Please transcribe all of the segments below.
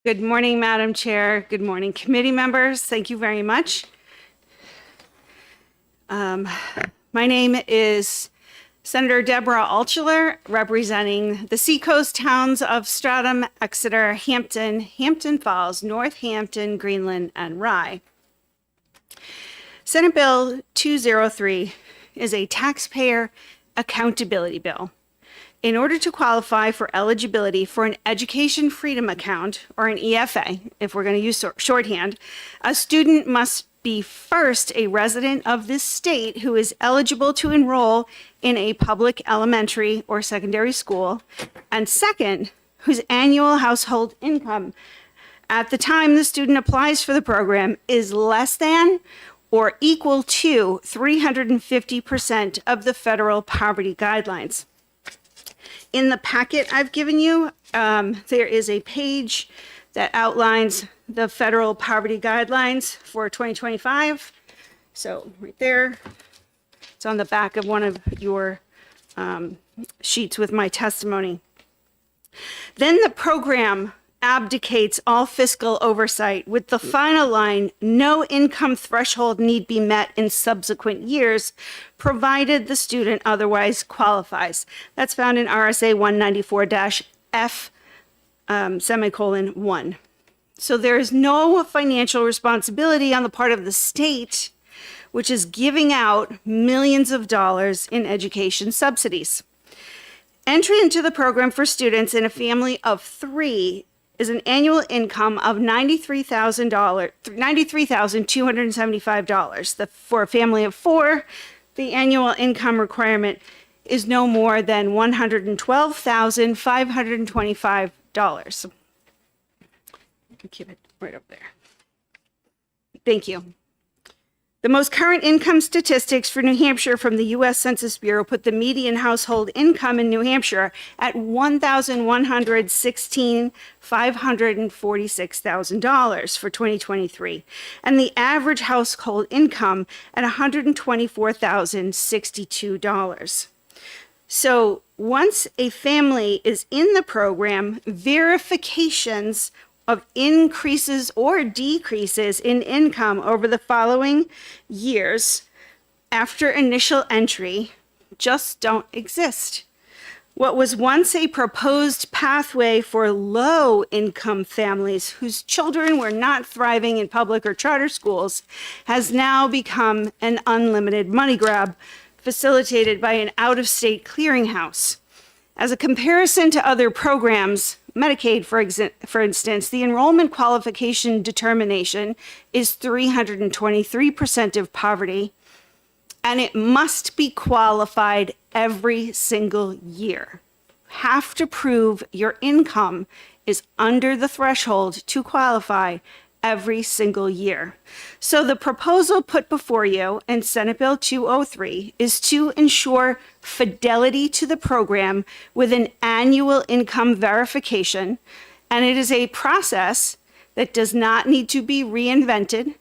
Good morning, Madam Chair. Good morning, committee members. Thank you very much. My name is Senator Deborah Altshuler, representing the seacoast towns of Stratham, Exeter, Hampton, Hampton Falls, Northampton, Greenland, and Rye. Senate Bill 203 is a taxpayer accountability bill. In order to qualify for eligibility for an Education Freedom Account, or an EFA, if we're going to use shorthand, a student must be first a resident of this state who is eligible to enroll in a public elementary or secondary school, and second, whose annual household income at the time the student applies for the program is less than or equal to 350% of the federal poverty guidelines. In the packet I've given you, there is a page that outlines the federal poverty guidelines for 2025. So right there, it's on the back of one of your sheets with my testimony. Then the program abdicates all fiscal oversight with the final line, no income threshold need be met in subsequent years, provided the student otherwise qualifies. That's found in RSA 194-F semicolon 1. So there is no financial responsibility on the part of the state, which is giving out millions of dollars in education subsidies. Entry into the program for students in a family of 3 is an annual income of $93,275. For a family of 4, the annual income requirement is no more than $112,525. Keep it right up there. Thank you. The most current income statistics for New Hampshire from the U.S. Census Bureau put the median household income in New Hampshire at $1,116,546 for 2023, and the average household income at $124,062. So once a family is in the program, verifications of increases or decreases in income over the following years after initial entry just don't exist. What was once a proposed pathway for low-income families whose children were not thriving in public or charter schools has now become an unlimited money grab facilitated by an out-of-state clearinghouse. As a comparison to other programs, Medicaid, for instance, the enrollment qualification determination is 323% of poverty, and it must be qualified every single year. Have to prove your income is under the threshold to qualify every single year. So the proposal put before you in Senate Bill 203 is to ensure fidelity to the program with an annual income verification, and it is a process that does not need to be reinvented.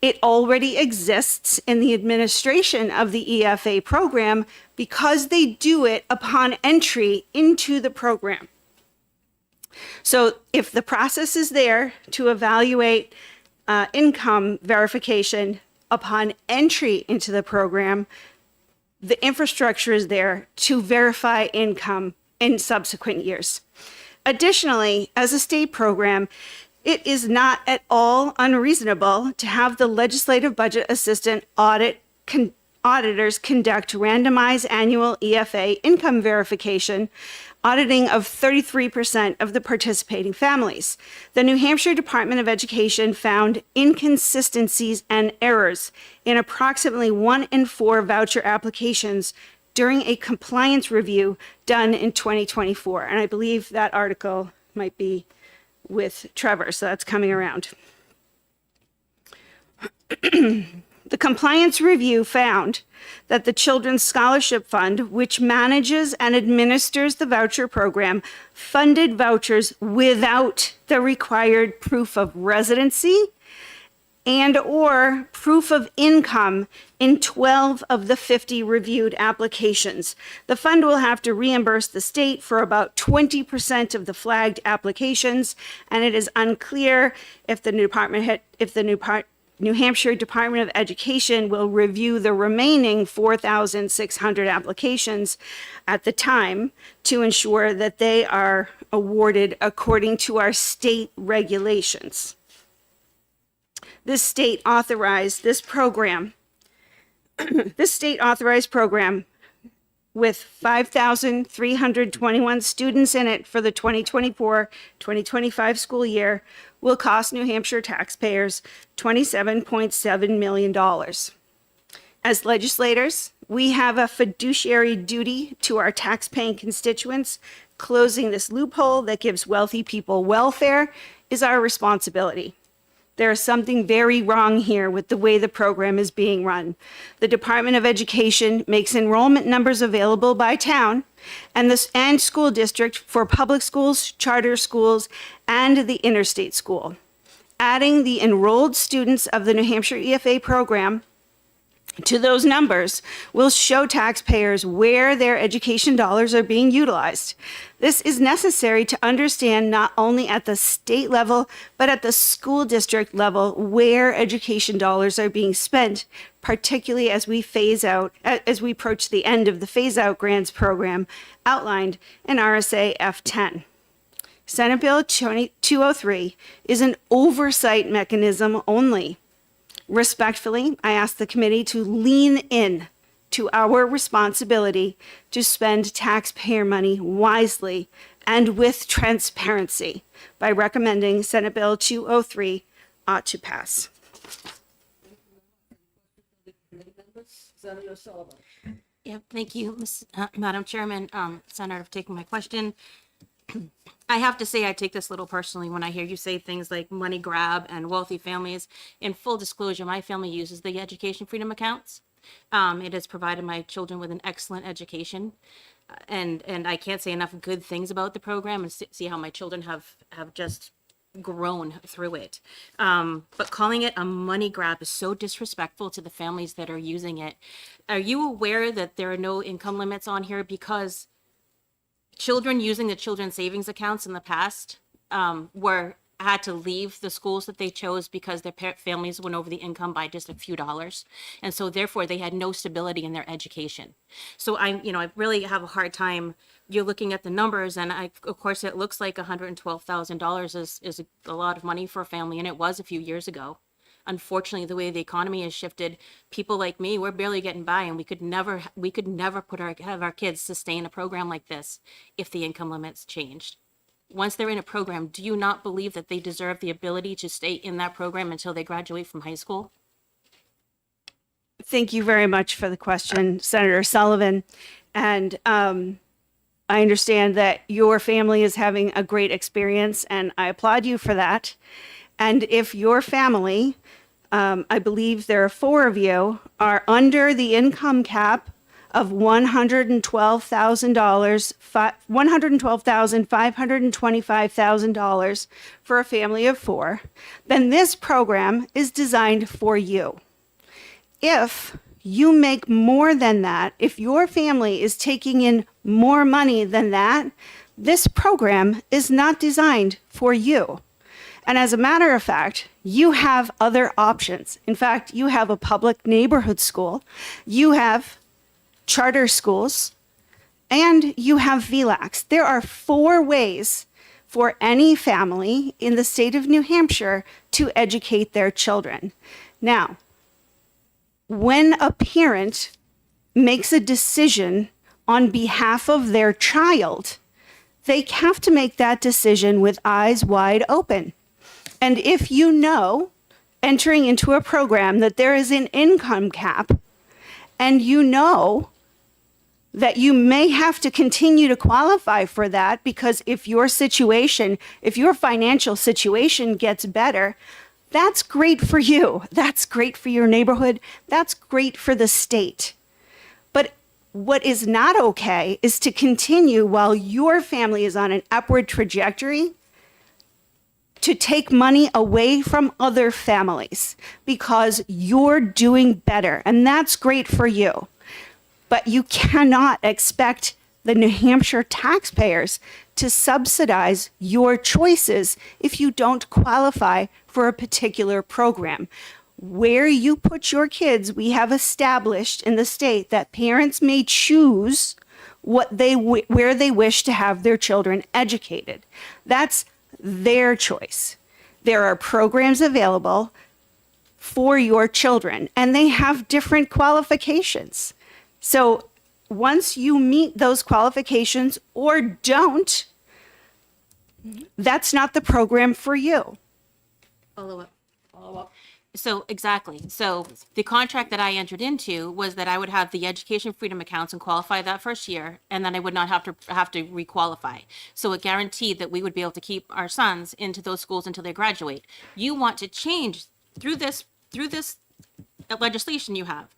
It already exists in the administration of the EFA program because they do it upon entry into the program. So if the process is there to evaluate income verification upon entry into the program, the infrastructure is there to verify income in subsequent years. Additionally, as a state program, it is not at all unreasonable to have the legislative budget assistant auditors conduct randomized annual EFA income verification auditing of 33% of the participating families. The New Hampshire Department of Education found inconsistencies and errors in approximately 1 in 4 voucher applications during a compliance review done in 2024. And I believe that article might be with Trevor, so that's coming around. The compliance review found that the Children's Scholarship Fund, which manages and administers the voucher program, funded vouchers without the required proof of residency and or proof of income in 12 of the 50 reviewed applications. The fund will have to reimburse the state for about 20% of the flagged applications, and it is unclear if the New Hampshire Department of Education will review the remaining 4,600 applications at the time to ensure that they are awarded according to our state regulations. This state authorized program with 5,321 students in it for the 2024-2025 school year will cost New Hampshire taxpayers $27.7 million. As legislators, we have a fiduciary duty to our tax-paying constituents. Closing this loophole that gives wealthy people welfare is our responsibility. There is something very wrong here with the way the program is being run. The Department of Education makes enrollment numbers available by town and school district for public schools, charter schools, and the interstate school. Adding the enrolled students of the New Hampshire EFA program to those numbers will show taxpayers where their education dollars are being utilized. This is necessary to understand not only at the state level, but at the school district level where education dollars are being spent, particularly as we approach the end of the phase-out grants program outlined in RSA F10. Senate Bill 203 is an oversight mechanism only. Respectfully, I ask the committee to lean in to our responsibility to spend taxpayer money wisely and with transparency by recommending Senate Bill 203 ought to pass. Senator Sullivan. Yeah, thank you, Madam Chairman, Senator, for taking my question. I have to say I take this a little personally when I hear you say things like money grab and wealthy families. In full disclosure, my family uses the Education Freedom Accounts. It has provided my children with an excellent education. And I can't say enough good things about the program and see how my children have just grown through it. But calling it a money grab is so disrespectful to the families that are using it. Are you aware that there are no income limits on here because children using the children's savings accounts in the past had to leave the schools that they chose because their families went over the income by just a few dollars, and so therefore they had no stability in their education. So I really have a hard time. You're looking at the numbers, and of course it looks like $112,000 is a lot of money for a family, and it was a few years ago. Unfortunately, the way the economy has shifted, people like me, we're barely getting by, and we could never have our kids sustain a program like this if the income limits changed. Once they're in a program, do you not believe that they deserve the ability to stay in that program until they graduate from high school? Thank you very much for the question, Senator Sullivan. And I understand that your family is having a great experience, and I applaud you for that. And if your family, I believe there are 4 of you, are under the income cap of $112,525,000 for a family of 4, then this program is designed for you. If you make more than that, if your family is taking in more money than that, this program is not designed for you. And as a matter of fact, you have other options. In fact, you have a public neighborhood school, you have charter schools, and you have VLACs. There are 4 ways for any family in the state of New Hampshire to educate their children. Now, when a parent makes a decision on behalf of their child, they have to make that decision with eyes wide open. And if you know, entering into a program, that there is an income cap, and you know that you may have to continue to qualify for that because if your financial situation gets better, that's great for you. That's great for your neighborhood. That's great for the state. But what is not okay is to continue while your family is on an upward trajectory to take money away from other families because you're doing better, and that's great for you. But you cannot expect the New Hampshire taxpayers to subsidize your choices if you don't qualify for a particular program. Where you put your kids, we have established in the state that parents may choose where they wish to have their children educated. That's their choice. There are programs available for your children, and they have different qualifications. So once you meet those qualifications or don't, that's not the program for you. Follow up. So exactly. So the contract that I entered into was that I would have the education freedom accounts and qualify that first year, and then I would not have to requalify. So it guaranteed that we would be able to keep our sons into those schools until they graduate. You want to change through this legislation you have.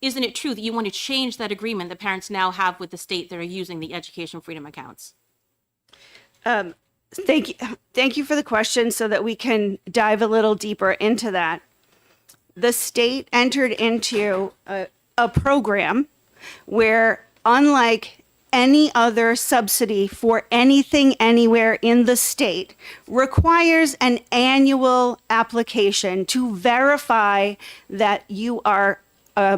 Isn't it true that you want to change that agreement that parents now have with the state that are using the education freedom accounts? Thank you for the question so that we can dive a little deeper into that. The state entered into a program where, unlike any other subsidy for anything anywhere in the state, requires an annual application to verify that you are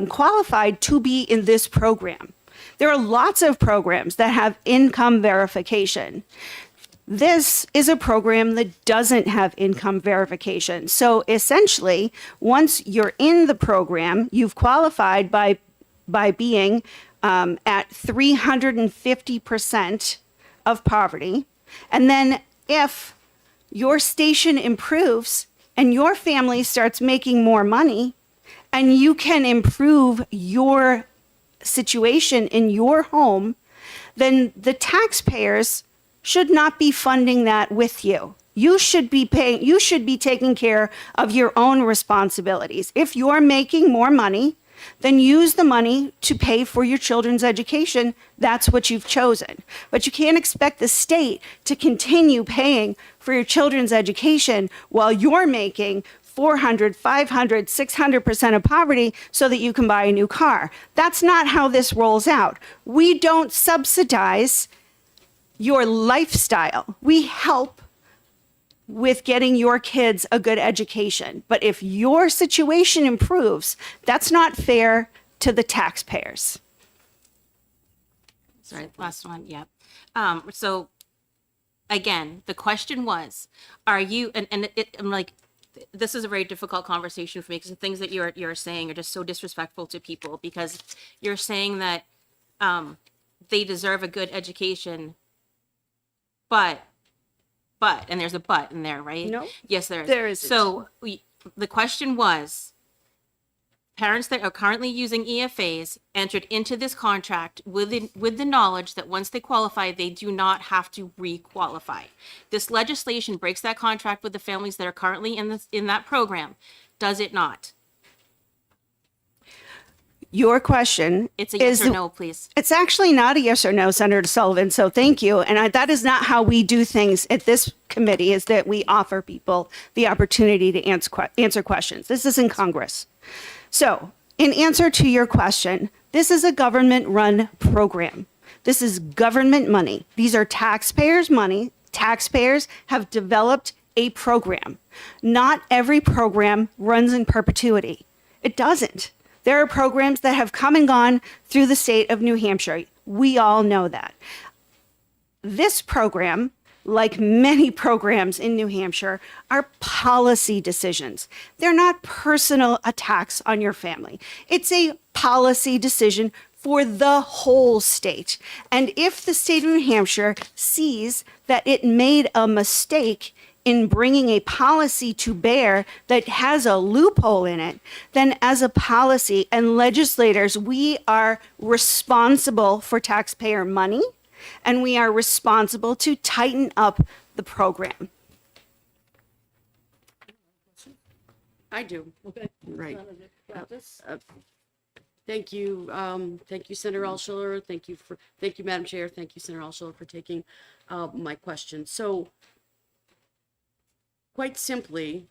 qualified to be in this program. There are lots of programs that have income verification. This is a program that doesn't have income verification. So essentially, once you're in the program, you've qualified by being at 350% of poverty. And then if your station improves and your family starts making more money and you can improve your situation in your home, then the taxpayers should not be funding that with you. You should be taking care of your own responsibilities. If you're making more money, then use the money to pay for your children's education. That's what you've chosen. But you can't expect the state to continue paying for your children's education while you're making 400, 500, 600% of poverty so that you can buy a new car. That's not how this rolls out. We don't subsidize your lifestyle. We help with getting your kids a good education. But if your situation improves, that's not fair to the taxpayers. Sorry, last one. Yep. So again, the question was, are you, I'm like, this is a very difficult conversation for me because the things that you're saying are just so disrespectful to people, because you're saying that they deserve a good education, but, and there's a but in there, right? No. Yes, there is. There isn't. So the question was, parents that are currently using EFAs entered into this contract with the knowledge that once they qualify, they do not have to re-qualify. This legislation breaks that contract with the families that are currently in that program, does it not? Your question It's a yes or no, please. It's actually not a yes or no, Senator Sullivan, so thank you. And that is not how we do things at this committee, is that we offer people the opportunity to answer questions. This is in Congress. So in answer to your question, this is a government-run program. This is government money. These are taxpayers' money. Taxpayers have developed a program. Not every program runs in perpetuity. It doesn't. There are programs that have come and gone through the state of New Hampshire. We all know that. This program, like many programs in New Hampshire, are policy decisions. They're not personal attacks on your family. It's a policy decision for the whole state. And if the state of New Hampshire sees that it made a mistake in bringing a policy to bear that has a loophole in it, then as a policy and legislators, we are responsible for taxpayer money, and we are responsible to tighten up the program. I do. Okay. Right. Thank you. Thank you, Senator Altshuler. Thank you, Madam Chair. Thank you, Senator Altshuler, for taking my question. So quite simply,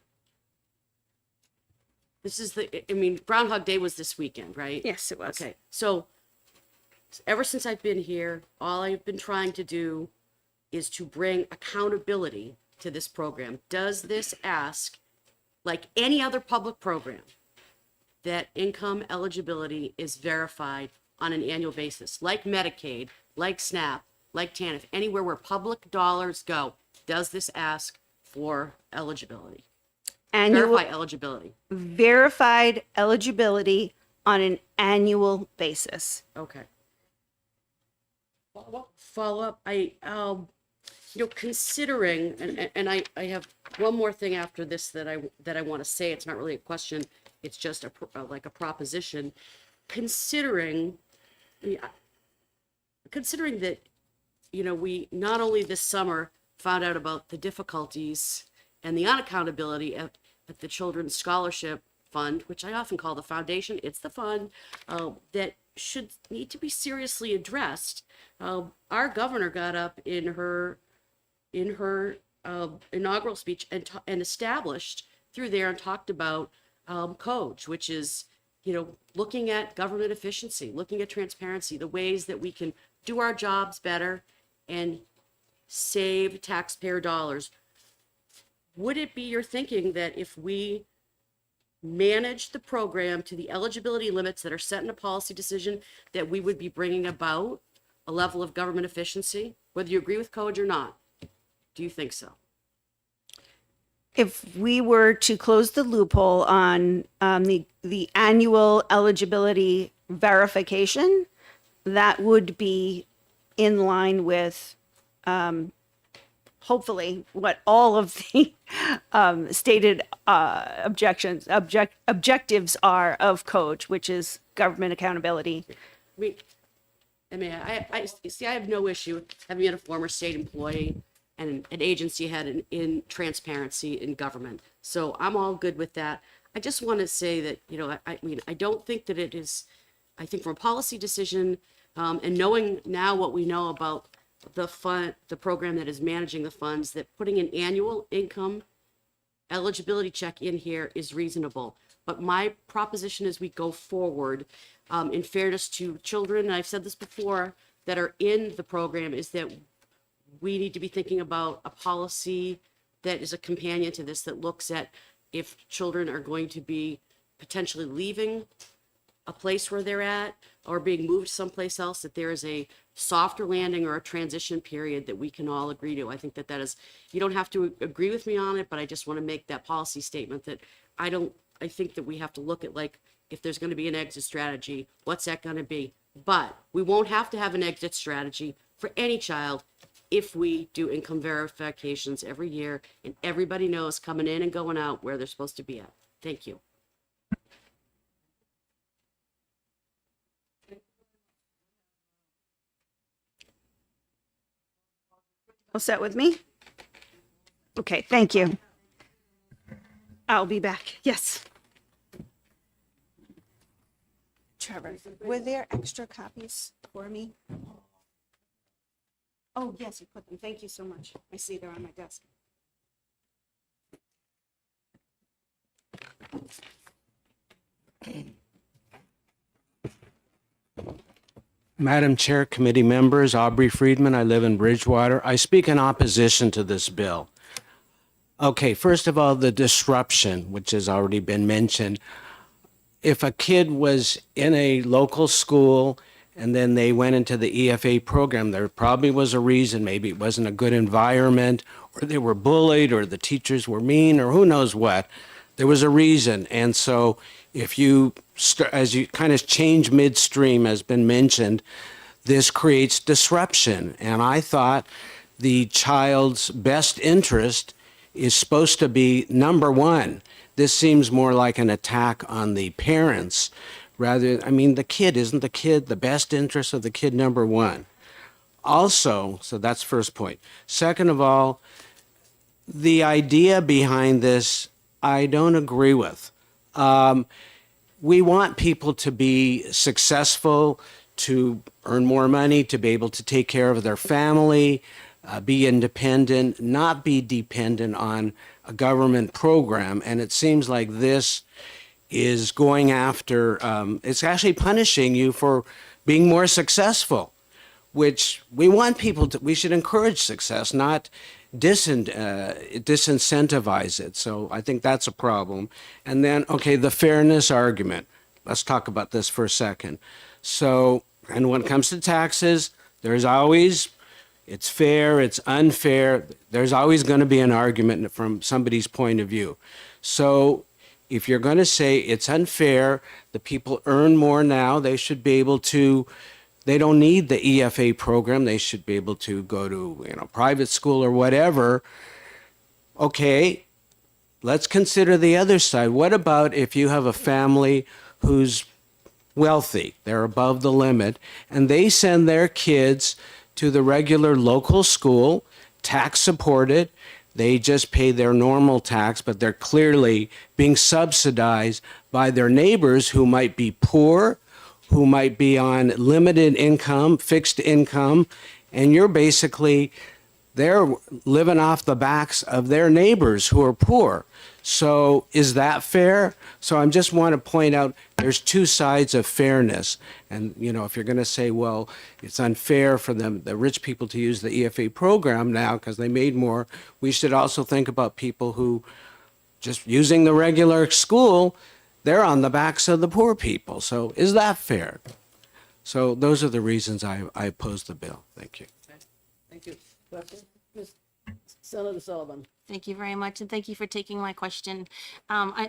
this is I mean, Groundhog Day was this weekend, right? Yes, it was. Okay, so ever since I've been here, all I've been trying to do is to bring accountability to this program. Does this ask, like any other public program, that income eligibility is verified on an annual basis, like Medicaid, like SNAP, like TANF, anywhere where public dollars go? Does this ask for eligibility? Annual Verify eligibility. verified eligibility on an annual basis. Okay. Follow up. Considering, and I have one more thing after this that I want to say. It's not really a question. It's just like a proposition. Considering that, we not only this summer found out about the difficulties and the unaccountability at the Children's Scholarship Fund, which I often call the foundation. It's the fund that should need to be seriously addressed. Our governor got up in her inaugural speech and established through there and talked about COACH, which is, looking at government efficiency, looking at transparency, the ways that we can do our jobs better and save taxpayer dollars. Would it be your thinking that if we manage the program to the eligibility limits that are set in a policy decision, that we would be bringing about a level of government efficiency, whether you agree with COACH or not? Do you think so? If we were to close the loophole on the annual eligibility verification, that would be in line with hopefully what all of the stated objectives are of COACH, which is government accountability. I see. I have no issue having been a former state employee and an agency head in transparency in government. So I'm all good with that. I just want to say that, I don't think that it is, I think from a policy decision and knowing now what we know about the program that is managing the funds, that putting an annual income eligibility check in here is reasonable. But my proposition as we go forward, in fairness to children, and I've said this before, that are in the program, is that we need to be thinking about a policy that is a companion to this, that looks at if children are going to be potentially leaving a place where they're at or being moved someplace else, that there is a softer landing or a transition period that we can all agree to. I think that is, you don't have to agree with me on it, but I just want to make that policy statement that I think that we have to look at, like, if there's going to be an exit strategy, what's that going to be? But we won't have to have an exit strategy for any child if we do income verifications every year and everybody knows coming in and going out where they're supposed to be at. Thank you. All set with me? Okay, thank you. I'll be back. Yes. Trevor, were there extra copies for me? Oh, yes, you put them. Thank you so much. I see they're on my desk. Madam Chair, committee members, Aubrey Friedman, I live in Bridgewater. I speak in opposition to this bill. Okay, first of all, the disruption, which has already been mentioned. If a kid was in a local school and then they went into the EFA program, there probably was a reason. Maybe it wasn't a good environment, or they were bullied, or the teachers were mean, or who knows what. There was a reason. And so if you, as you kind of change midstream, has been mentioned, this creates disruption. And I thought the child's best interest is supposed to be number one. This seems more like an attack on the parents rather. I mean, the kid, isn't the kid the best interest of the kid number one? Also, so that's first point. Second of all, the idea behind this, I don't agree with. We want people to be successful, to earn more money, to be able to take care of their family. be independent, not be dependent on a government program. And it seems like this is going after, it's actually punishing you for being more successful, which we want people to, we should encourage success, not disincentivize it. So I think that's a problem. And then, okay, the fairness argument. Let's talk about this for a second. So, and when it comes to taxes, there's always, it's fair, it's unfair. There's always going to be an argument from somebody's point of view. So if you're going to say it's unfair, the people earn more now, they should be able to, they don't need the EFA program. They should be able to go to, private school or whatever. Okay, let's consider the other side. What about if you have a family who's wealthy, they're above the limit, and they send their kids to the regular local school, tax supported, they just pay their normal tax, but they're clearly being subsidized by their neighbors who might be poor, who might be on limited income, fixed income, and you're basically, they're living off the backs of their neighbors who are poor. So is that fair? So I just want to point out there's two sides of fairness. And, if you're going to say, well, it's unfair for them, the rich people to use the EFA program now because they made more, we should also think about people who just using the regular school, they're on the backs of the poor people. So is that fair? So those are the reasons I oppose the bill. Thank you. Thank you. Ms. Senator Sullivan. Thank you very much, and thank you for taking my question.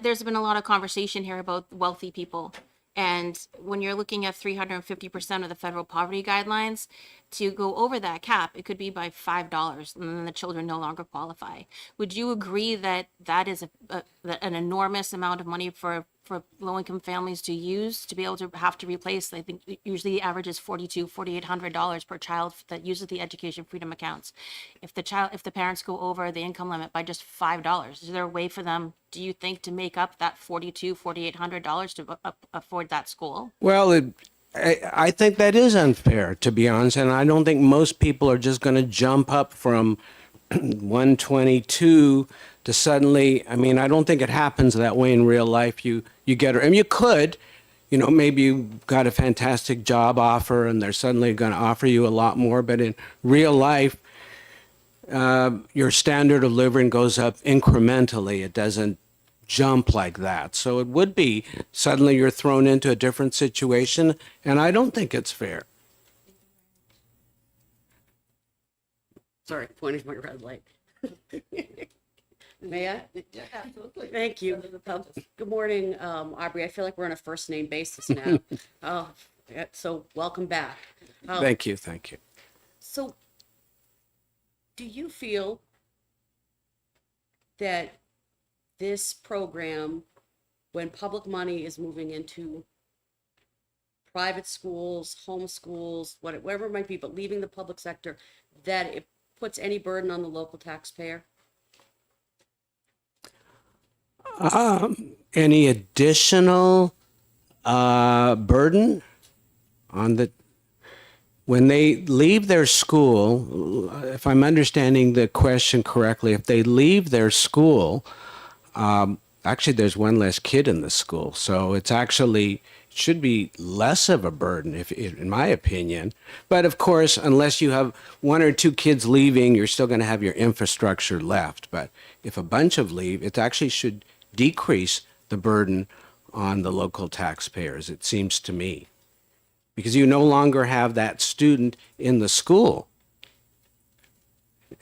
There's been a lot of conversation here about wealthy people. And when you're looking at 350% of the federal poverty guidelines, to go over that cap, it could be by $5, and then the children no longer qualify. Would you agree that that is an enormous amount of money for low-income families to use to be able to have to replace? I think usually the average is $4,800 per child that uses the education freedom accounts. If the parents go over the income limit by just $5, is there a way for them, do you think, to make up that $4,800 to afford that school? Well, I think that is unfair, to be honest, and I don't think most people are just going to jump up from 122 to suddenly, I don't think it happens that way in real life. You get, and you could, maybe you got a fantastic job offer and they're suddenly going to offer you a lot more, but in real life, your standard of living goes up incrementally. It doesn't jump like that. So it would be suddenly you're thrown into a different situation, and I don't think it's fair. Sorry, pointing to my red light. May I? Yeah, absolutely. Thank you. Good morning, Aubrey. I feel like we're on a first name basis now. So welcome back. Thank you. So do you feel that this program, when public money is moving into private schools, home schools, whatever it might be, but leaving the public sector, that it puts any burden on the local taxpayer? Any additional burden on when they leave their school, if I'm understanding the question correctly, if they leave their school, actually there's one less kid in the school. So it's actually should be less of a burden, in my opinion. But of course, unless you have one or two kids leaving, you're still going to have your infrastructure left. But if a bunch of leave, it actually should decrease the burden on the local taxpayers, it seems to me, because you no longer have that student in the school.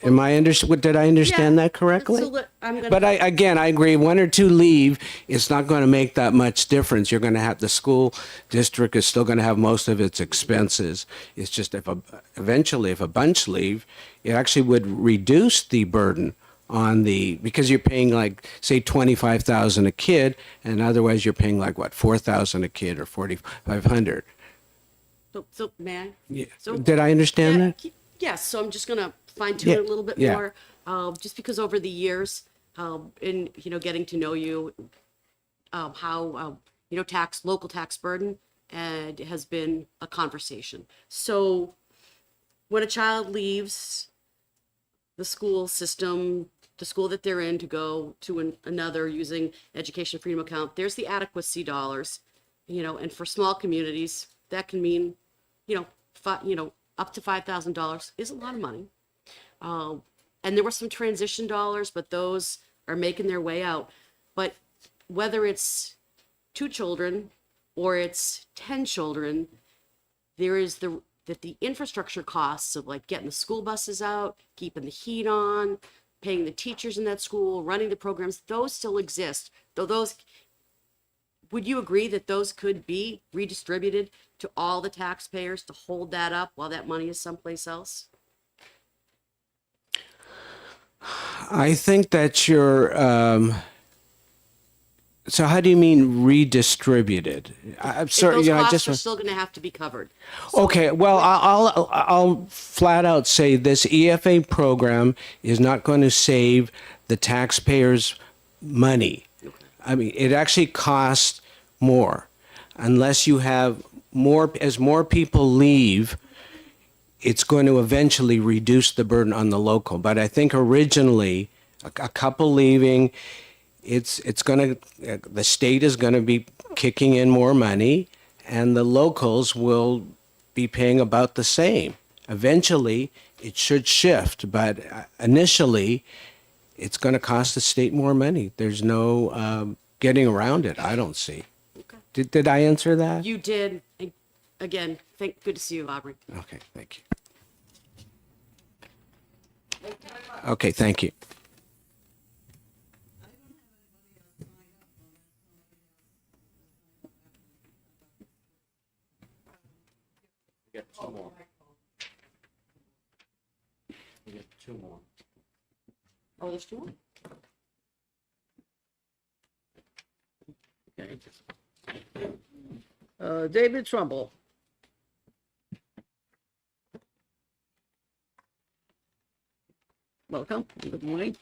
Did I understand that correctly? So But I agree. One or two leave, it's not going to make that much difference. You're going to have, the school district is still going to have most of its expenses. It's just eventually if a bunch leave, it actually would reduce the burden on because you're paying like, say, $25,000 a kid, and otherwise you're paying like what, $4,000 a kid or $4,500. So may I? Yeah. So, Did I understand that? Yes. So I'm just going to fine tune it a little bit more, just because over the years, in getting to know you, how local tax burden, and it has been a conversation. So when a child leaves the school system, the school that they're in, to go to another using education freedom account, there's the adequacy dollars, and for small communities, that can mean, up to $5,000 is a lot of money. And there were some transition dollars, but those are making their way out. But whether it's 2 children or it's 10 children, there is the infrastructure costs of like getting the school buses out, keeping the heat on, paying the teachers in that school, running the programs, those still exist. Would you agree that those could be redistributed to all the taxpayers to hold that up while that money is someplace else? I think that so how do you mean redistributed? I'm sorry, Those I costs just are still going to have to be covered. okay. Well, I'll flat out say this EFA program is not going to save the taxpayers money. I mean, it actually costs more unless you have more. As more people leave, it's going to eventually reduce the burden on the local. But I think originally, a couple leaving, the state is going to be kicking in more money, and the locals will be paying about the same. Eventually, it should shift, but initially, it's going to cost the state more money. There's no getting around it. I don't see. Okay. Did I answer that? You did. And again, good to see you, Aubrey. Okay, thank you. Okay, thank you. Two more. Oh, there's 2 more? Okay. David Trumbull. Welcome. Good morning.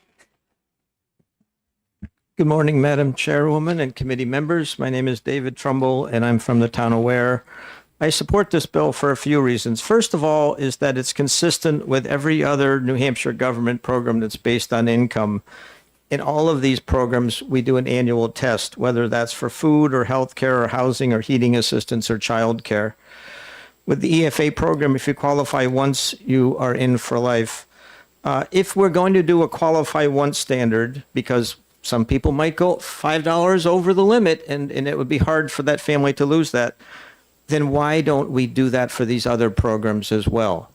Good morning, Madam Chairwoman and committee members. My name is David Trumbull, and I'm from the town of Ware. I support this bill for a few reasons. First of all is that it's consistent with every other New Hampshire government program that's based on income. In all of these programs, we do an annual test, whether that's for food or healthcare or housing or heating assistance or childcare. With the EFA program, if you qualify once, you are in for life. If we're going to do a qualify once standard, because some people might go $5 over the limit and it would be hard for that family to lose that, then why don't we do that for these other programs as well?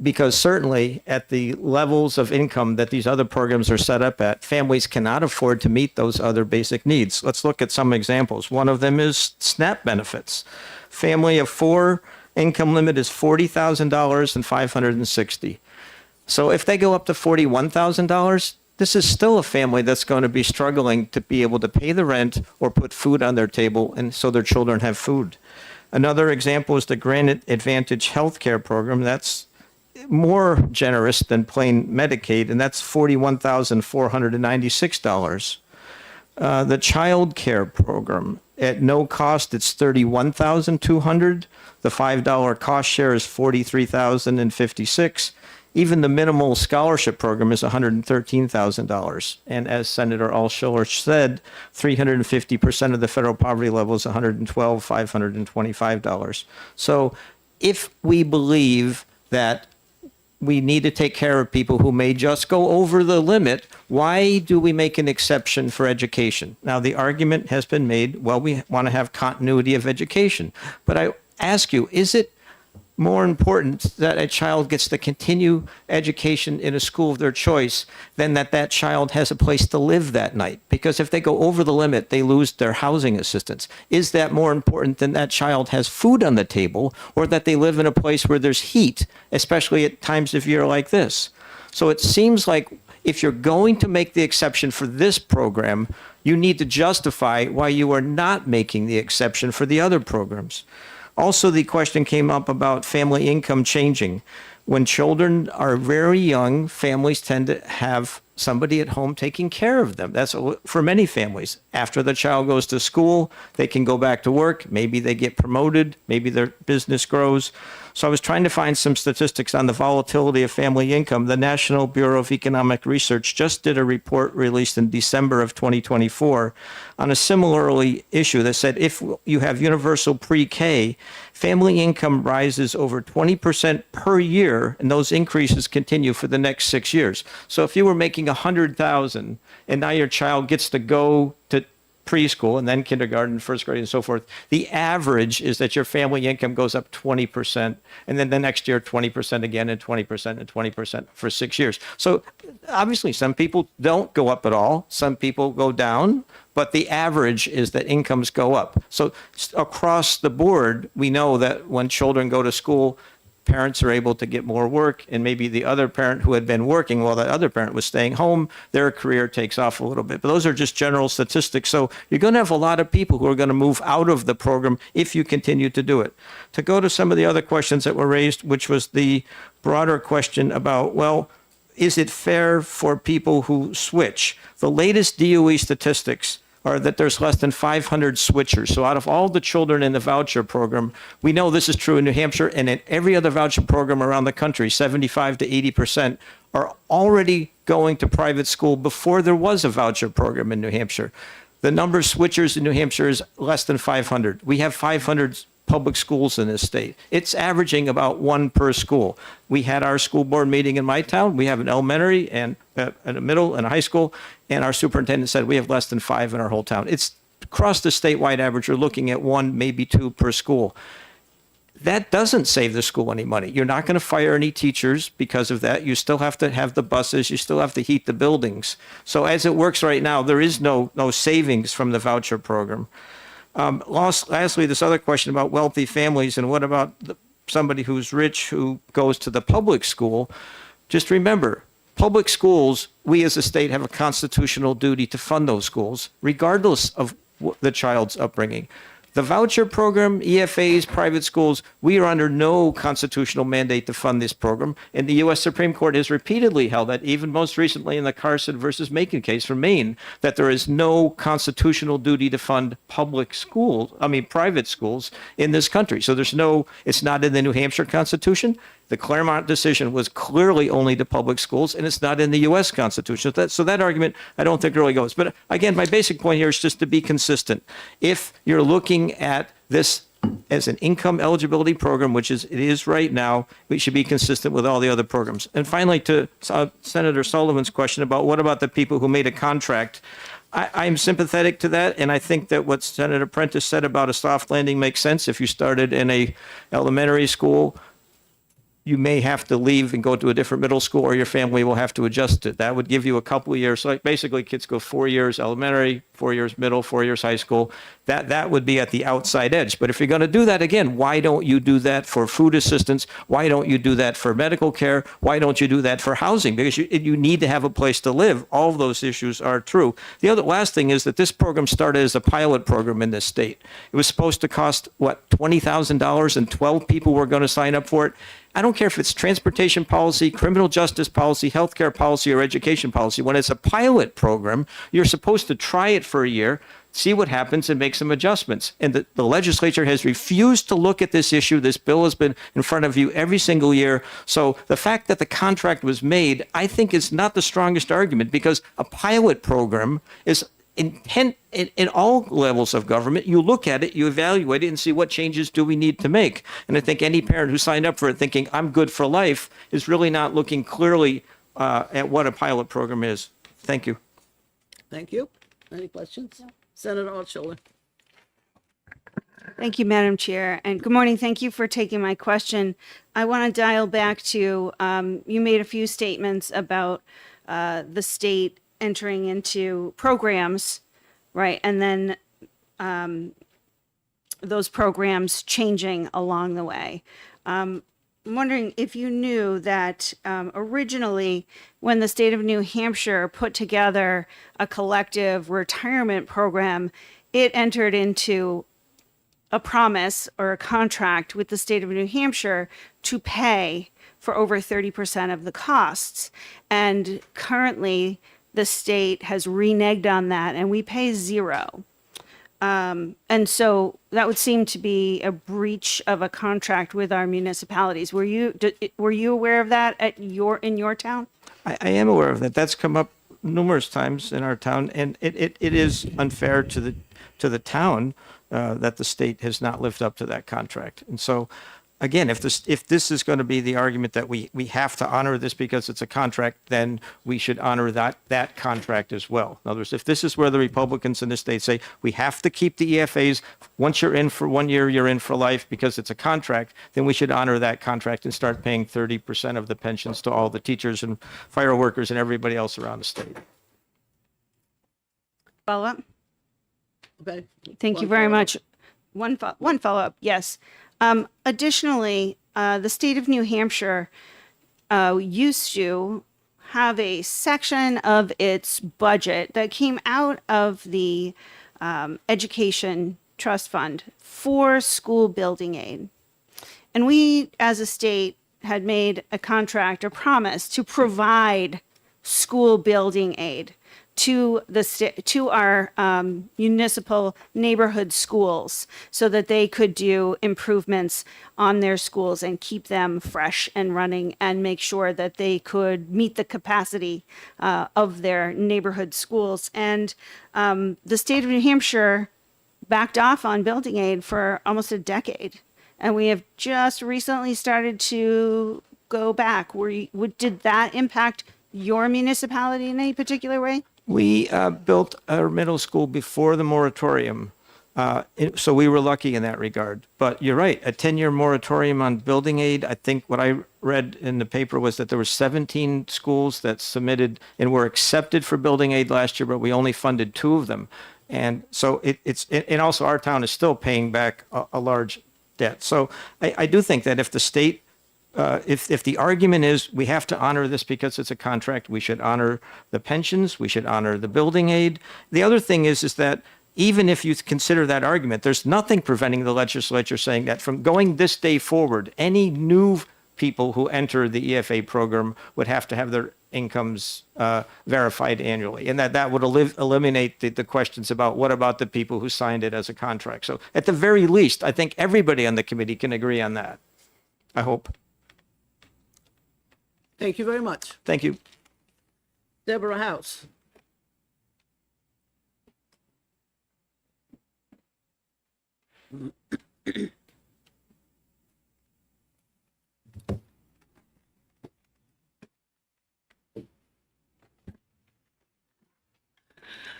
Because certainly at the levels of income that these other programs are set up at, families cannot afford to meet those other basic needs. Let's look at some examples. One of them is SNAP benefits. Family of 4, income limit is $40,000 and $560. So if they go up to $41,000, this is still a family that's going to be struggling to be able to pay the rent or put food on their table, and so their children have food. Another example is the Granite Advantage healthcare program. That's more generous than plain Medicaid, and that's $41,496. The child care program, at no cost, it's $31,200. The $5 cost share is $43,056. Even the minimal scholarship program is $113,000. And as Senator Altshuler said, 350% of the federal poverty level is $112,525. So if we believe that we need to take care of people who may just go over the limit, why do we make an exception for education? Now, the argument has been made, well, we want to have continuity of education. But I ask you, is it more important that a child gets to continue education in a school of their choice than that that child has a place to live that night? Because if they go over the limit, they lose their housing assistance. Is that more important than that child has food on the table, or that they live in a place where there's heat, especially at times of year like this? So it seems like if you're going to make the exception for this program, you need to justify why you are not making the exception for the other programs. Also, the question came up about family income changing. When children are very young, families tend to have somebody at home taking care of them. That's for many families. After the child goes to school, they can go back to work. Maybe they get promoted. Maybe their business grows. So I was trying to find some statistics on the volatility of family income. The National Bureau of Economic Research just did a report released in December of 2024 on a similarly issue that said if you have universal pre-K, family income rises over 20% per year, and those increases continue for the next 6 years. So if you were making 100,000 and now your child gets to go to preschool and then kindergarten, first grade, and so forth, the average is that your family income goes up 20%, and then the next year 20% again, and 20% and 20% for 6 years. So obviously some people don't go up at all, some people go down, but the average is that incomes go up. So across the board, we know that when children go to school, parents are able to get more work, and maybe the other parent who had been working while that other parent was staying home, their career takes off a little bit. But those are just general statistics. So you're going to have a lot of people who are going to move out of the program if you continue to do it. To go to some of the other questions that were raised, which was the broader question about, well, is it fair for people who switch? The latest DOE statistics are that there's less than 500 switchers. So out of all the children in the voucher program, we know this is true in New Hampshire and in every other voucher program around the country, 75 to 80% are already going to private school before there was a voucher program in New Hampshire. The number of switchers in New Hampshire is less than 500. We have 500 public schools in this state. It's averaging about one per school. We had our school board meeting in my town. We have an elementary and a middle and a high school, and our superintendent said we have less than 5 in our whole town. It's across the statewide average. You're looking at 1, maybe 2 per school. That doesn't save the school any money. You're not going to fire any teachers because of that. You still have to have the buses. You still have to heat the buildings. So as it works right now, there is no savings from the voucher program. Lastly, this other question about wealthy families and what about somebody who's rich who goes to the public school. Just remember, public schools, we as a state have a constitutional duty to fund those schools, regardless of the child's upbringing. The voucher program, EFAs, private schools, we are under no constitutional mandate to fund this program. And the U.S. Supreme Court has repeatedly held that, even most recently in the Carson versus Macon case from Maine, that there is no constitutional duty to fund private schools in this country. So it's not in the New Hampshire Constitution. The Claremont decision was clearly only to public schools, and it's not in the U.S. Constitution. So that argument, I don't think really goes. But again, my basic point here is just to be consistent. If you're looking at this as an income eligibility program, which it is right now, we should be consistent with all the other programs. And finally, to Senator Sullivan's question about what about the people who made a contract, I'm sympathetic to that, and I think that what Senator Prentice said about a soft landing makes sense. If you started in a elementary school, you may have to leave and go to a different middle school, or your family will have to adjust it. That would give you a couple of years. So basically, kids go 4 years elementary, 4 years middle, 4 years high school. That would be at the outside edge. But if you're going to do that again, why don't you do that for food assistance? Why don't you do that for medical care? Why don't you do that for housing? Because you need to have a place to live. All of those issues are true. The last thing is that this program started as a pilot program in this state. It was supposed to cost, $20,000, and 12 people were going to sign up for it. I don't care if it's transportation policy, criminal justice policy, healthcare policy, or education policy. When it's a pilot program, you're supposed to try it for a year, see what happens, and make some adjustments. And the legislature has refused to look at this issue. This bill has been in front of you every single year. So the fact that the contract was made, I think, is not the strongest argument, because a pilot program is intent in all levels of government. You look at it, you evaluate it, and see what changes do we need to make. And I think any parent who signed up for it thinking I'm good for life is really not looking clearly at what a pilot program is. Thank you. Thank you. Any questions? Senator Altshuler. Thank you, Madam Chair, and good morning. Thank you for taking my question. I want to dial back to, you made a few statements about the state entering into programs, right? And then those programs changing along the way. I'm wondering if you knew that originally, when the state of New Hampshire put together a collective retirement program, it entered into a promise or a contract with the state of New Hampshire to pay for over 30% of the costs. And currently, the state has reneged on that, and we pay zero. And so that would seem to be a breach of a contract with our municipalities. Were you aware of that in your town? I am aware of that. That's come up numerous times in our town, and it is unfair to the town that the state has not lived up to that contract. And so, again, if this is going to be the argument that we have to honor this because it's a contract, then we should honor that contract as well. In other words, if this is where the Republicans in the state say we have to keep the EFAs, once you're in for 1 year, you're in for life because it's a contract, then we should honor that contract and start paying 30% of the pensions to all the teachers and fire workers and everybody else around the state. Follow up? Okay. Thank you One very follow-up. much. One follow-up, yes. Additionally, the state of New Hampshire used to have a section of its budget that came out of the education trust fund for school building aid. And we, as a state, had made a contract or promise to provide school building aid to to our municipal neighborhood schools so that they could do improvements on their schools and keep them fresh and running and make sure that they could meet the capacity of their neighborhood schools. And the state of New Hampshire backed off on building aid for almost a decade. And we have just recently started to go back. Did that impact your municipality in any particular way? We built our middle school before the moratorium, so we were lucky in that regard. But you're right, a 10-year moratorium on building aid, I think what I read in the paper was that there were 17 schools that submitted and were accepted for building aid last year, but we only funded 2 of them. And so and also our town is still paying back a large debt. So I do think that if the state if the argument is we have to honor this because it's a contract, we should honor the pensions, we should honor the building aid. The other thing is that even if you consider that argument, there's nothing preventing the legislature saying that from going this day forward, any new people who enter the EFA program would have to have their incomes verified annually. And that would eliminate the questions about what about the people who signed it as a contract. So at the very least, I think everybody on the committee can agree on that. I hope. Thank you very much. Thank you. Deborah House.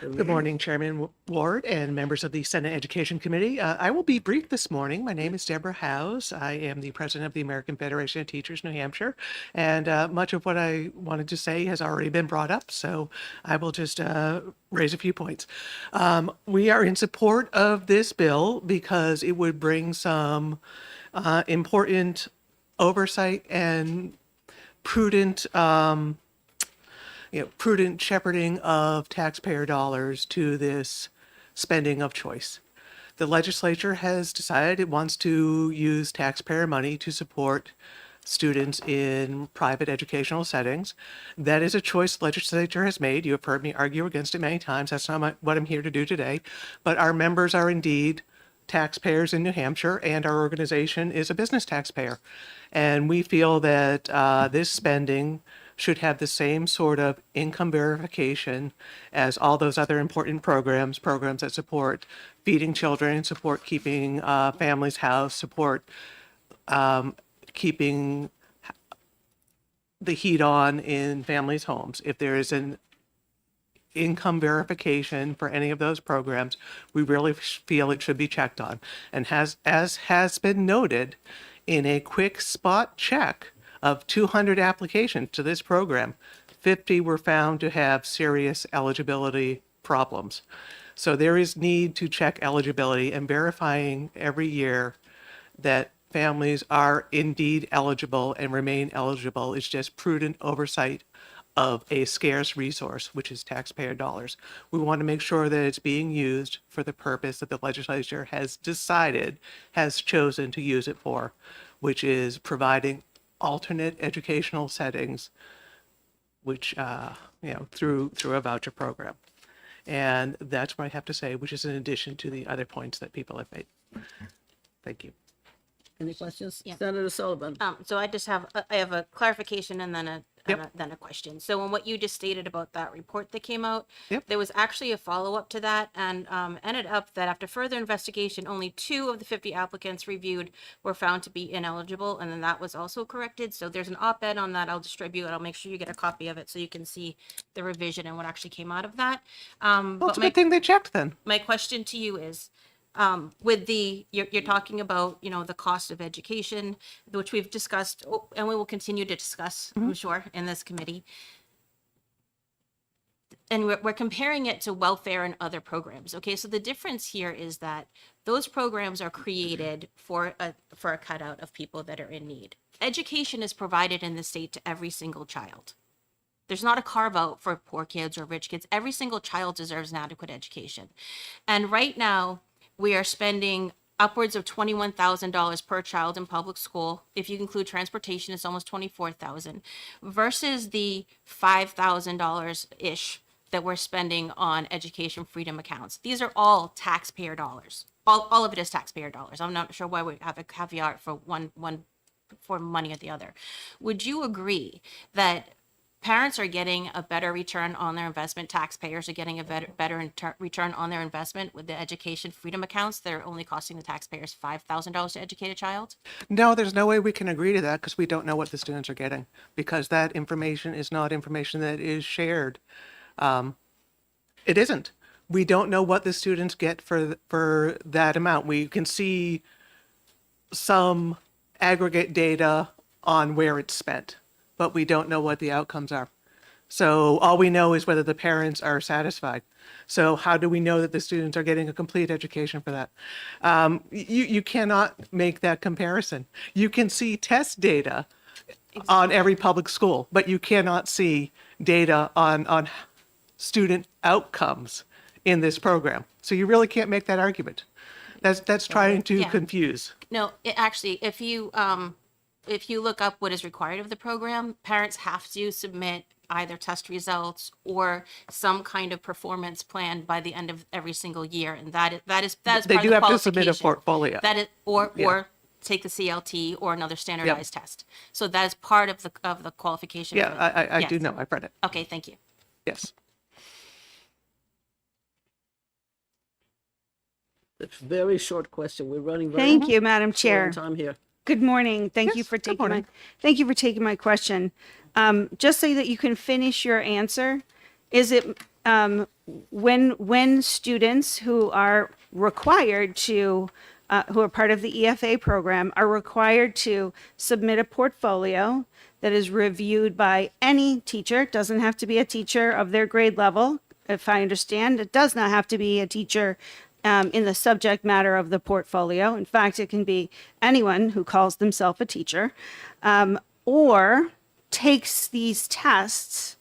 Good morning, Chairman Ward and members of the Senate Education Committee. I will be brief this morning. My name is Deborah Howes. I am the president of the American Federation of Teachers, New Hampshire, and much of what I wanted to say has already been brought up, so I will just raise a few points. We are in support of this bill because it would bring some important oversight and prudent prudent shepherding of taxpayer dollars to this spending of choice. The legislature has decided it wants to use taxpayer money to support students in private educational settings. That is a choice the legislature has made. You have heard me argue against it many times. That's not what I'm here to do today. But our members are indeed taxpayers in New Hampshire, and our organization is a business taxpayer. And we feel that this spending should have the same sort of income verification as all those other important programs that support feeding children, support keeping families housed, support keeping the heat on in families' homes. If there is an income verification for any of those programs, we really feel it should be checked on. And as has been noted, in a quick spot check of 200 applications to this program, 50 were found to have serious eligibility problems. So there is need to check eligibility, and verifying every year that families are indeed eligible and remain eligible is just prudent oversight of a scarce resource, which is taxpayer dollars. We want to make sure that it's being used for the purpose that the legislature has chosen to use it for, which is providing alternate educational settings, which through a voucher program. And that's what I have to say, which is in addition to the other points that people have made. Thank you. Any questions? Yeah. Senator Sullivan? So I have a clarification and then Yep. then a question. So in what you just stated about that report that came out, Yep. there was actually a follow-up to that, and ended up that after further investigation, only 2 of the 50 applicants reviewed were found to be ineligible, and then that was also corrected. So there's an op-ed on that I'll distribute. I'll make sure you get a copy of it so you can see the revision and what actually came out of that. Well, But it's a good thing they checked then. my question to you is, with you're talking about, the cost of education, which we've discussed, and we will continue to discuss, I'm sure, in this committee. And we're comparing it to welfare and other programs. Okay, so the difference here is that those programs are created for a cutout of people that are in need. Education is provided in the state to every single child. There's not a carve out for poor kids or rich kids. Every single child deserves an adequate education. And right now, we are spending upwards of $21,000 per child in public school. If you include transportation, it's almost $24,000 versus the $5,000-ish that we're spending on education freedom accounts. These are all taxpayer dollars. All of it is taxpayer dollars. I'm not sure why we have a caveat for one for money or the other. Would you agree that parents are getting a better return on their investment, taxpayers are getting a better return on their investment with the education freedom accounts that are only costing the taxpayers $5,000 to educate a child? No, there's no way we can agree to that because we don't know what the students are getting, because that information is not information that is shared. It isn't. We don't know what the students get for that amount. We can see some aggregate data on where it's spent, but we don't know what the outcomes are. So all we know is whether the parents are satisfied. So how do we know that the students are getting a complete education for that? You cannot make that comparison. You can see test data on every public school, but you cannot see data on student outcomes in this program. So you really can't make that argument. That's trying to Yeah. confuse. No, it actually, if you look up what is required of the program, parents have to submit either test results or some kind of performance plan by the end of every single year, and that is part They of do the have to submit a qualification. portfolio. That is, or Yeah. take the CLT or another standardized test. So that is part of the qualification. Yeah, for it. I do Yes. know. I've read it. Okay, thank you. Yes. It's a very short question. We're running very Thank you, Madam short Chair. on time here. Good morning. Thank you Yes, for good taking morning. thank you for taking my question. Just so that you can finish your answer, is it when students who are required to who are part of the EFA program are required to submit a portfolio that is reviewed by any teacher, it doesn't have to be a teacher of their grade level, if I understand, it does not have to be a teacher in the subject matter of the portfolio. In fact, it can be anyone who calls themselves a teacher, or takes these tests.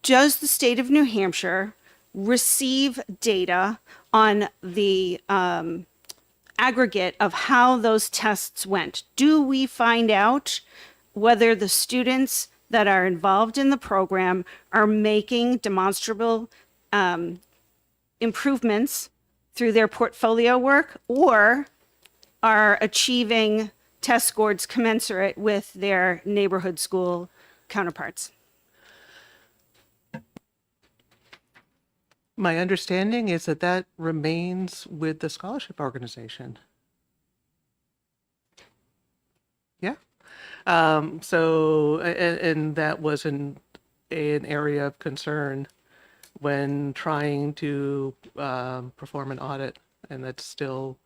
Does the state of New Hampshire receive data on the aggregate of how those tests went? Do we find out whether the students that are involved in the program are making demonstrable improvements through their portfolio work, or are achieving test scores commensurate with their neighborhood school counterparts? My understanding is that remains with the scholarship organization. Yeah. And that was an area of concern when trying to perform an audit, and that's still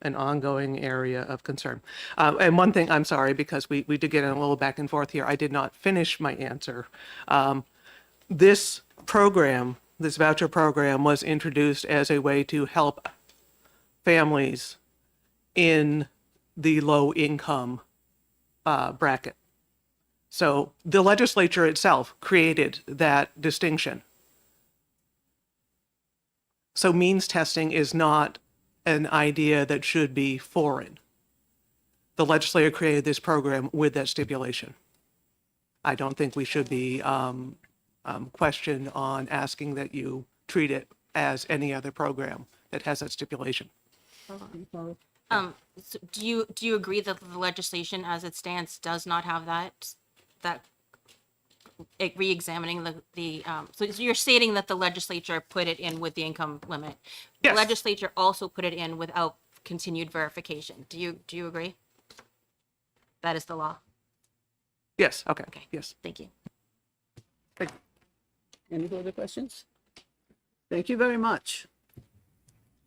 an ongoing area of concern. And one thing, I'm sorry, because we did get in a little back and forth here. I did not finish my answer. This program, this voucher program, was introduced as a way to help families in the low income bracket. So the legislature itself created that distinction. So means testing is not an idea that should be foreign. The legislature created this program with that stipulation. I don't think we should be questioned on asking that you treat it as any other program that has that stipulation. So do you agree that the legislation as it stands does not have that re-examining so you're stating that the legislature put it in with the income limit. The Yes. legislature also put it in without continued verification. Do you agree? That is the law. Yes, okay, Okay. yes. Thank you. Any further questions? Thank you very much.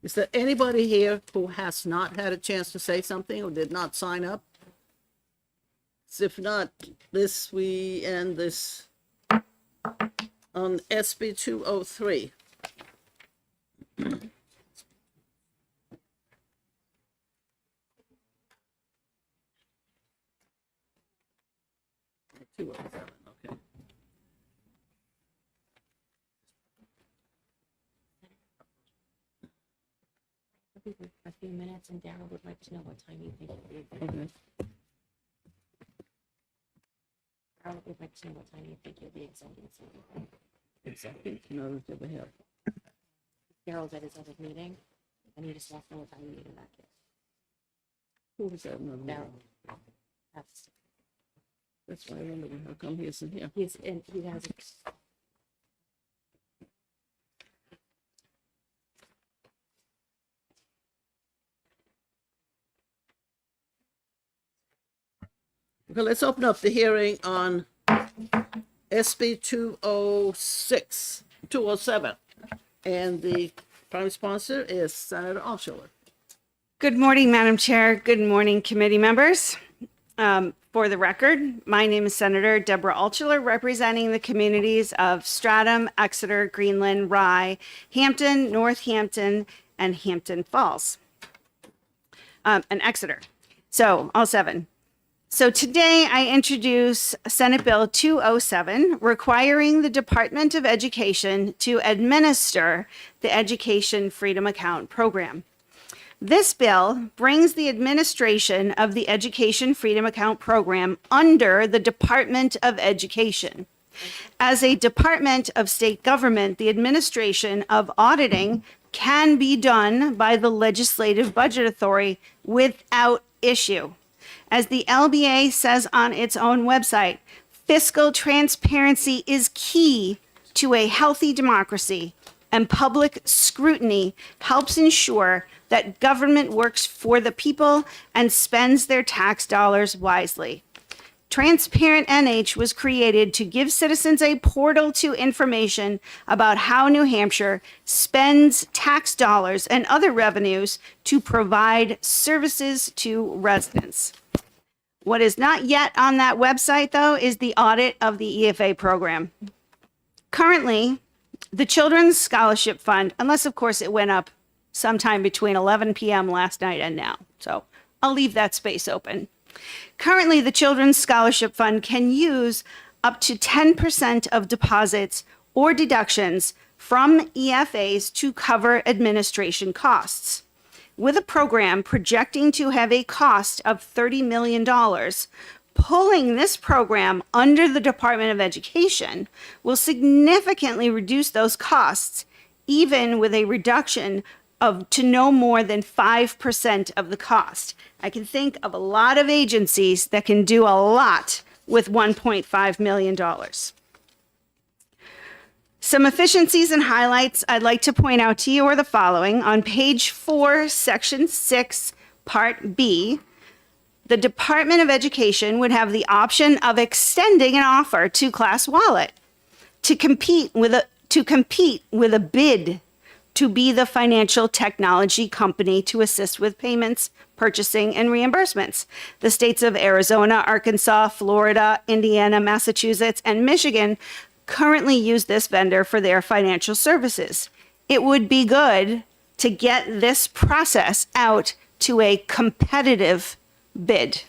Is there anybody here who has not had a chance to say something or did not sign up? If not, we end this on SB 203. Okay. A few minutes, and Daryl would like to know what time you think. Okay. Daryl would like to know what time you think you'll be extending. No, that we have. Daryl's at his other meeting, and he just wants to know what time you need him back here. Who was that? No, no. Daryl. That's why I wonder how come he isn't here. He has. Okay, let's open up the hearing on SB 206, 207. And the prime sponsor is Senator Altshuler. Good morning, Madam Chair. Good morning, committee members. For the record, my name is Senator Deborah Altshuler, representing the communities of Stratham, Exeter, Greenland, Rye, Hampton, Northampton, and Hampton Falls, and Exeter. So all 7. So today I introduce Senate Bill 207, requiring the Department of Education to administer the Education Freedom Account program. This bill brings the administration of the Education Freedom Account program under the Department of Education. As a department of state government, the administration of auditing can be done by the Legislative Budget Authority without issue. As the LBA says on its own website, fiscal transparency is key to a healthy democracy, and public scrutiny helps ensure that government works for the people and spends their tax dollars wisely. Transparent NH was created to give citizens a portal to information about how New Hampshire spends tax dollars and other revenues to provide services to residents. What is not yet on that website, though, is the audit of the EFA program. Currently, the Children's Scholarship Fund, unless of course it went up sometime between 11 p.m. last night and now. So I'll leave that space open. Currently, the Children's Scholarship Fund can use up to 10% of deposits or deductions from EFAs to cover administration costs. With a program projecting to have a cost of $30 million, pulling this program under the Department of Education will significantly reduce those costs, even with a reduction to no more than 5% of the cost. I can think of a lot of agencies that can do a lot with $1.5 million. Some efficiencies and highlights I'd like to point out to you are the following. On page 4, section 6, part B, the Department of Education would have the option of extending an offer to Class Wallet to compete with a bid to be the financial technology company to assist with payments, purchasing, and reimbursements. The states of Arizona, Arkansas, Florida, Indiana, Massachusetts, and Michigan currently use this vendor for their financial services. It would be good to get this process out to a competitive bid.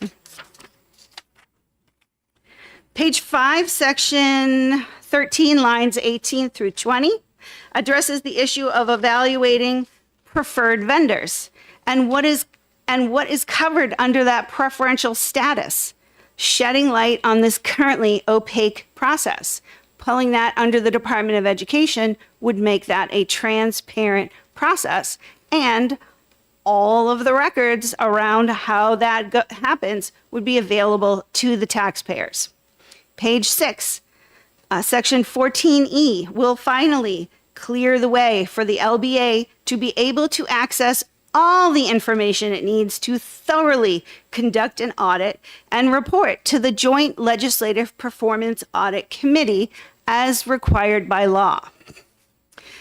Page 5, section 13, lines 18 through 20, addresses the issue of evaluating preferred vendors and what is covered under that preferential status, shedding light on this currently opaque process. Pulling that under the Department of Education would make that a transparent process. And all of the records around how that happens would be available to the taxpayers. Page 6, Section 14E will finally clear the way for the LBA to be able to access all the information it needs to thoroughly conduct an audit and report to the Joint Legislative Performance Audit Committee as required by law.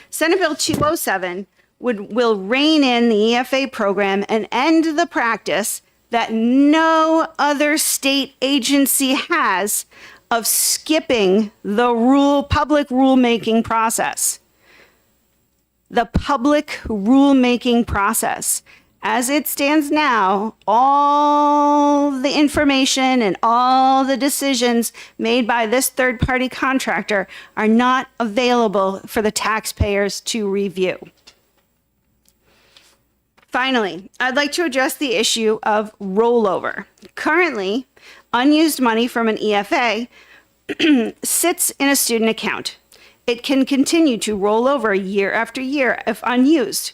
Senate Bill 207 will rein in the EFA program and end the practice that no other state agency has of skipping the public rulemaking process. The public rulemaking process. As it stands now, all the information and all the decisions made by this third-party contractor are not available for the taxpayers to review. Finally, I'd like to address the issue of rollover. Currently, unused money from an EFA sits in a student account. It can continue to roll over year after year if unused.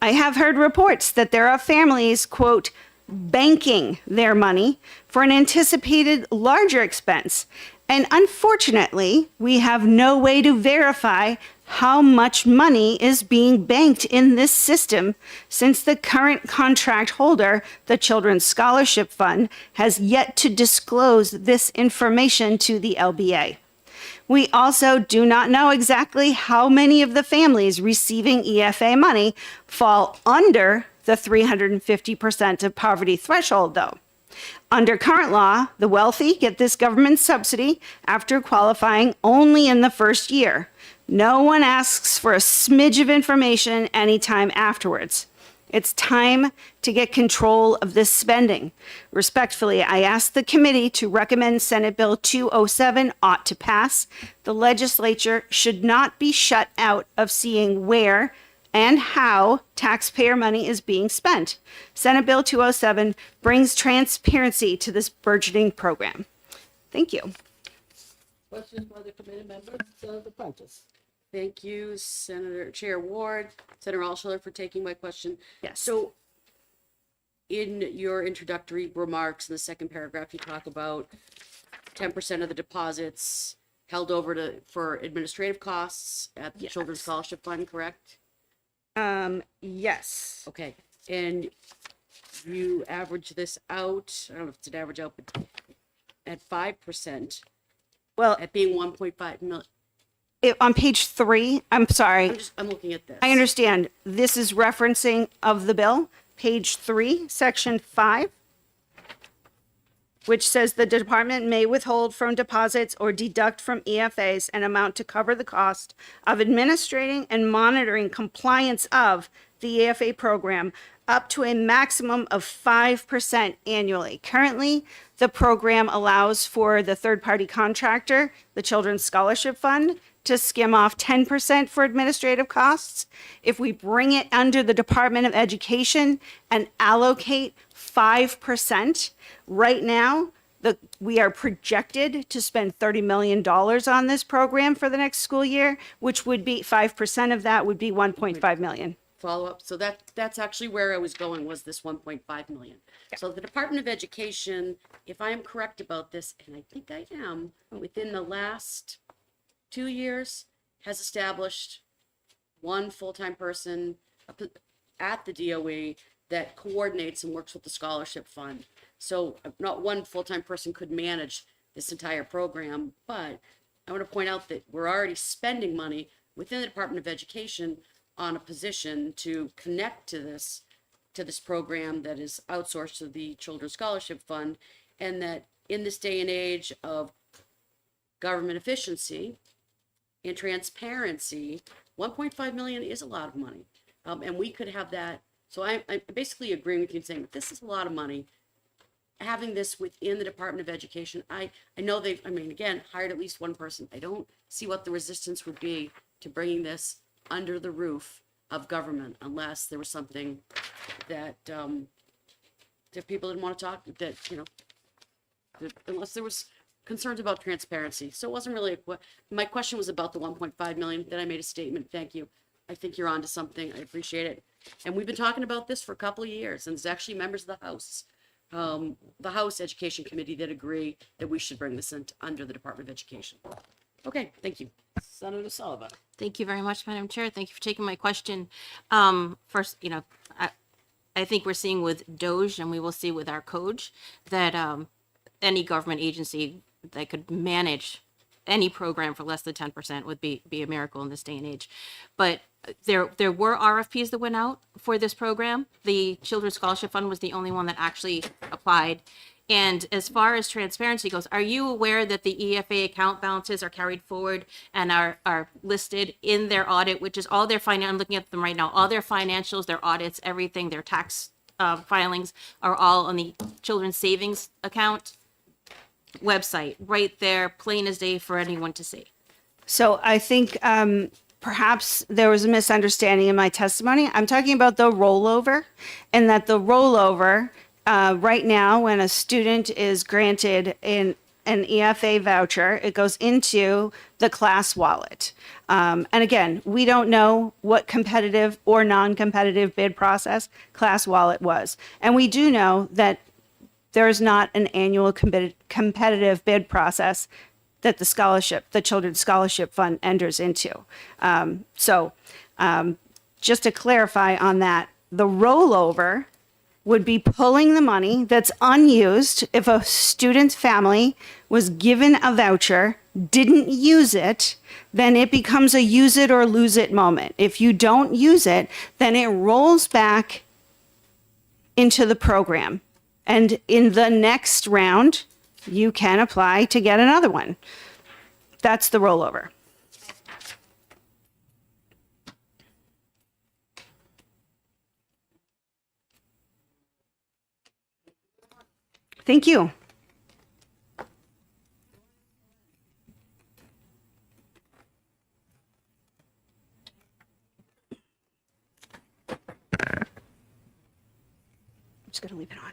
I have heard reports that there are families, quote, banking their money for an anticipated larger expense. And unfortunately, we have no way to verify how much money is being banked in this system since the current contract holder, the Children's Scholarship Fund, has yet to disclose this information to the LBA. We also do not know exactly how many of the families receiving EFA money fall under the 350% of poverty threshold, though. Under current law, the wealthy get this government subsidy after qualifying only in the first year. No one asks for a smidge of information anytime afterwards. It's time to get control of this spending. Respectfully, I ask the committee to recommend Senate Bill 207 ought to pass. The legislature should not be shut out of seeing where and how taxpayer money is being spent. Senate Bill 207 brings transparency to this burgeoning program. Thank you. Questions by the committee members? Senator Prentice. Thank you, Senator Chair Ward, Senator Altshuler for taking my question. Yes. So in your introductory remarks in the second paragraph, you talk about 10% of the deposits held over for administrative costs at the Children's Scholarship Fund, correct? Yes. Okay, and you average this out, I don't know if it's an average out, but at 5%, Well, at being 1.5 million. on page 3, I'm sorry. I'm looking at this. I understand. This is referencing of the bill, page 3, section 5, which says the department may withhold from deposits or deduct from EFAs an amount to cover the cost of administrating and monitoring compliance of the EFA program up to a maximum of 5% annually. Currently, the program allows for the third-party contractor, the Children's Scholarship Fund, to skim off 10% for administrative costs. If we bring it under the Department of Education and allocate 5%, right now, we are projected to spend $30 million on this program for the next school year, which would be 5% of that would be 1.5 million. Follow up. So that's actually where I was going, was this 1.5 million. So the Department of Education, if I am correct about this, and I think I am, within the last 2 years, has established one full-time person at the DOE that coordinates and works with the scholarship fund. So not one full-time person could manage this entire program, but I want to point out that we're already spending money within the Department of Education on a position to connect to this program that is outsourced to the Children's Scholarship Fund, and that in this day and age of government efficiency and transparency, 1.5 million is a lot of money. And we could have that. So I'm basically agreeing with you and saying that this is a lot of money. Having this within the Department of Education, I know they've, again, hired at least one person. I don't see what the resistance would be to bringing this under the roof of government, unless there was something that that people didn't want to talk, that unless there was concerns about transparency. So it wasn't really my question was about the 1.5 million. Then I made a statement. Thank you. I think you're onto something. I appreciate it. And we've been talking about this for a couple of years, and there's actually members of the House Education Committee that agree that we should bring this under the Department of Education. Okay, thank you. Senator Sullivan. Thank you very much, Madam Chair. Thank you for taking my question. First, I think we're seeing with DOJ, and we will see with our code, that any government agency that could manage any program for less than 10% would be a miracle in this day and age. But there were RFPs that went out for this program. The Children's Scholarship Fund was the only one that actually applied. And as far as transparency goes, are you aware that the EFA account balances are carried forward and are listed in their audit, which is all their I'm looking at them right now, all their financials, their audits, everything, their tax filings are all on the Children's Savings Account website, right there, plain as day for anyone to see. So I think perhaps there was a misunderstanding in my testimony. I'm talking about the rollover, and that the rollover right now, when a student is granted an EFA voucher, it goes into the class wallet. And again, we don't know what competitive or non-competitive bid process class wallet was. And we do know that there is not an annual competitive bid process that the Children's Scholarship Fund enters into. Just to clarify on that, the rollover would be pulling the money that's unused. If a student's family was given a voucher, didn't use it, then it becomes a use it or lose it moment. If you don't use it, then it rolls back into the program. And in the next round, you can apply to get another one. That's the rollover. Thank you. I'm just going to leave it on.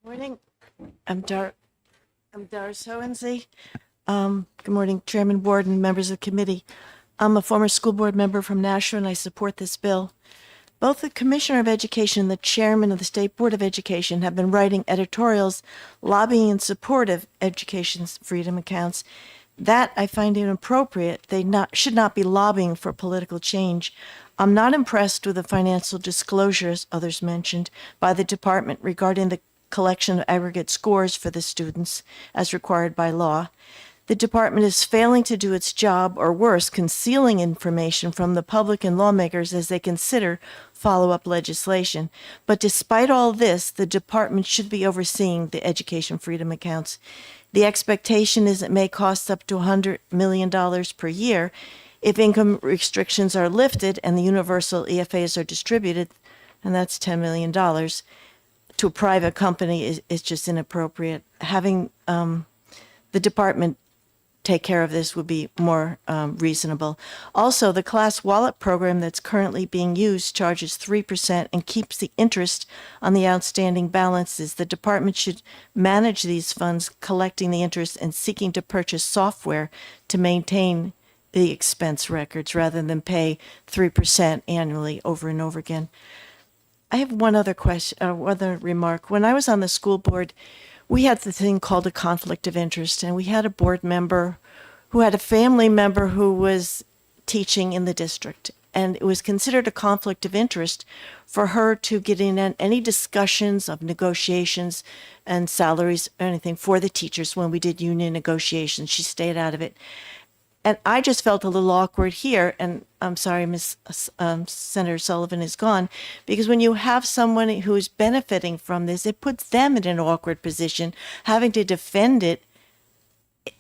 Morning. I'm Doris Hohensee. Good morning, Chairman, Board, and members of the committee. I'm a former school board member from Nashua, and I support this bill. Both the Commissioner of Education and the Chairman of the State Board of Education have been writing editorials lobbying in support of education's freedom accounts. That I find inappropriate. They should not be lobbying for political change. I'm not impressed with the financial disclosures others mentioned by the department regarding the collection of aggregate scores for the students as required by law. The department is failing to do its job, or worse, concealing information from the public and lawmakers as they consider follow-up legislation. But despite all this, the department should be overseeing the education freedom accounts. The expectation is it may cost up to $100 million per year if income restrictions are lifted and the universal EFAs are distributed, and that's $10 million. To a private company is just inappropriate. Having the department take care of this would be more reasonable. Also, the Class Wallet program that's currently being used charges 3% and keeps the interest on the outstanding balances. The department should manage these funds, collecting the interest and seeking to purchase software to maintain the expense records rather than pay 3% annually over and over again. I have one other question, other remark. When I was on the school board, we had the thing called a conflict of interest, and we had a board member who had a family member who was teaching in the district, and it was considered a conflict of interest for her to get in on any discussions of negotiations and salaries or anything for the teachers when we did union negotiations. She stayed out of it. And I just felt a little awkward here, and I'm sorry, Senator Sullivan is gone, because when you have someone who is benefiting from this, it puts them in an awkward position, having to defend it.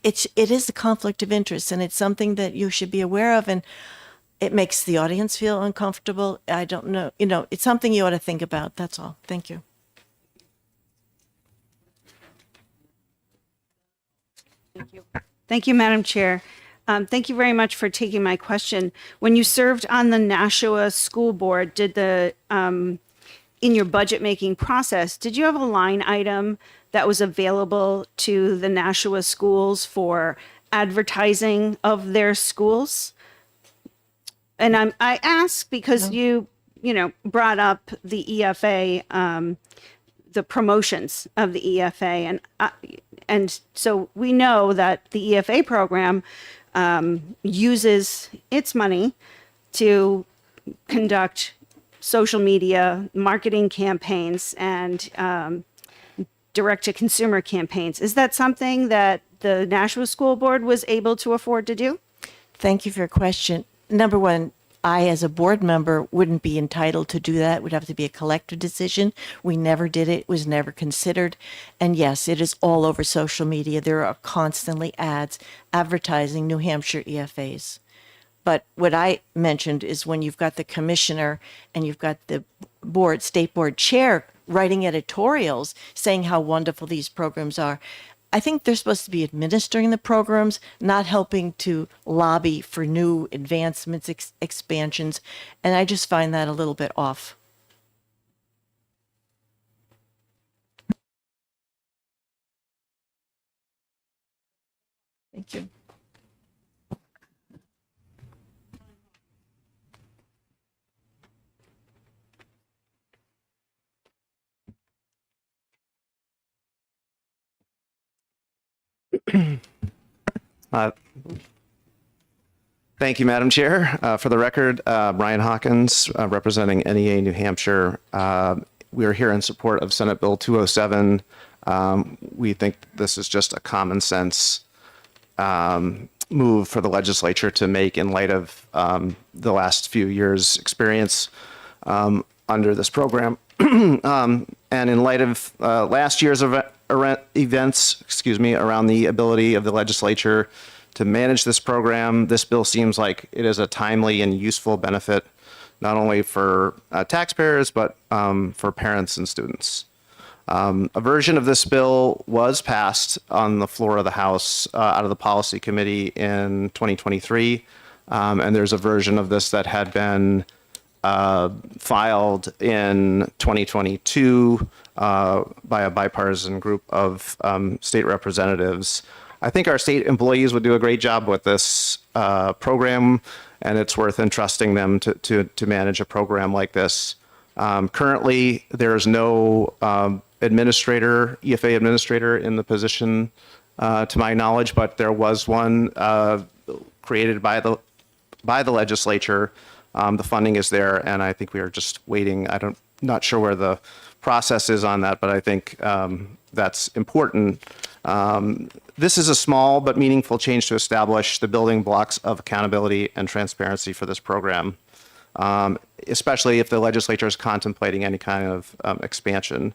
It is a conflict of interest, and it's something that you should be aware of, and it makes the audience feel uncomfortable. I don't know, it's something you ought to think about. That's all. Thank you. Thank you, Madam Chair. Thank you very much for taking my question. When you served on the Nashua School Board, in your budget making process, did you have a line item that was available to the Nashua schools for advertising of their schools? And I ask because you brought up the EFA, the promotions of the EFA, and so we know that the EFA program uses its money to conduct social media marketing campaigns and direct-to-consumer campaigns. Is that something that the Nashua School Board was able to afford to do? Thank you for your question. Number one, I, as a board member, wouldn't be entitled to do that. It would have to be a collective decision. We never did it. It was never considered. And yes, it is all over social media. There are constantly ads advertising New Hampshire EFAs. But what I mentioned is when you've got the commissioner and you've got the board, state board chair writing editorials saying how wonderful these programs are. I think they're supposed to be administering the programs, not helping to lobby for new advancements, expansions. And I just find that a little bit off. Thank you. Thank you, Madam Chair. For the record, Brian Hawkins, representing NEA New Hampshire. We are here in support of Senate Bill 207. We think this is just a common sense move for the legislature to make in light of the last few years' experience under this program. And in light of last year's events, around the ability of the legislature to manage this program, this bill seems like it is a timely and useful benefit, not only for taxpayers, but for parents and students. A version of this bill was passed on the floor of the House out of the Policy Committee in 2023. And there's a version of this that had been filed in 2022 by a bipartisan group of state representatives. I think our state employees would do a great job with this program, and it's worth entrusting them to manage a program like this. Currently, there is no EFA administrator in the position, to my knowledge, but there was one created by the legislature. The funding is there, and I think we are just waiting. Not sure where the process is on that, but I think that's important. This is a small but meaningful change to establish the building blocks of accountability and transparency for this program, especially if the legislature is contemplating any kind of expansion.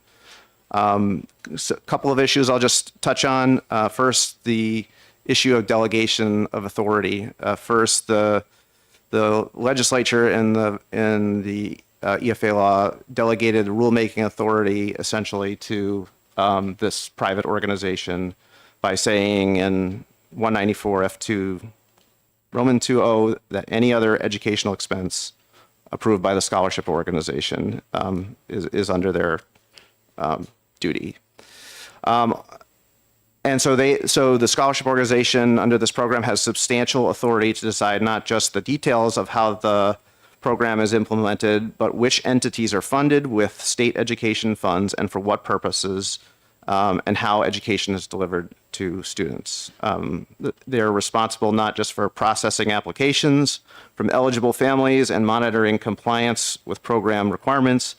So a couple of issues I'll just touch on. First, the issue of delegation of authority. First, the legislature in the EFA law delegated rulemaking authority essentially to this private organization by saying in 194 F2 Roman 2.0 that any other educational expense approved by the scholarship organization is under their duty. And so the scholarship organization under this program has substantial authority to decide not just the details of how the program is implemented, but which entities are funded with state education funds and for what purposes, and how education is delivered to students. They're responsible not just for processing applications from eligible families and monitoring compliance with program requirements,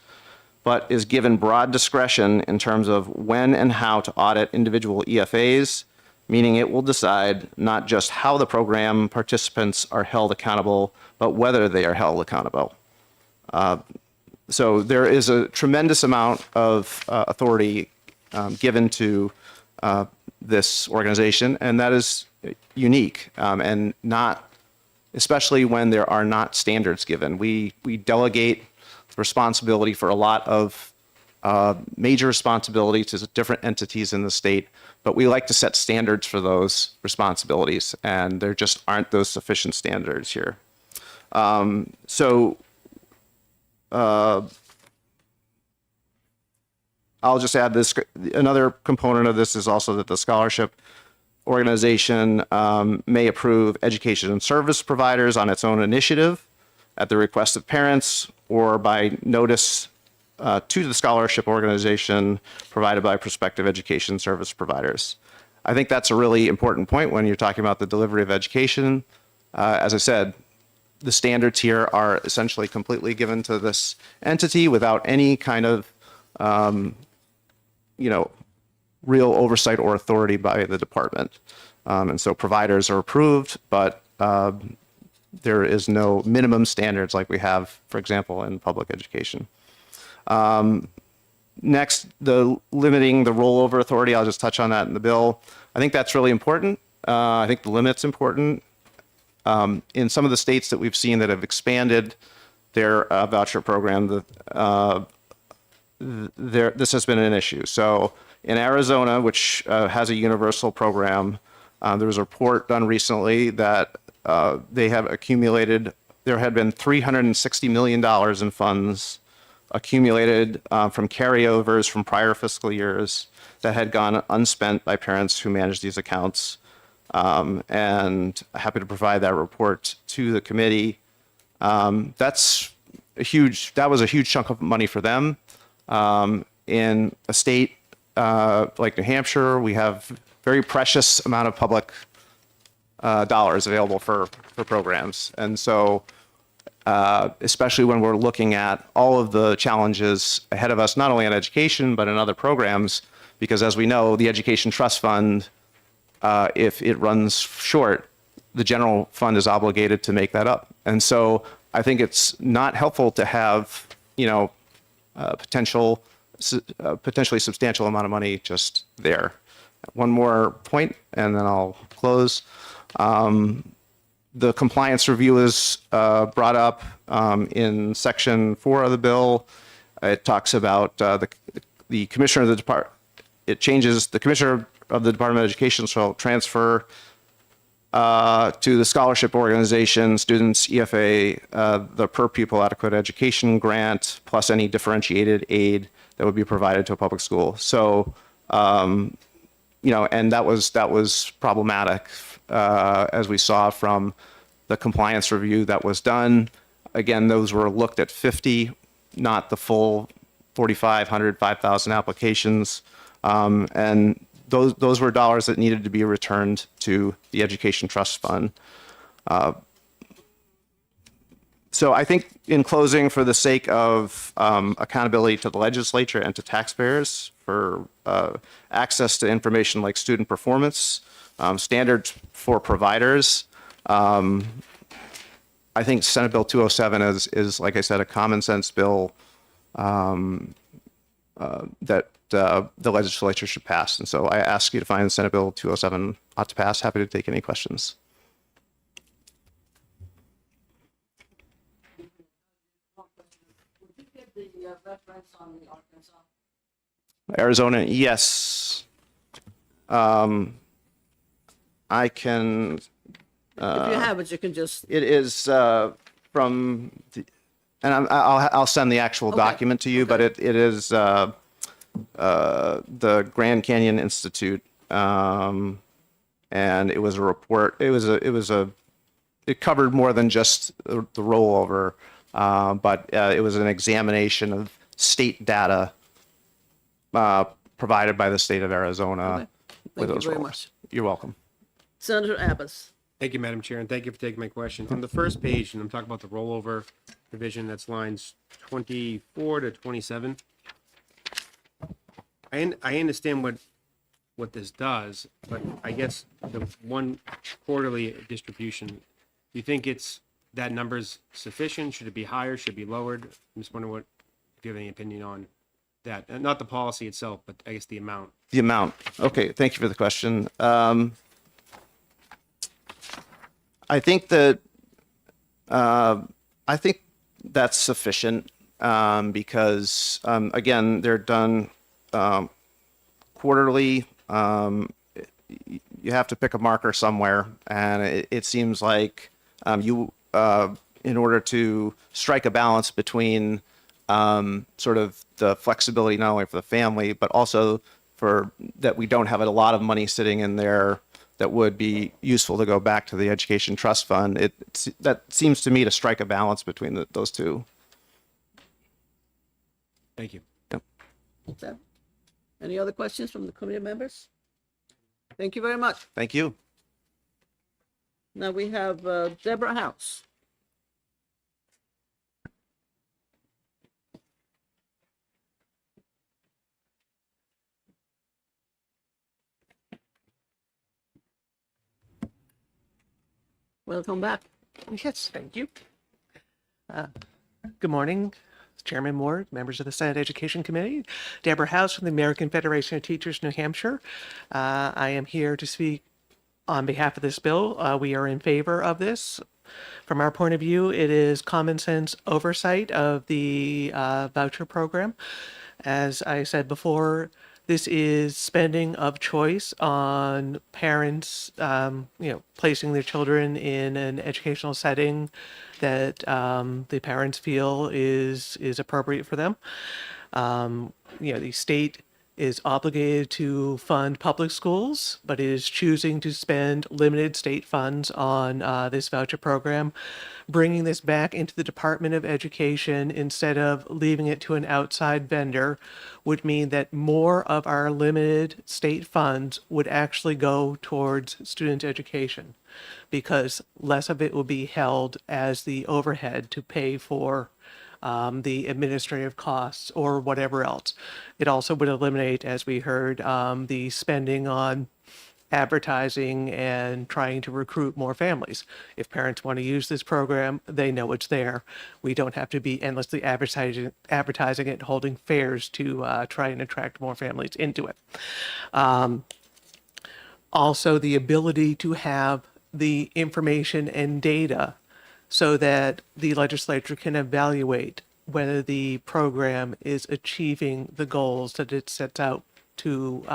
but is given broad discretion in terms of when and how to audit individual EFAs, meaning it will decide not just how the program participants are held accountable, but whether they are held accountable. So there is a tremendous amount of authority given to this organization, and that is unique, and not, especially when there are not standards given. We delegate responsibility for a lot of major responsibility to different entities in the state, but we like to set standards for those responsibilities, and there just aren't those sufficient standards here. I'll just add this. Another component of this is also that the scholarship organization may approve education and service providers on its own initiative at the request of parents or by notice to the scholarship organization provided by prospective education service providers. I think that's a really important point when you're talking about the delivery of education. As I said, the standards here are essentially completely given to this entity without any kind of real oversight or authority by the department. And so providers are approved, but there is no minimum standards like we have, for example, in public education. Next, the limiting the rollover authority, I'll just touch on that in the bill. I think that's really important. I think the limit's important. In some of the states that we've seen that have expanded their voucher program, this has been an issue. So in Arizona, which has a universal program, there was a report done recently that they have accumulated, there had been $360 million in funds accumulated from carryovers from prior fiscal years that had gone unspent by parents who manage these accounts. And happy to provide that report to the committee. That was a huge chunk of money for them. In a state like New Hampshire, we have very precious amount of public dollars available for programs. And so, especially when we're looking at all of the challenges ahead of us, not only in education, but in other programs, because as we know, the Education Trust Fund, if it runs short, the general fund is obligated to make that up. And so I think it's not helpful to have, potentially substantial amount of money just there. One more point, and then I'll close. The compliance review is brought up in Section 4 of the bill. It talks about the commissioner of the department. It changes the commissioner of the Department of Education shall transfer to the scholarship organization, students, EFA, the per pupil adequate education grant, plus any differentiated aid that would be provided to a public school. So, and that was problematic, as we saw from the compliance review that was done. Again, those were looked at 50, not the full 4,500, 5,000 applications. And those were dollars that needed to be returned to the Education Trust Fund. So I think in closing, for the sake of accountability to the legislature and to taxpayers for access to information like student performance, standards for providers, I think Senate Bill 207 is, like I said, a common sense bill that the legislature should pass. And so I ask you to find Senate Bill 207 ought to pass. Happy to take any questions. Arizona, yes. I can. If you have it, you can just, It is from, and I'll send the actual document to you, but it is the Grand Canyon Institute, and it was a report. It covered more than just the rollover, but it was an examination of state data provided by the state of Arizona. Thank you very rollovers. much. You're welcome. Senator Abbas. Thank you, Madam Chair, and thank you for taking my question. On the first page, and I'm talking about the rollover provision, that's lines 24 to 27. I understand what this does, but I guess the one quarterly distribution, do you think that number's sufficient? Should it be higher? Should it be lowered? I'm just wondering if you have any opinion on that. Not the policy itself, but I guess the amount. The amount. Okay, thank you for the question. I think that's sufficient. because, again, they're done quarterly. You have to pick a marker somewhere, and it seems like in order to strike a balance between sort of the flexibility not only for the family, but also for that we don't have a lot of money sitting in there that would be useful to go back to the education trust fund. That seems to me to strike a balance between those two. Thank you. Okay. Any other questions from the committee members? Thank you very much. Thank you. Now we have Deborah House. Welcome back. Yes, thank you. Good morning, Chairman Ward, members of the Senate Education Committee. Deborah House from the American Federation of Teachers, New Hampshire. I am here to speak on behalf of this bill. We are in favor of this. From our point of view, it is common sense oversight of the voucher program. As I said before, this is spending of choice on parents, placing their children in an educational setting that the parents feel is appropriate for them. The state is obligated to fund public schools, but is choosing to spend limited state funds on this voucher program. Bringing this back into the Department of Education instead of leaving it to an outside vendor would mean that more of our limited state funds would actually go towards student education, because less of it will be held as the overhead to pay for the administrative costs or whatever else. It also would eliminate, as we heard, the spending on advertising and trying to recruit more families. If parents want to use this program, they know it's there. We don't have to be endlessly advertising it, holding fairs to try and attract more families into it. Also, the ability to have the information and data so that the legislature can evaluate whether the program is achieving the goals that it sets out to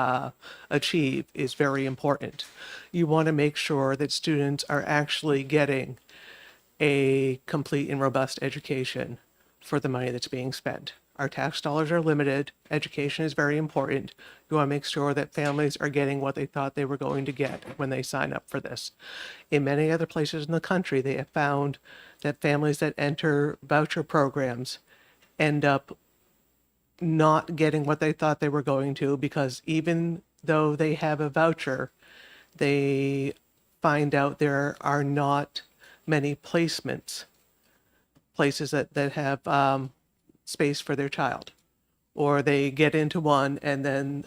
achieve is very important. You want to make sure that students are actually getting a complete and robust education for the money that's being spent. Our tax dollars are limited. Education is very important. You want to make sure that families are getting what they thought they were going to get when they sign up for this. In many other places in the country, they have found that families that enter voucher programs end up not getting what they thought they were going to, because even though they have a voucher, they find out there are not many places that have space for their child, or they get into one and then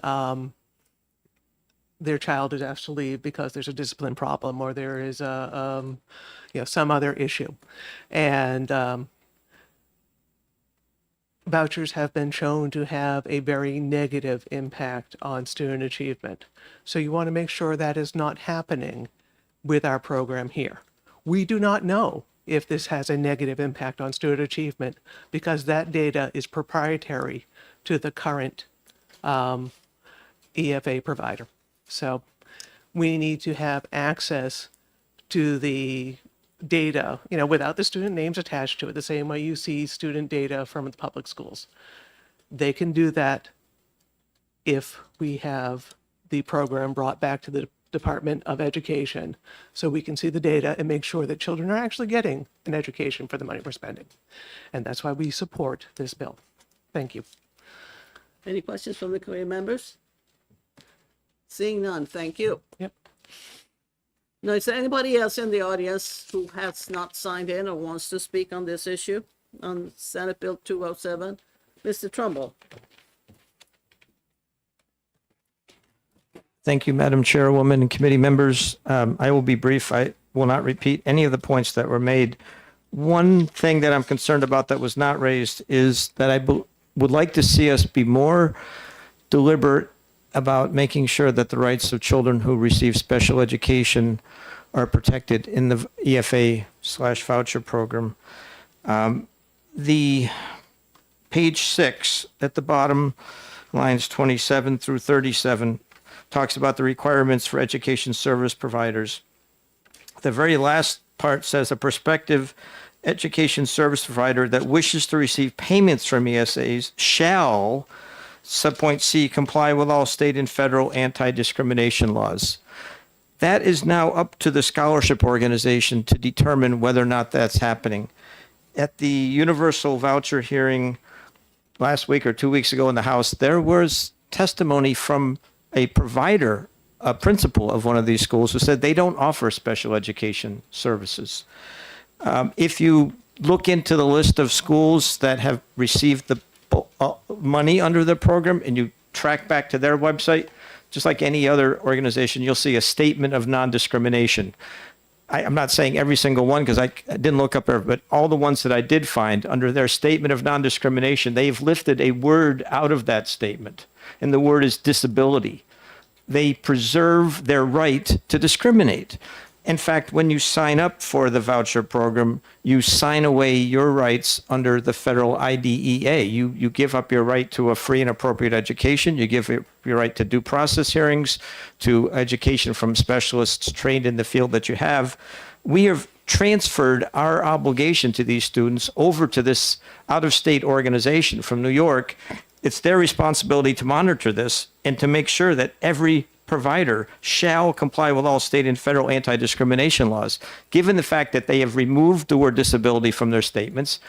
their child is asked to leave because there's a discipline problem or there is some other issue. And vouchers have been shown to have a very negative impact on student achievement. So you want to make sure that is not happening with our program here. We do not know if this has a negative impact on student achievement because that data is proprietary to the current EFA provider. So we need to have access to the data, without the student names attached to it, the same way you see student data from the public schools. They can do that if we have the program brought back to the Department of Education so we can see the data and make sure that children are actually getting an education for the money we're spending. And that's why we support this bill. Thank you. Any questions from the committee members? Seeing none, thank you. Yep. Now, is there anybody else in the audience who has not signed in or wants to speak on this issue, on Senate Bill 207? Mr. Trumbull. Thank you, Madam Chairwoman and committee members. I will be brief. I will not repeat any of the points that were made. One thing that I'm concerned about that was not raised is that I would like to see us be more deliberate about making sure that the rights of children who receive special education are protected in the EFA/voucher program. The page 6 at the bottom, lines 27 through 37, talks about the requirements for education service providers. The very last part says a prospective education service provider that wishes to receive payments from ESAs shall, subpoint C, comply with all state and federal anti-discrimination laws. That is now up to the scholarship organization to determine whether or not that's happening. At the universal voucher hearing last week or 2 weeks ago in the House, there was testimony from a provider, a principal of one of these schools, who said they don't offer special education services. If you look into the list of schools that have received the money under the program and you track back to their website, just like any other organization, you'll see a statement of non-discrimination. I'm not saying every single one because I didn't look up there, but all the ones that I did find under their statement of non-discrimination, they've lifted a word out of that statement, and the word is disability. They preserve their right to discriminate. In fact, when you sign up for the voucher program, you sign away your rights under the federal IDEA. You give up your right to a free and appropriate education. You give your right to due process hearings, to education from specialists trained in the field that you have. We have transferred our obligation to these students over to this out-of-state organization from New York. It's their responsibility to monitor this and to make sure that every provider shall comply with all state and federal anti-discrimination laws. Given the fact that they have removed the word disability from their statements,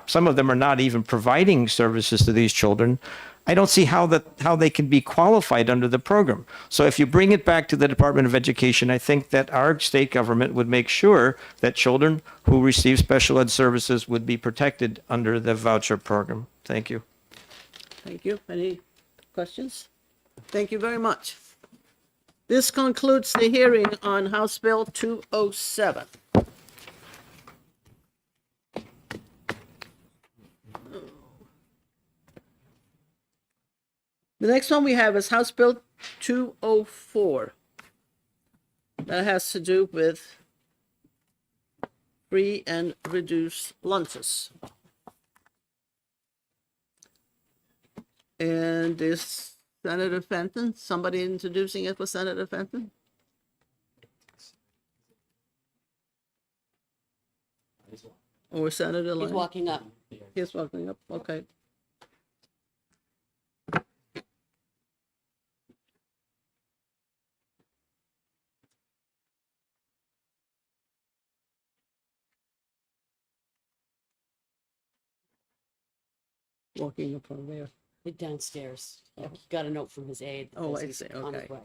some of them are not even providing services to these children. I don't see how they can be qualified under the program. So if you bring it back to the Department of Education, I think that our state government would make sure that children who receive special ed services would be protected under the voucher program. Thank you. Thank you. Any questions? Thank you very much. This concludes the hearing on House Bill 207. The next one we have is House Bill 204. That has to do with free and reduced lunches. And this Senator Fenton, somebody introducing it for Senator Fenton? Or Senator He's Lyon? walking up. He's walking up, okay. Walking up from there. Downstairs. He got a note from his aide. Oh, as I he's see, on his okay. way.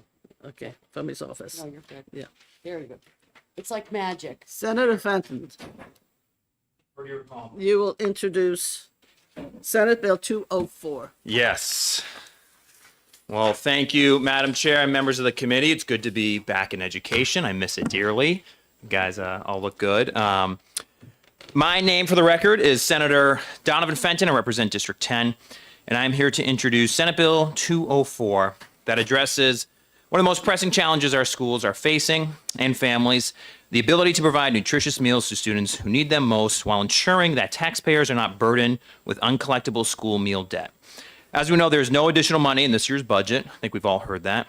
Okay, from his office. No, you're good. Yeah. Very good. It's like magic. Senator Fenton. You will introduce Senate Bill 204. Yes. Well, thank you, Madam Chair and members of the committee. It's good to be back in education. I miss it dearly. You guys all look good. My name, for the record, is Senator Donovan Fenton. I represent District 10, and I'm here to introduce Senate Bill 204 that addresses one of the most pressing challenges our schools are facing and families, the ability to provide nutritious meals to students who need them most while ensuring that taxpayers are not burdened with uncollectible school meal debt. As we know, there's no additional money in this year's budget. I think we've all heard that.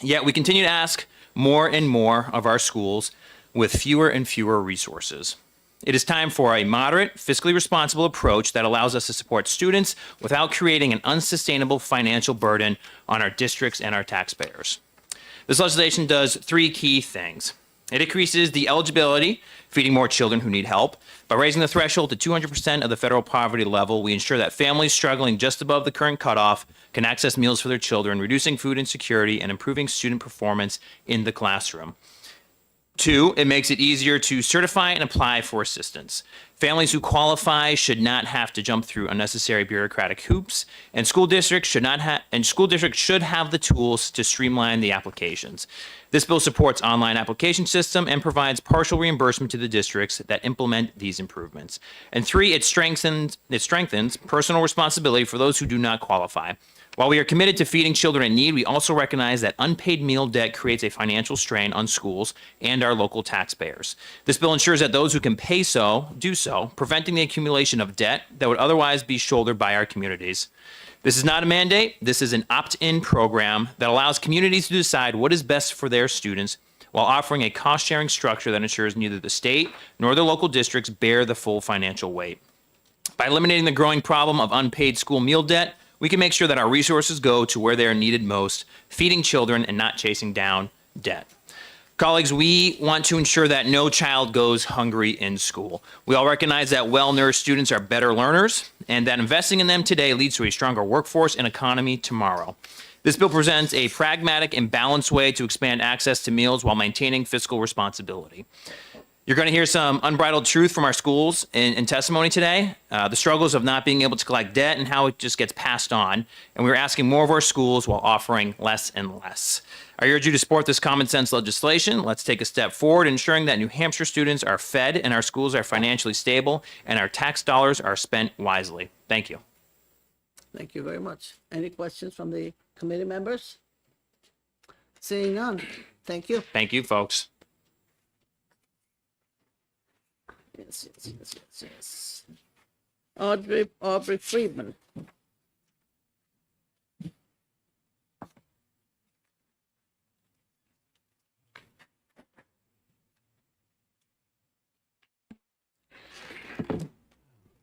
Yet we continue to ask more and more of our schools with fewer and fewer resources. It is time for a moderate, fiscally responsible approach that allows us to support students without creating an unsustainable financial burden on our districts and our taxpayers. This legislation does three key things. It increases the eligibility, feeding more children who need help. By raising the threshold to 200% of the federal poverty level, we ensure that families struggling just above the current cutoff can access meals for their children, reducing food insecurity and improving student performance in the classroom. 2, it makes it easier to certify and apply for assistance. Families who qualify should not have to jump through unnecessary bureaucratic hoops, and school districts should have the tools to streamline the applications. This bill supports online application system and provides partial reimbursement to the districts that implement these improvements. And 3, it strengthens personal responsibility for those who do not qualify. While we are committed to feeding children in need, we also recognize that unpaid meal debt creates a financial strain on schools and our local taxpayers. This bill ensures that those who can pay so do so, preventing the accumulation of debt that would otherwise be shouldered by our communities. This is not a mandate. This is an opt-in program that allows communities to decide what is best for their students while offering a cost-sharing structure that ensures neither the state nor the local districts bear the full financial weight. By eliminating the growing problem of unpaid school meal debt, we can make sure that our resources go to where they are needed most, feeding children and not chasing down debt. Colleagues, we want to ensure that no child goes hungry in school. We all recognize that well-nourished students are better learners and that investing in them today leads to a stronger workforce and economy tomorrow. This bill presents a pragmatic and balanced way to expand access to meals while maintaining fiscal responsibility. You're going to hear some unbridled truth from our schools in testimony today, the struggles of not being able to collect debt and how it just gets passed on. And we're asking more of our schools while offering less and less. I urge you to support this common sense legislation. Let's take a step forward, ensuring that New Hampshire students are fed and our schools are financially stable and our tax dollars are spent wisely. Thank you. Thank you very much. Any questions from the committee members? Seeing none. Thank you. Thank you, folks. Yes. Aubrey Friedman.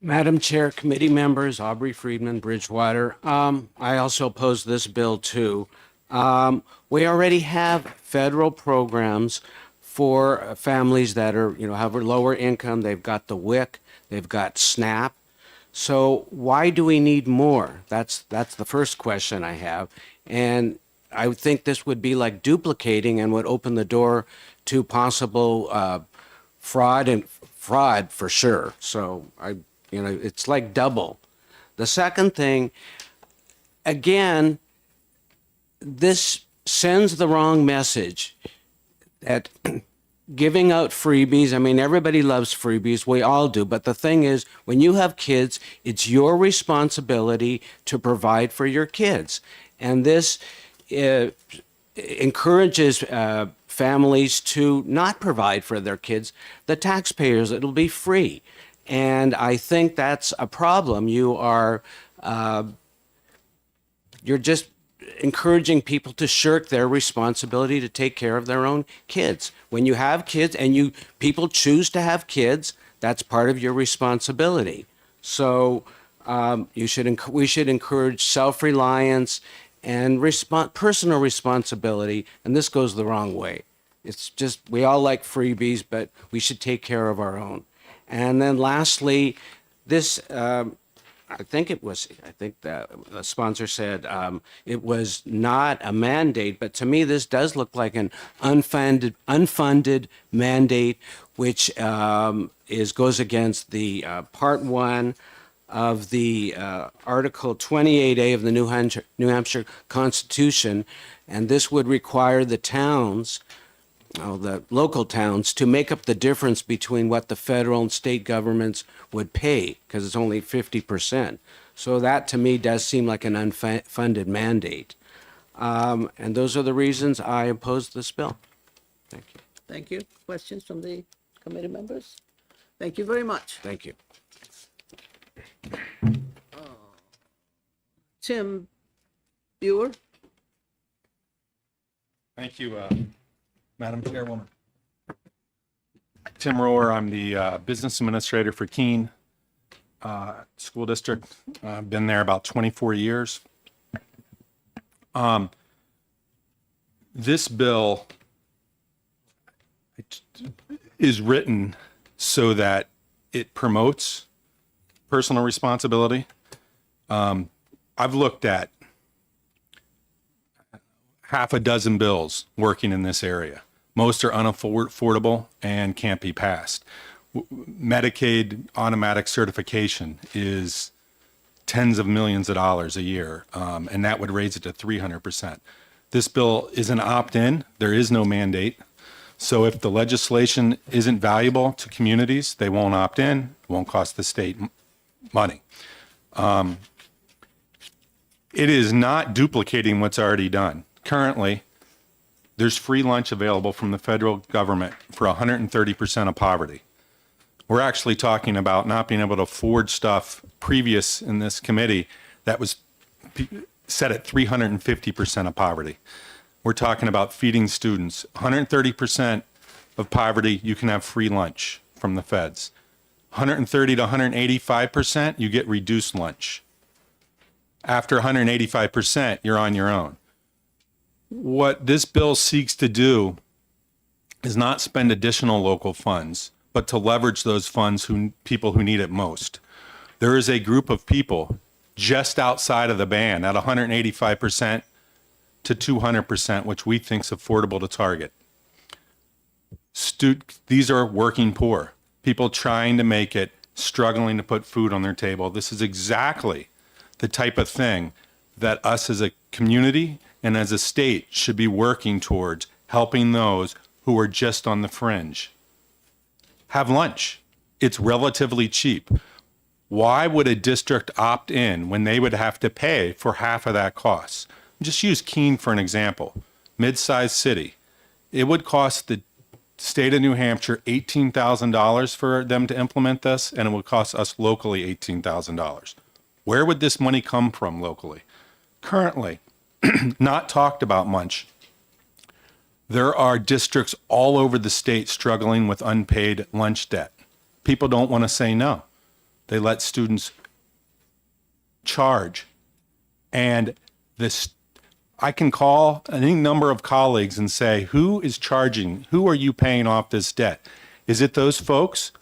Madam Chair, committee members, Aubrey Friedman, Bridgewater. I also oppose this bill too. We already have federal programs for families that are, have a lower income. They've got the WIC, they've got SNAP. So why do we need more? That's the first question I have. And I would think this would be like duplicating and would open the door to possible fraud for sure. So it's like double. The second thing, again, this sends the wrong message that giving out freebies, everybody loves freebies, we all do, but the thing is, when you have kids, it's your responsibility to provide for your kids. And this encourages families to not provide for their kids. The taxpayers, it'll be free. And I think that's a problem. You're just encouraging people to shirk their responsibility to take care of their own kids. When you have kids and people choose to have kids, that's part of your responsibility. So we should encourage self-reliance and personal responsibility. And this goes the wrong way. It's just, we all like freebies, but we should take care of our own. And then lastly, this, I think the sponsor said it was not a mandate, but to me, this does look like an unfunded mandate, which goes against the Part 1 of the Article 28A of the New Hampshire Constitution, and this would require the towns, the local towns, to make up the difference between what the federal and state governments would pay, because it's only 50%. So that to me does seem like an unfunded mandate. And those are the reasons I oppose this bill. Thank you. Thank you. Questions from the committee members? Thank you very much. Thank you. Tim Buer. Thank you, Madam Chairwoman. Tim Rohr, I'm the business administrator for Keene School District. I've been there about 24 years. This bill is written so that it promotes personal responsibility. I've looked at half a dozen bills working in this area. Most are unaffordable and can't be passed. Medicaid automatic certification is tens of millions of dollars a year, and that would raise it to 300%. This bill is an opt-in. There is no mandate. So if the legislation isn't valuable to communities, they won't opt in. It won't cost the state money. it is not duplicating what's already done. Currently, there's free lunch available from the federal government for 130% of poverty. We're actually talking about not being able to afford stuff previous in this committee that was set at 350% of poverty. We're talking about feeding students. 130% of poverty, you can have free lunch from the feds. 130 to 185%, you get reduced lunch. After 185%, you're on your own. What this bill seeks to do is not spend additional local funds, but to leverage those funds people who need it most. There is a group of people just outside of the band at 185% to 200%, which we think is affordable to target. These are working poor, people trying to make it, struggling to put food on their table. This is exactly the type of thing that us as a community and as a state should be working towards, helping those who are just on the fringe. Have lunch. It's relatively cheap. Why would a district opt in when they would have to pay for half of that cost? Just use Keene for an example. Mid-sized city. It would cost the state of New Hampshire $18,000 for them to implement this, and it would cost us locally $18,000. Where would this money come from locally? Currently, not talked about much. There are districts all over the state struggling with unpaid lunch debt. People don't want to say no. They let students charge. And I can call any number of colleagues and say, who is charging? Who are you paying off this debt? Is it those folks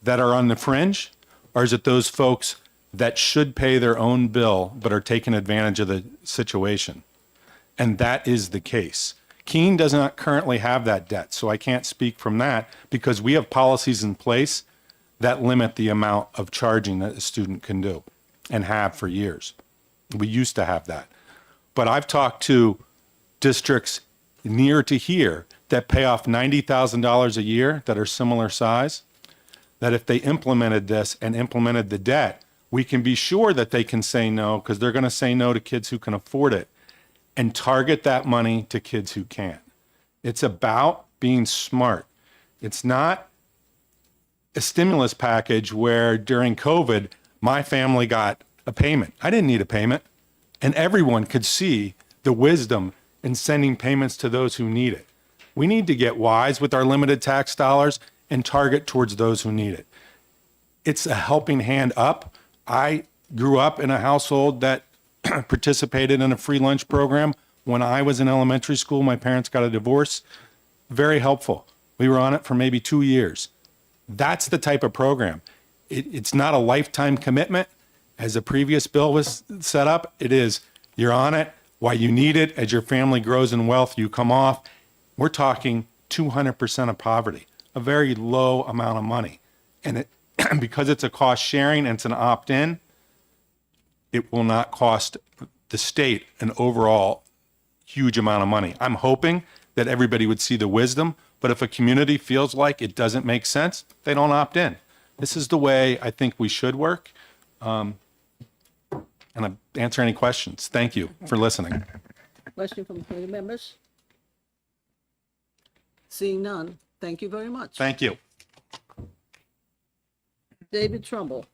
that are on the fringe? Or is it those folks that should pay their own bill but are taking advantage of the situation? And that is the case. Keene does not currently have that debt, so I can't speak from that because we have policies in place that limit the amount of charging that a student can do and have for years. We used to have that. But I've talked to districts near to here that pay off $90,000 a year that are similar size, that if they implemented this and implemented the debt, we can be sure that they can say no because they're going to say no to kids who can afford it and target that money to kids who can't. It's about being smart. It's not a stimulus package where during COVID, my family got a payment. I didn't need a payment. And everyone could see the wisdom in sending payments to those who need it. We need to get wise with our limited tax dollars and target towards those who need it. It's a helping hand up. I grew up in a household that participated in a free lunch program. When I was in elementary school, my parents got a divorce. Very helpful. We were on it for maybe 2 years. That's the type of program. It's not a lifetime commitment. As the previous bill was set up, it is, you're on it while you need it. As your family grows in wealth, you come off. We're talking 200% of poverty, a very low amount of money. And because it's a cost sharing and it's an opt-in, it will not cost the state an overall huge amount of money. I'm hoping that everybody would see the wisdom, but if a community feels like it doesn't make sense, they don't opt in. This is the way I think we should work. And I answer any questions. Thank you for listening. Question from committee members? Seeing none, thank you very much. Thank you. David Trumbull.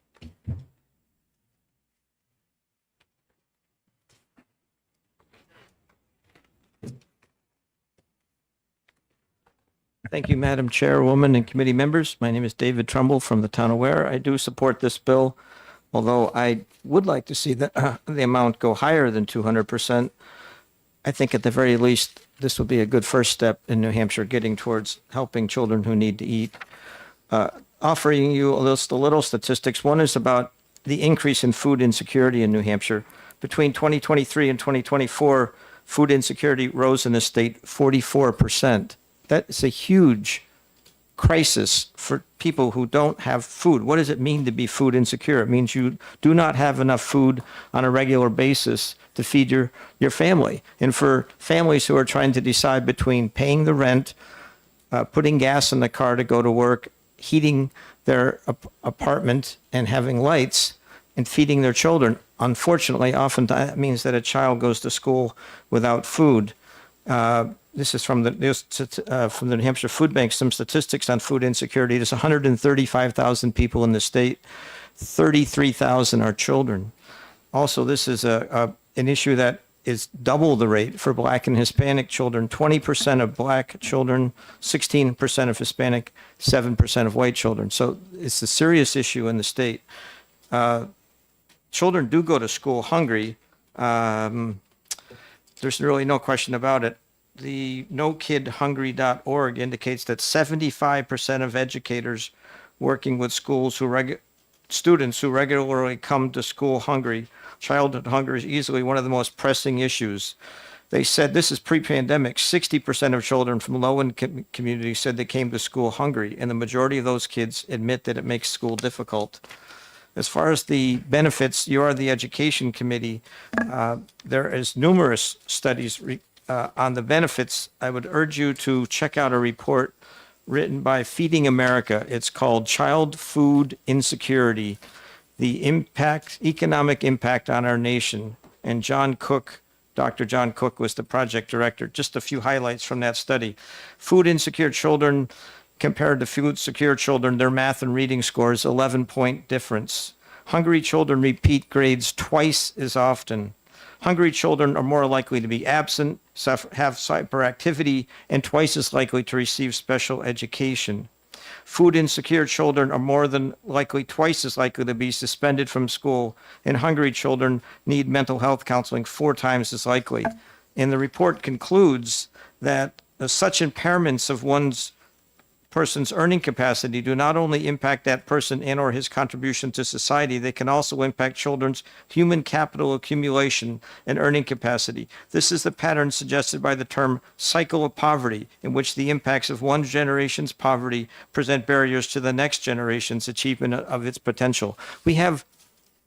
Thank you, Madam Chairwoman and committee members. My name is David Trumbull from the town of Ware. I do support this bill, although I would like to see the amount go higher than 200%. I think at the very least, this would be a good first step in New Hampshire getting towards helping children who need to eat. Offering you a little statistics. One is about the increase in food insecurity in New Hampshire. Between 2023 and 2024, food insecurity rose in the state 44%. That is a huge crisis for people who don't have food. What does it mean to be food insecure? It means you do not have enough food on a regular basis to feed your family. And for families who are trying to decide between paying the rent, putting gas in the car to go to work, heating their apartment and having lights and feeding their children, unfortunately, often that means that a child goes to school without food. This is from the New Hampshire Food Bank, some statistics on food insecurity. There's 135,000 people in the state. 33,000 are children. Also, this is an issue that is double the rate for Black and Hispanic children. 20% of Black children, 16% of Hispanic, 7% of white children. So it's a serious issue in the state. Children do go to school hungry. There's really no question about it. The NoKidHungry.org indicates that 75% of educators working with schools students who regularly come to school hungry. Childhood hunger is easily one of the most pressing issues. They said, this is pre-pandemic, 60% of children from low-income communities said they came to school hungry, and the majority of those kids admit that it makes school difficult. As far as the benefits, you are the Education Committee. There is numerous studies on the benefits. I would urge you to check out a report written by Feeding America. It's called Child Food Insecurity, the economic impact on our nation. And Dr. John Cook was the project director. Just a few highlights from that study. Food insecure children compared to food secure children, their math and reading scores, 11-point difference. Hungry children repeat grades twice as often. Hungry children are more likely to be absent, have hyperactivity, and twice as likely to receive special education. Food insecure children are more than likely, twice as likely to be suspended from school, and hungry children need mental health counseling 4 times as likely. And the report concludes that such impairments of one's person's earning capacity do not only impact that person and or his contribution to society, they can also impact children's human capital accumulation and earning capacity. This is the pattern suggested by the term cycle of poverty, in which the impacts of one generation's poverty present barriers to the next generation's achievement of its potential. We have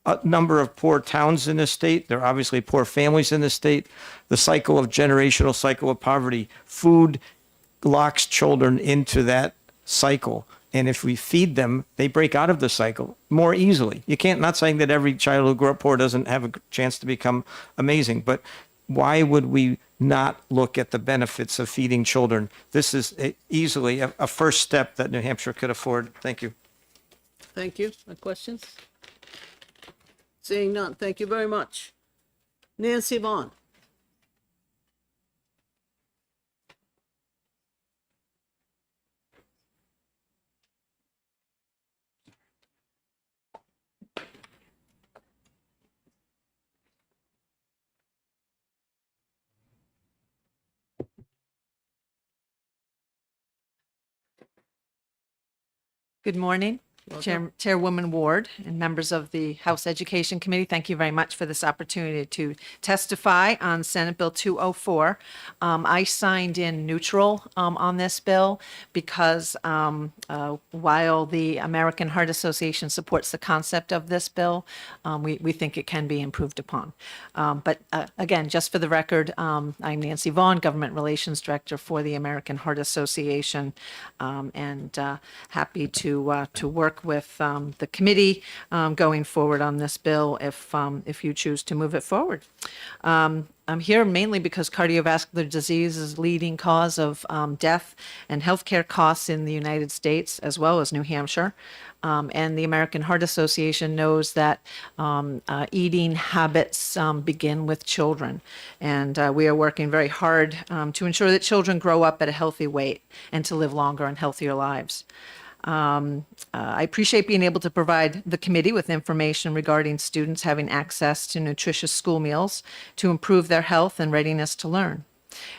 a number of poor towns in this state. There are obviously poor families in this state. The generational cycle of poverty, food locks children into that cycle. And if we feed them, they break out of the cycle more easily. Not saying that every child who grew up poor doesn't have a chance to become amazing, but why would we not look at the benefits of feeding children? This is easily a first step that New Hampshire could afford. Thank you. Thank you. Questions? Seeing none, thank you very much. Nancy Vaughn. Good morning, Chairwoman Ward and members of the House Education Committee. Thank you very much for this opportunity to testify on Senate Bill 204. I signed in neutral on this bill because while the American Heart Association supports the concept of this bill, we think it can be improved upon. But again, just for the record, I'm Nancy Vaughn, Government Relations Director for the American Heart Association, and happy to work with the committee going forward on this bill if you choose to move it forward. I'm here mainly because cardiovascular disease is the leading cause of death and healthcare costs in the United States, as well as New Hampshire. And the American Heart Association knows that eating habits begin with children. And we are working very hard to ensure that children grow up at a healthy weight and to live longer and healthier lives. I appreciate being able to provide the committee with information regarding students having access to nutritious school meals to improve their health and readiness to learn,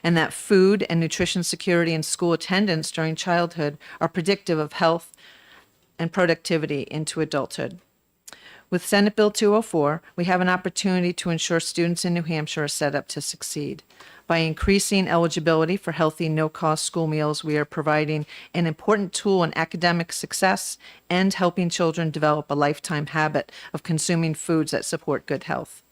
and that food and nutrition security and school attendance during childhood are predictive of health and productivity into adulthood. With Senate Bill 204, we have an opportunity to ensure students in New Hampshire are set up to succeed. By increasing eligibility for healthy, no-cost school meals, we are providing an important tool in academic success and helping children develop a lifetime habit of consuming foods that support good health.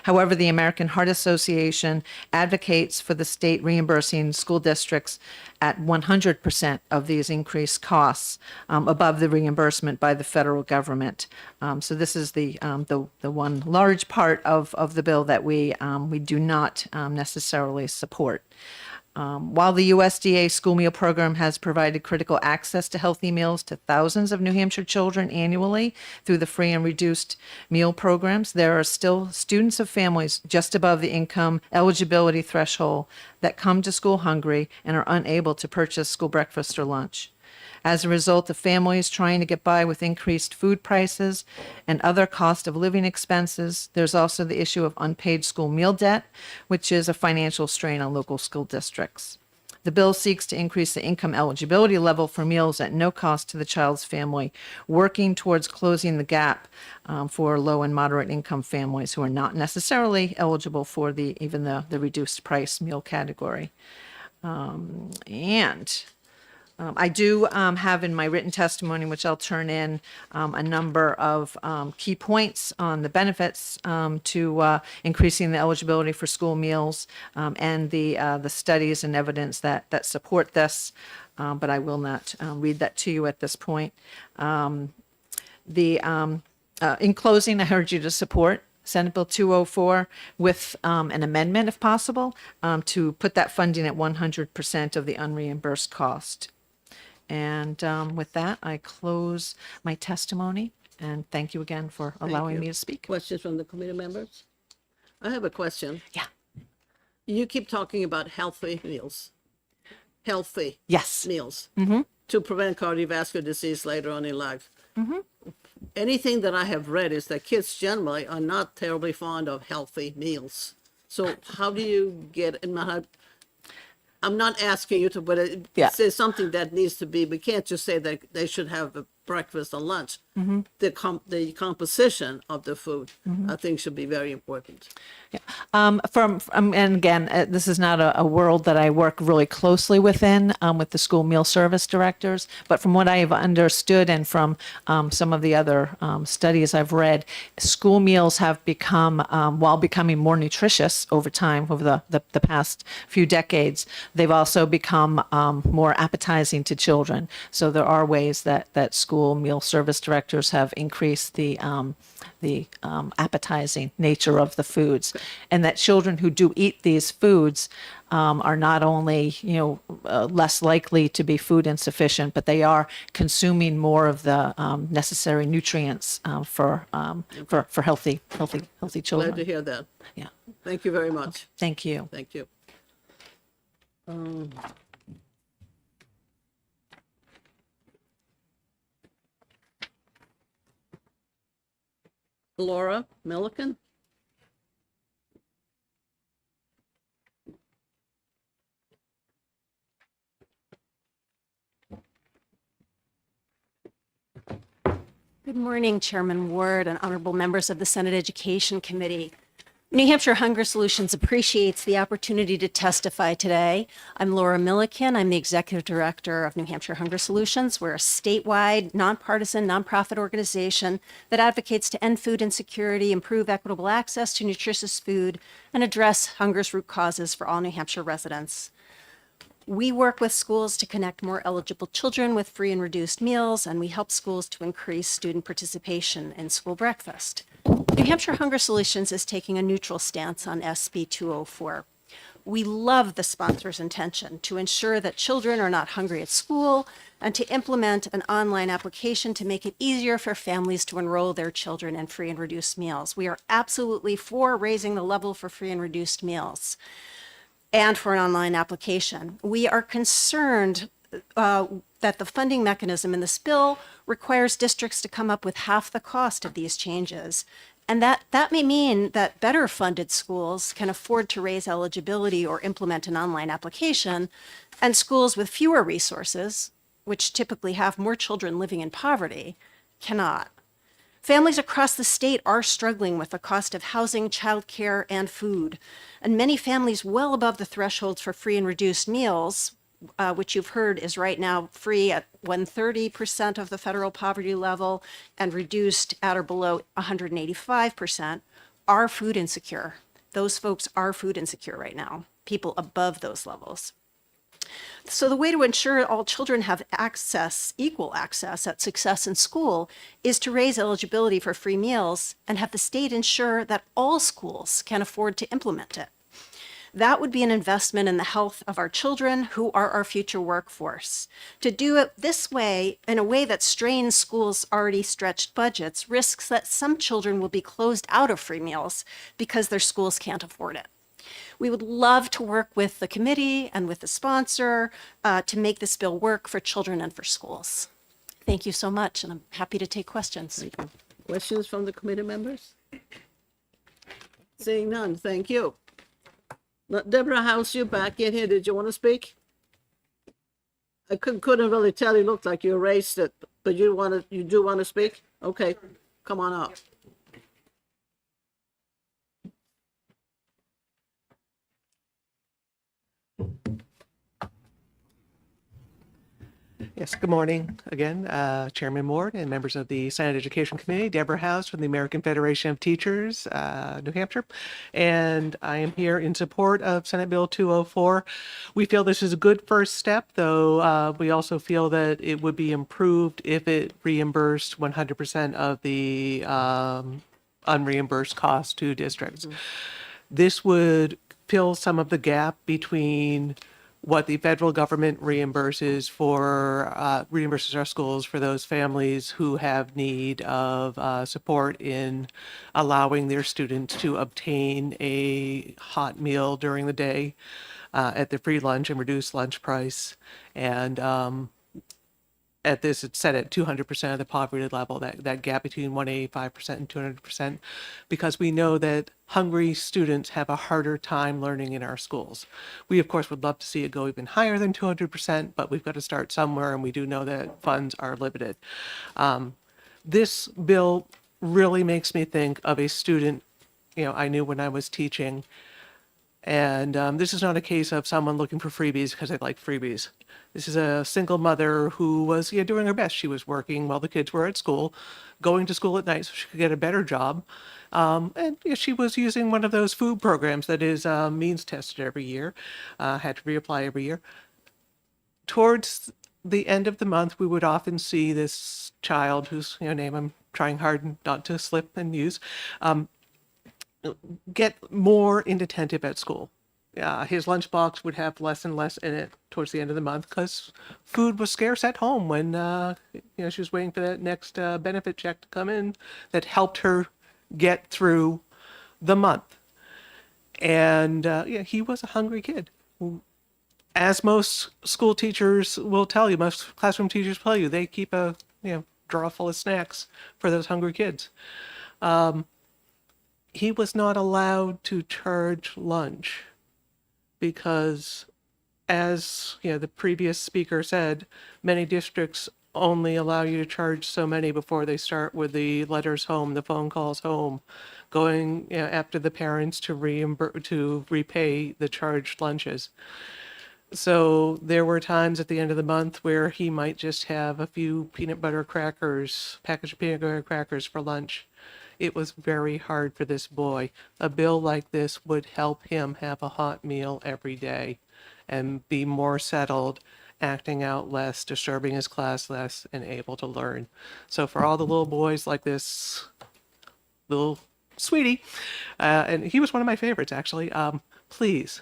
However, the American Heart Association advocates for the state reimbursing school districts at 100% of these increased costs above the reimbursement by the federal government. So this is the one large part of the bill that we do not necessarily support. While the USDA school meal program has provided critical access to healthy meals to thousands of New Hampshire children annually through the free and reduced meal programs, there are still students of families just above the income eligibility threshold that come to school hungry and are unable to purchase school breakfast or lunch. As a result of families trying to get by with increased food prices and other cost of living expenses, there's also the issue of unpaid school meal debt, which is a financial strain on local school districts. The bill seeks to increase the income eligibility level for meals at no cost to the child's family, working towards closing the gap for low and moderate income families who are not necessarily eligible for even the reduced price meal category. I do have in my written testimony, which I'll turn in, a number of key points on the benefits to increasing the eligibility for school meals and the studies and evidence that support this, but I will not read that to you at this point. In closing, I urge you to support Senate Bill 204 with an amendment, if possible, to put that funding at 100% of the unreimbursed cost. And with that, I close my testimony, and thank you again for allowing me to speak. Questions from the committee members? I have a question. Yeah. You keep talking about healthy meals. Healthy Yes. meals to prevent cardiovascular disease later on in life. Anything that I have read is that kids generally are not terribly fond of healthy meals. So how do you get, I'm not asking you to, but it says something that needs to be, we can't just say that they should have a breakfast or lunch. The composition of the food, I think, should be very important. And again, this is not a world that I work really closely within with the school meal service directors, but from what I have understood and from some of the other studies I've read, school meals have become, while becoming more nutritious over time, over the past few decades, they've also become more appetizing to children. So there are ways that school meal service directors have increased the appetizing nature of the foods, and that children who do eat these foods are not only less likely to be food insufficient, but they are consuming more of the necessary nutrients for healthy children. Glad to hear that. Yeah. Thank you very much. Thank you. Thank you. Laura Milliken? Good morning, Chairman Ward and honorable members of the Senate Education Committee. New Hampshire Hunger Solutions appreciates the opportunity to testify today. I'm Laura Milliken. I'm the Executive Director of New Hampshire Hunger Solutions. We're a statewide, nonpartisan, nonprofit organization that advocates to end food insecurity, improve equitable access to nutritious food, and address hunger's root causes for all New Hampshire residents. We work with schools to connect more eligible children with free and reduced meals, and we help schools to increase student participation in school breakfast. New Hampshire Hunger Solutions is taking a neutral stance on SB 204. We love the sponsor's intention to ensure that children are not hungry at school and to implement an online application to make it easier for families to enroll their children in free and reduced meals. We are absolutely for raising the level for free and reduced meals and for an online application. We are concerned that the funding mechanism in this bill requires districts to come up with half the cost of these changes. And that may mean that better funded schools can afford to raise eligibility or implement an online application, and schools with fewer resources, which typically have more children living in poverty, cannot. Families across the state are struggling with the cost of housing, childcare, and food. And many families well above the thresholds for free and reduced meals, which you've heard is right now free at 130% of the federal poverty level and reduced at or below 185%, are food insecure. Those folks are food insecure right now, people above those levels. So the way to ensure all children have access, equal access at success in school, is to raise eligibility for free meals and have the state ensure that all schools can afford to implement it. That would be an investment in the health of our children, who are our future workforce. To do it this way, in a way that strains schools' already stretched budgets, risks that some children will be closed out of free meals because their schools can't afford it. We would love to work with the committee and with the sponsor to make this bill work for children and for schools. Thank you so much, and I'm happy to take questions. Questions from the committee members? Seeing none, thank you. Deborah House, you back in here. Did you want to speak? I couldn't really tell. You looked like you erased it, but you do want to speak? Okay, come on up. Yes, good morning again, Chairman Ward and members of the Senate Education Committee. Deborah House from the American Federation of Teachers, New Hampshire. And I am here in support of Senate Bill 204. We feel this is a good first step, though we also feel that it would be improved if it reimbursed 100% of the unreimbursed costs to districts. This would fill some of the gap between what the federal government reimburses our schools for those families who have need of support in allowing their students to obtain a hot meal during the day at the free lunch and reduced lunch price. And at this, it's set at 200% of the poverty level, that gap between 185% and 200%, because we know that hungry students have a harder time learning in our schools. We, of course, would love to see it go even higher than 200%, but we've got to start somewhere, and we do know that funds are limited. This bill really makes me think of a student, I knew when I was teaching. And this is not a case of someone looking for freebies because they like freebies. This is a single mother who was doing her best. She was working while the kids were at school, going to school at night so she could get a better job. And she was using one of those food programs that is means tested every year, had to reapply every year. Towards the end of the month, we would often see this child whose name I'm trying hard not to slip and use, get more inattentive at school. His lunchbox would have less and less in it towards the end of the month because food was scarce at home when she was waiting for that next benefit check to come in that helped her get through the month. And he was a hungry kid. As most school teachers will tell you, most classroom teachers tell you, they keep a drawer full of snacks for those hungry kids. He was not allowed to charge lunch because, as the previous speaker said, many districts only allow you to charge so many before they start with the letters home, the phone calls home, going after the parents to repay the charged lunches. So there were times at the end of the month where he might just have a few peanut butter crackers, package of peanut butter crackers for lunch. It was very hard for this boy. A bill like this would help him have a hot meal every day and be more settled, acting out less, disturbing his class less, and able to learn. So for all the little boys like this little sweetie, and he was one of my favorites actually, please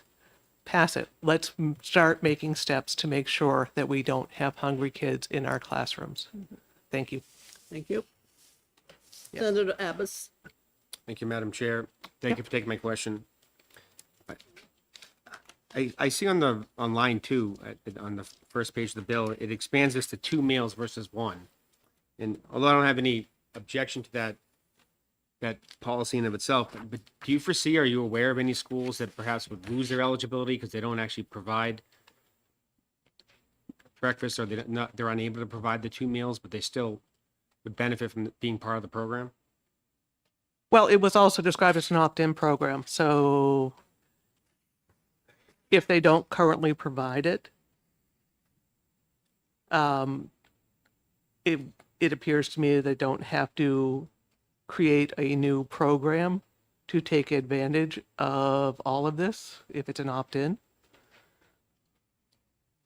pass it. Let's start making steps to make sure that we don't have hungry kids in our classrooms. Thank you. Thank you. Senator Abbas. Thank you, Madam Chair. Thank you for taking my question. I see on line 2, on the first page of the bill, it expands this to 2 meals versus 1. And although I don't have any objection to that policy in of itself, but do you foresee, are you aware of any schools that perhaps would lose their eligibility because they don't actually provide breakfast, or they're unable to provide the 2 meals, but they still would benefit from being part of the program? Well, it was also described as an opt-in program. So if they don't currently provide it, it appears to me they don't have to create a new program to take advantage of all of this if it's an opt-in.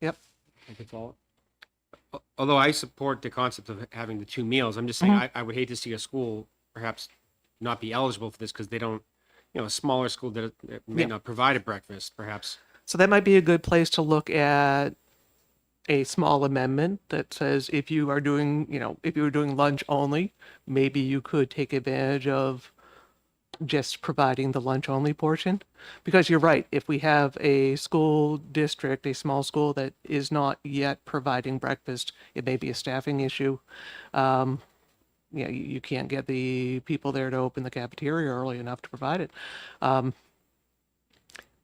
Yep. I could follow. Although I support the concept of having the 2 meals, I'm just saying I would hate to see a school perhaps not be eligible for this because they don't, a smaller school that may not provide a breakfast, perhaps. So that might be a good place to look at a small amendment that says if you are doing, if you were doing lunch only, maybe you could take advantage of just providing the lunch only portion. Because you're right, if we have a school district, a small school that is not yet providing breakfast, it may be a staffing issue. You can't get the people there to open the cafeteria early enough to provide it.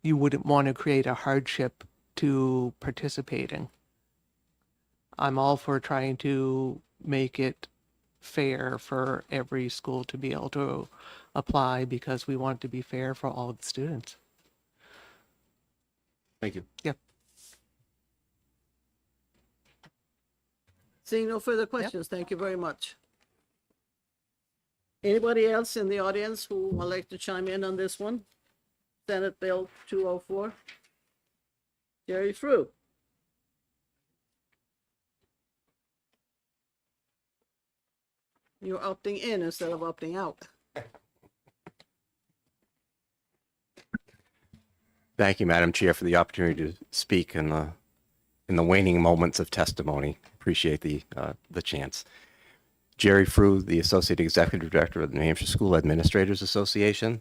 You wouldn't want to create a hardship to participating. I'm all for trying to make it fair for every school to be able to apply because we want it to be fair for all of the students. Thank you. Yep. Seeing no further questions, thank you very much. Anybody else in the audience who would like to chime in on this one? Senate Bill 204. Jerry Frew. You're opting in instead of opting out. Thank you, Madam Chair, for the opportunity to speak in the waning moments of testimony. Appreciate the chance. Jerry Frew, the Associate Executive Director of the New Hampshire School Administrators Association.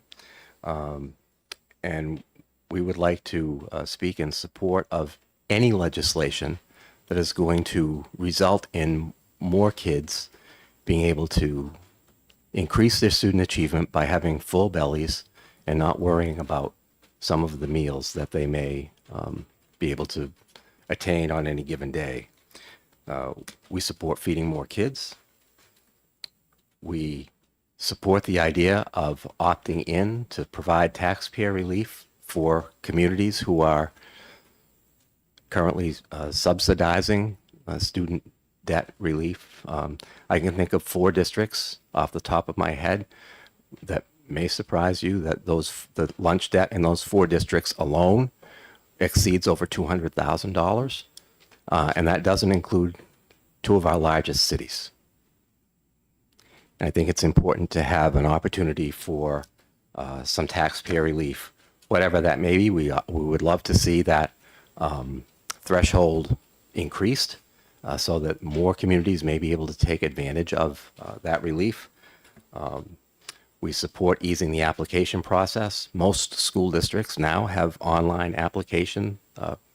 And we would like to speak in support of any legislation that is going to result in more kids being able to increase their student achievement by having full bellies and not worrying about some of the meals that they may be able to attain on any given day. We support feeding more kids. We support the idea of opting in to provide taxpayer relief for communities who are currently subsidizing student debt relief. I can think of 4 districts off the top of my head that may surprise you that the lunch debt in those 4 districts alone exceeds over $200,000. And that doesn't include 2 of our largest cities. And I think it's important to have an opportunity for some taxpayer relief, whatever that may be. We would love to see that threshold increased so that more communities may be able to take advantage of that relief. We support easing the application process. Most school districts now have online application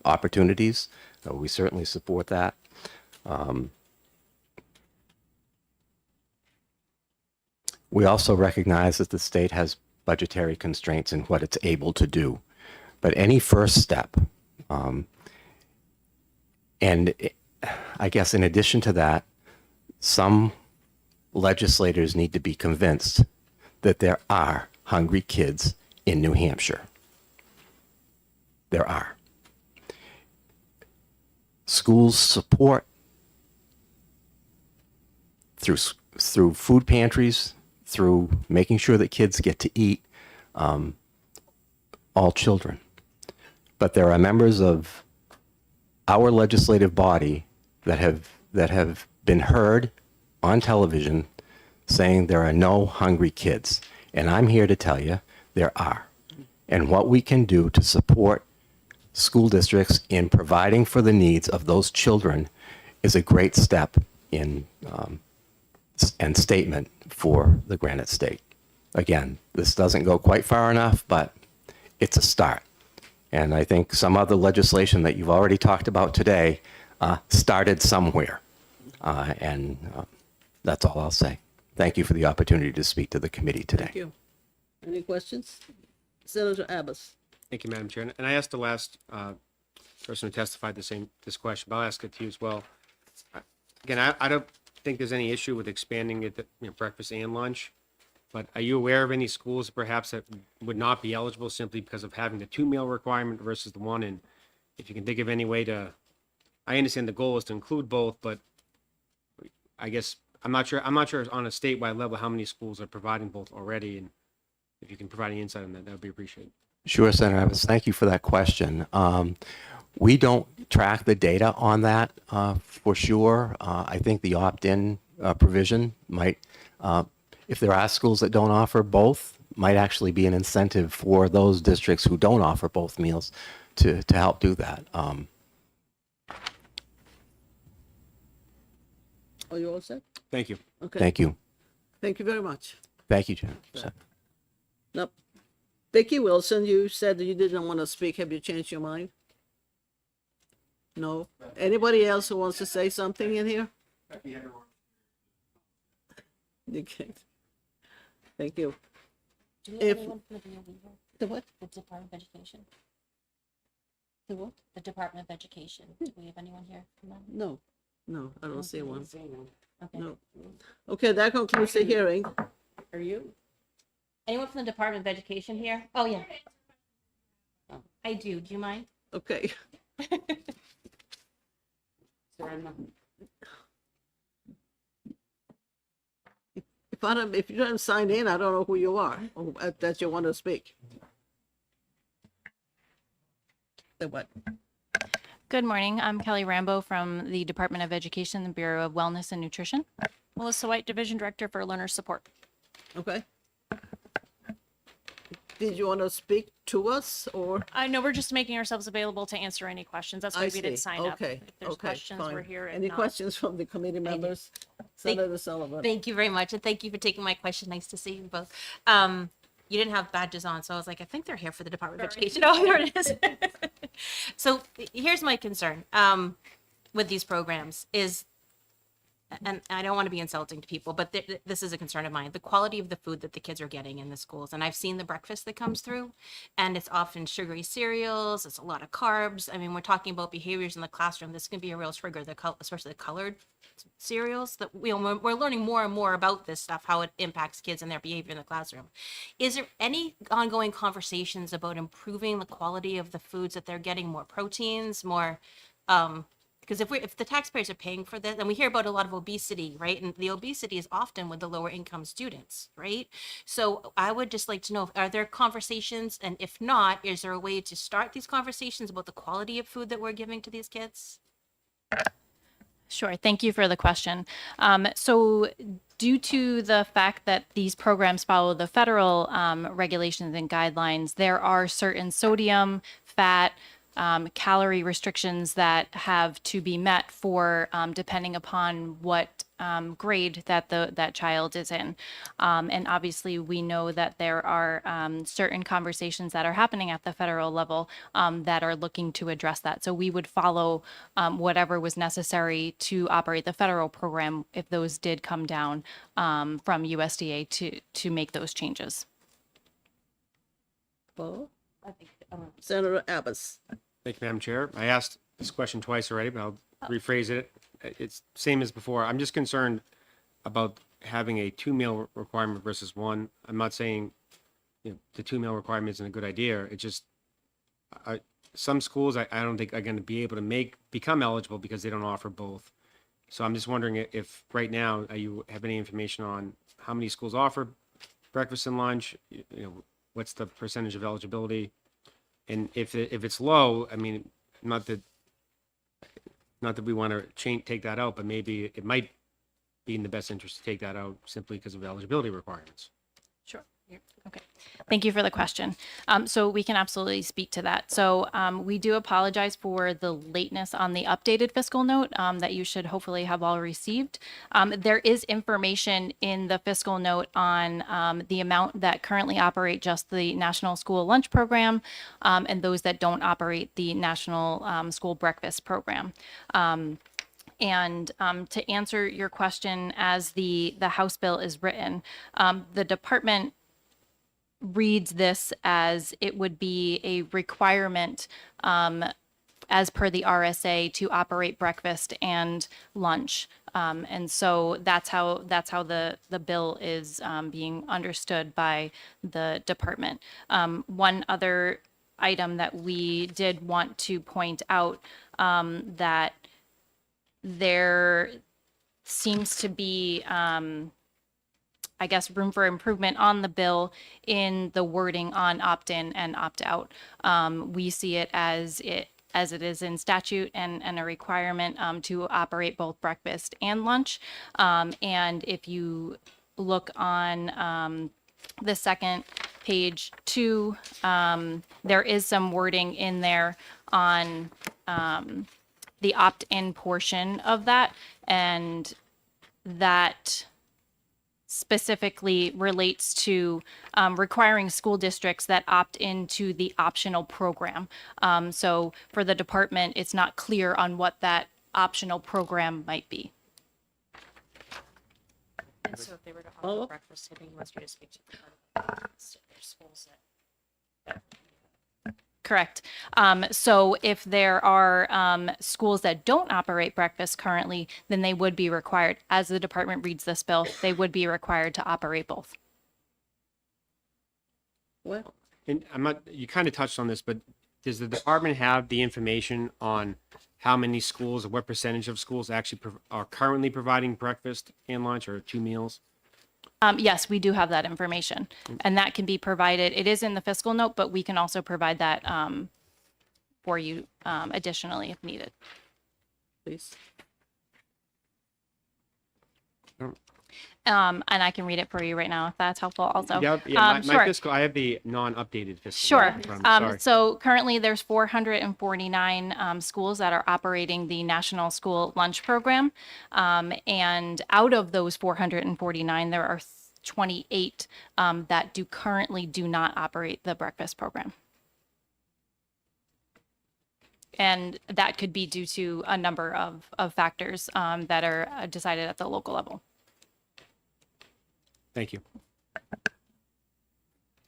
opportunities, so we certainly support that. We also recognize that the state has budgetary constraints in what it's able to do. But any first step, and I guess in addition to that, some legislators need to be convinced that there are hungry kids in New Hampshire. There are. Schools support through food pantries, through making sure that kids get to eat, all children. But there are members of our legislative body that have been heard on television saying there are no hungry kids. And I'm here to tell you there are. And what we can do to support school districts in providing for the needs of those children is a great step in and statement for the Granite State. Again, this doesn't go quite far enough, but it's a start. And I think some other legislation that you've already talked about today started somewhere. And that's all I'll say. Thank you for the opportunity to speak to the committee today. Thank you. Any questions? Senator Abbas. Thank you, Madam Chair. And I asked the last person who testified this question, but I'll ask it to you as well. Again, I don't think there's any issue with expanding it, breakfast and lunch. But are you aware of any schools perhaps that would not be eligible simply because of having the 2-meal requirement versus the 1? And if you can think of any way to, I understand the goal is to include both, but I guess I'm not sure on a statewide level how many schools are providing both already. And If you can provide any insight on that, that would be appreciated. Sure, Senator Evans. Thank you for that question. We don't track the data on that for sure. I think the opt-in provision might, if there are schools that don't offer both, might actually be an incentive for those districts who don't offer both meals to help do that. Are you all set? Thank you. Okay. Thank you. Thank you very much. Thank you, Jen. Now, Vicki Wilson, you said that you didn't want to speak. Have you changed your mind? No? Anybody else who wants to say something in here? You can't. Thank you. Do we If- have anyone from the DOE here? The what? The Department of Education? The what? The Department of Education. Do we have anyone here from them? No, no, I don't see one. Okay. No. Okay, that concludes the hearing. Are you? Anyone from the Department of Education here? Oh, yeah. I do. Do you mind? Okay. If you don't sign in, I don't know who you are, or that you want to speak. The what? Good morning. I'm Kelly Rambo from the Department of Education, the Bureau of Wellness and Nutrition. Melissa White, Division Director for Learner Support. Okay. Did you want to speak to us, or? I know we're just making ourselves available to answer any questions. That's why I we didn't see. sign up. Okay, If there's okay, questions, fine. we're here. If Any not- questions from the committee members? Senator Sullivan. Thank you very much. And thank you for taking my question. Nice to see you both. You didn't have badges on, so I was like, I think they're here for the Department of Education. Oh, there it is. So here's my concern with these programs is, and I don't want to be insulting to people, but this is a concern of mine, the quality of the food that the kids are getting in the schools. And I've seen the breakfast that comes through, and it's often sugary cereals. It's a lot of carbs. I mean, we're talking about behaviors in the classroom. This can be a real trigger, especially the colored cereals that we're learning more and more about this stuff, how it impacts kids and their behavior in the classroom. Is there any ongoing conversations about improving the quality of the foods that they're getting, more proteins, more, because if the taxpayers are paying for this, and we hear about a lot of obesity, right? And the obesity is often with the lower income students, right? So I would just like to know, are there conversations? And if not, is there a way to start these conversations about the quality of food that we're giving to these kids? Sure. Thank you for the question. So due to the fact that these programs follow the federal regulations and guidelines, there are certain sodium, fat, calorie restrictions that have to be met for depending upon what grade that that child is in. And obviously we know that there are certain conversations that are happening at the federal level that are looking to address that. So we would follow whatever was necessary to operate the federal program if those did come down from USDA to make those changes. Well, Senator Abbas. Thank you, Madam Chair. I asked this question twice already, but I'll rephrase it. It's same as before. I'm just concerned about having a 2-meal requirement versus one. I'm not saying, the 2-meal requirement isn't a good idea. It just, some schools I don't think are going to be able to become eligible because they don't offer both. So I'm just wondering if right now you have any information on how many schools offer breakfast and lunch. What's the percentage of eligibility? And if it's low, I mean, not that we want to take that out, but maybe it might be in the best interest to take that out simply because of eligibility requirements. Sure. Okay. Thank you for the question. So we can absolutely speak to that. So we do apologize for the lateness on the updated fiscal note that you should hopefully have all received. There is information in the fiscal note on the amount that currently operate just the National School Lunch Program and those that don't operate the National School Breakfast Program. And to answer your question, as the House bill is written, the department reads this as it would be a requirement as per the RSA to operate breakfast and lunch. And so that's how the bill is being understood by the department. One other item that we did want to point out that there seems to be I guess, room for improvement on the bill in the wording on opt-in and opt-out. We see it as it is in statute and a requirement to operate both breakfast and lunch. And if you look on the second page 2, there is some wording in there on the opt-in portion of that, and that specifically relates to requiring school districts that opt into the optional program. So for the department, it's not clear on what that optional program might be. And so if they were to offer breakfast, I think he wants you to speak to their schools that. Correct. So if there are schools that don't operate breakfast currently, then they would be required, as the department reads this bill, they would be required to operate both. Well, And I'm not, you kind of touched on this, but does the department have the information on how many schools or what percentage of schools actually are currently providing breakfast and lunch or 2 meals? Yes, we do have that information, and that can be provided. It is in the fiscal note, but we can also provide that for you additionally if needed. please. And I can read it for you right now if that's helpful also. Yeah, my Sure. fiscal, I have the non-updated fiscal. Sure. note from- sorry. So currently there's 449 schools that are operating the National School Lunch Program. And out of those 449, there are 28 that currently do not operate the breakfast program. And that could be due to a number of factors that are decided at the local level. Thank you.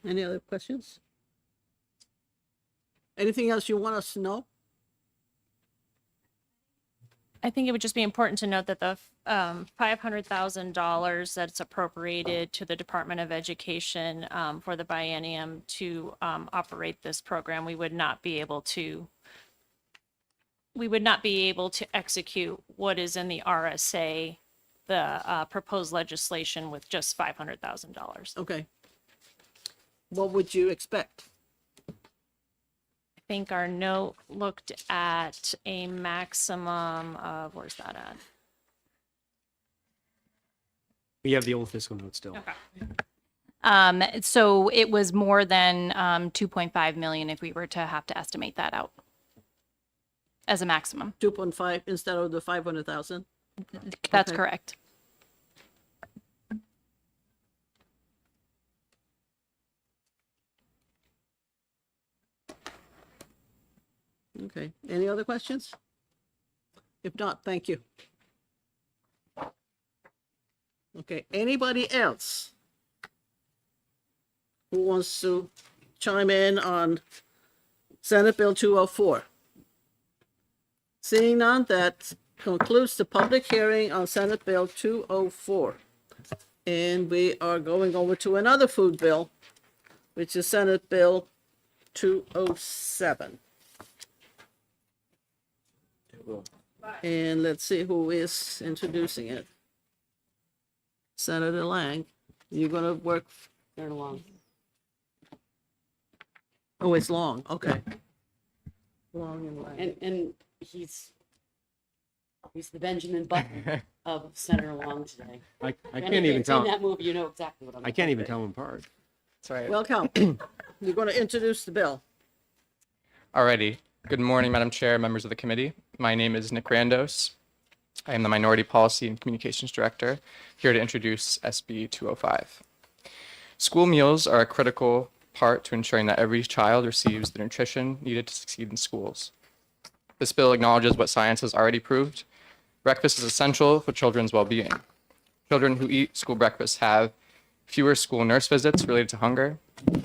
Any other questions? Anything else you want us to know? I think it would just be important to note that the $500,000 that's appropriated to the Department of Education for the biennium to operate this program, we would not be able to execute what is in the RSA, the proposed legislation, with just $500,000. Okay. What would you expect? I think our note looked at a maximum of, where's that at? We have the old fiscal note still. So it was more than 2.5 million if we were to have to estimate that out as a maximum. 2.5 instead of the 500,000? That's Okay. correct. Okay. Any other questions? If not, thank you. Okay. Anybody else who wants to chime in on Senate Bill 204? Seeing none, that concludes the public hearing on Senate Bill 204. And we are going over to another food bill, which is Senate Bill 207. And let's see who is introducing it. Senator Lang, you're gonna work, They're long. oh, it's long, okay. Long and Lang. And he's the Benjamin Button of Senator Long today. I And can't if even you've tell. seen that movie, you know exactly what I'm. I can't even tell them apart. That's right. Welcome. You're gonna introduce the bill. Alrighty. Good morning, Madam Chair, members of the committee. My name is Nick Randos. I am the Minority Policy and Communications Director, here to introduce SB 205. School meals are a critical part to ensuring that every child receives the nutrition needed to succeed in schools. This bill acknowledges what science has already proved. Breakfast is essential for children's well-being. Children who eat school breakfast have fewer school nurse visits related to hunger,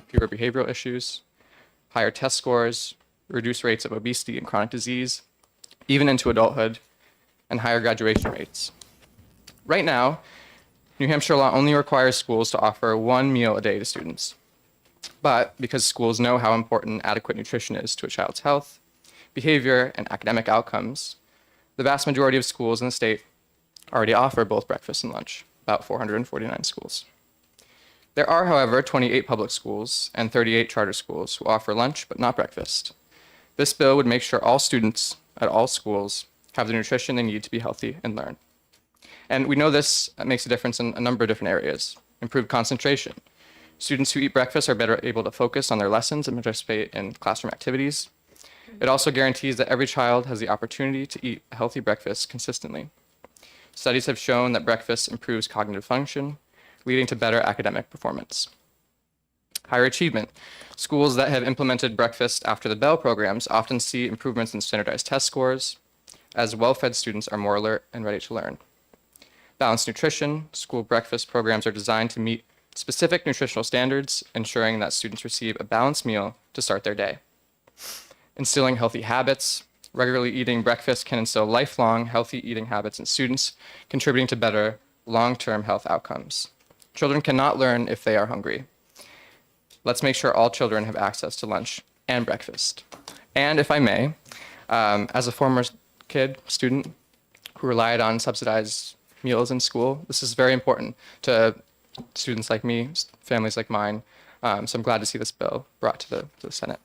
fewer behavioral issues, higher test scores, reduced rates of obesity and chronic disease, even into adulthood, and higher graduation rates. Right now, New Hampshire law only requires schools to offer 1 meal a day to students. But because schools know how important adequate nutrition is to a child's health, behavior, and academic outcomes, the vast majority of schools in the state already offer both breakfast and lunch, about 449 schools. There are, however, 28 public schools and 38 charter schools who offer lunch but not breakfast. This bill would make sure all students at all schools have the nutrition they need to be healthy and learn. And we know this makes a difference in a number of different areas. Improved concentration. Students who eat breakfast are better able to focus on their lessons and participate in classroom activities. It also guarantees that every child has the opportunity to eat a healthy breakfast consistently. Studies have shown that breakfast improves cognitive function, leading to better academic performance. Higher achievement. Schools that have implemented breakfast after the bell programs often see improvements in standardized test scores, as well-fed students are more alert and ready to learn. Balanced nutrition. School breakfast programs are designed to meet specific nutritional standards, ensuring that students receive a balanced meal to start their day. Instilling healthy habits. Regularly eating breakfast can instill lifelong healthy eating habits in students, contributing to better long-term health outcomes. Children cannot learn if they are hungry. Let's make sure all children have access to lunch and breakfast. And if I may, as a former student who relied on subsidized meals in school, this is very important to students like me, families like mine. So I'm glad to see this bill brought to the Senate.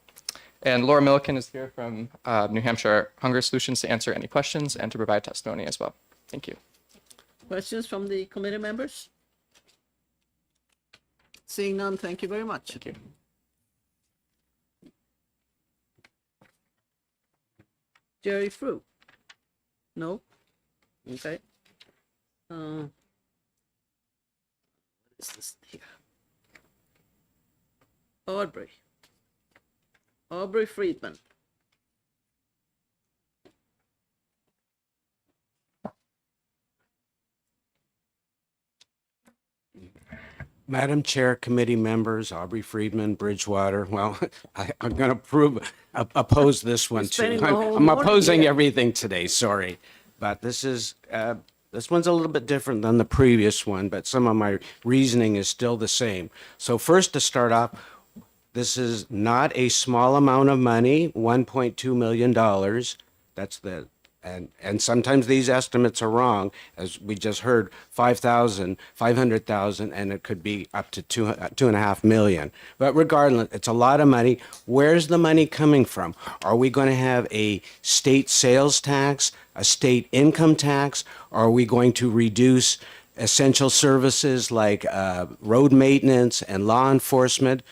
And Laura Milliken is here from New Hampshire Hunger Solutions to answer any questions and to provide testimony as well. Thank you. Questions from the committee members? Seeing none, thank you very much. Thank you. Jerry Fruit? No? Okay. What is this here? Aubrey Friedman. Madam Chair, committee members, Aubrey Friedman, Bridgewater. Well, I'm going to oppose this one too. spending the whole I'm morning opposing here. everything today. Sorry, but this one's a little bit different than the previous one, but some of my reasoning is still the same. So first, to start off, this is not a small amount of money, $1.2 million. That's the and sometimes these estimates are wrong, as we just heard, 500,000, and it could be up to 2.5 million. But regardless, it's a lot of money. Where's the money coming from? Are we going to have a state sales tax, a state income tax? Are we going to reduce essential services like road maintenance and law enforcement?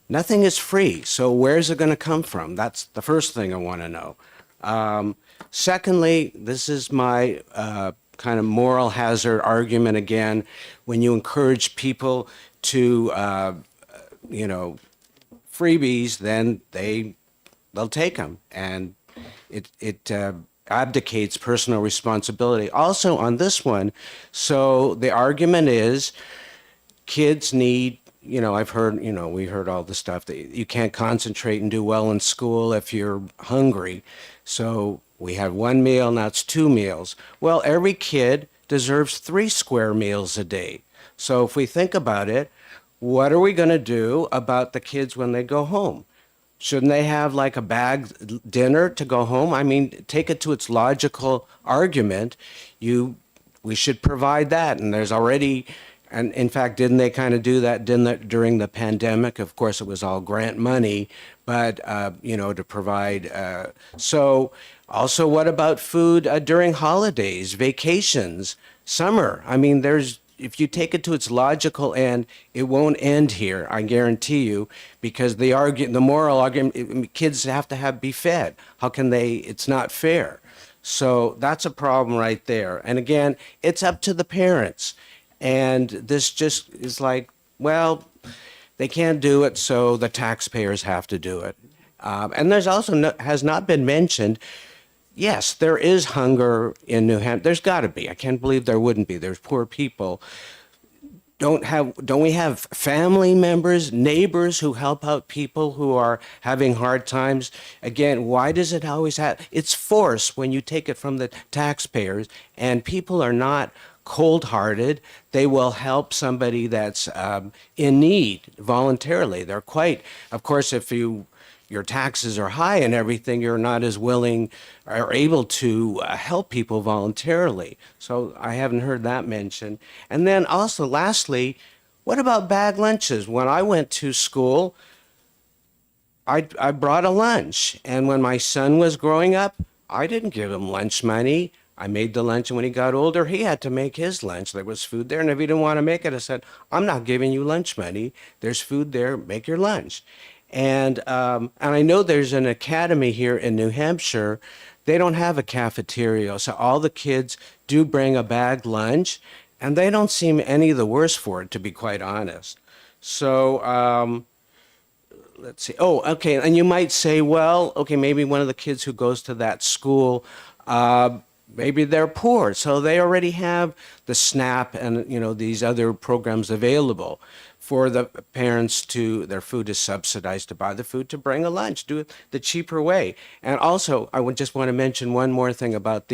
Nothing is free. So where's it going to come from? That's the first thing I want to know. Secondly, this is my kind of moral hazard argument again. When you encourage people to, freebies, then they'll take them, and it abdicates personal responsibility. Also on this one, so the argument is kids need. I've heard, we heard all the stuff that you can't concentrate and do well in school if you're hungry. So we have one meal, now it's 2 meals. Well, every kid deserves 3 square meals a day. So if we think about it, what are we going to do about the kids when they go home? Shouldn't they have like a bag dinner to go home? I mean, take it to its logical argument. We should provide that. And there's already, and in fact, didn't they kind of do that during the pandemic? Of course, it was all grant money, but, to provide. So also, what about food during holidays, vacations, summer? I mean, if you take it to its logical end, it won't end here, I guarantee you, because the moral argument, kids have to be fed. How can it's not fair. So that's a problem right there. And again, it's up to the parents. And this just is like, well, they can't do it, so the taxpayers have to do it. And there's also has not been mentioned, yes, there is hunger in New Hampshire. There's got to be. I can't believe there wouldn't be. There's poor people. Don't we have family members, neighbors who help out people who are having hard times? Again, why does it always have? It's forced when you take it from the taxpayers, and people are not cold-hearted. They will help somebody that's in need voluntarily. They're quite, of course, if your taxes are high and everything, you're not as willing or able to help people voluntarily. So I haven't heard that mentioned. And then also, lastly, What about bag lunches? When I went to school, I brought a lunch. And when my son was growing up, I didn't give him lunch money. I made the lunch, and when he got older, he had to make his lunch. There was food there, and if he didn't want to make it, I said, I'm not giving you lunch money. There's food there. Make your lunch. And I know there's an academy here in New Hampshire. They don't have a cafeteria, so all the kids do bring a bagged lunch, and they don't seem any the worse for it, to be quite honest. So let's see. Oh, okay. And you might say, well, okay, maybe one of the kids who goes to that school, maybe they're poor, so they already have the SNAP and these other programs available for the parents to, their food is subsidized to buy the food to bring a lunch, do it the cheaper way. And also, I would just want to mention one more thing about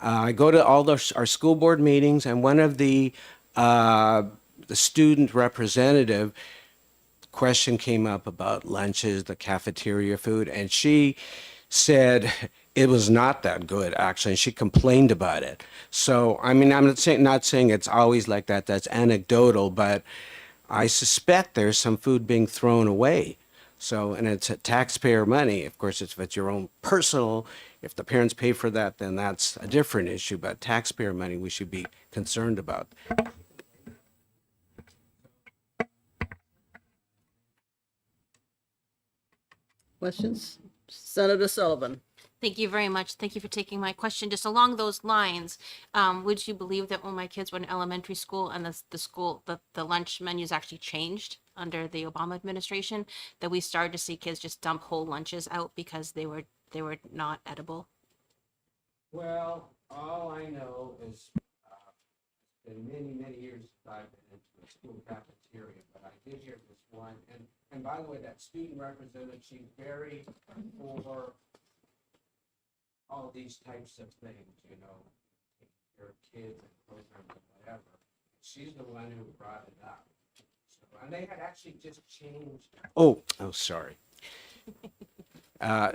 I go to all our school board meetings, and one of the student representative question came up about lunches, the cafeteria food, and she said it was not that good, actually, and she complained about it. So, I mean, I'm not saying it's always like that. That's anecdotal, but I suspect there's some food being thrown away. So, and it's taxpayer money. Of course, if it's your own personal, if the parents pay for that, then that's a different issue. But taxpayer money, we should be concerned about. Questions? Senator Sullivan. Thank you very much. Thank you for taking my question. Just along those lines, would you believe that when my kids were in elementary school and the lunch menus actually changed under the Obama administration, that we started to see kids just dump whole lunches out because they were not edible? Well, all I know is in many years I've been into a school cafeteria, but I did hear this one. And by the way, that student representative, she's very for all these types of things, taking care of kids and programs and whatever. She's the one who brought it up. So, and they had actually just changed. Oh, sorry.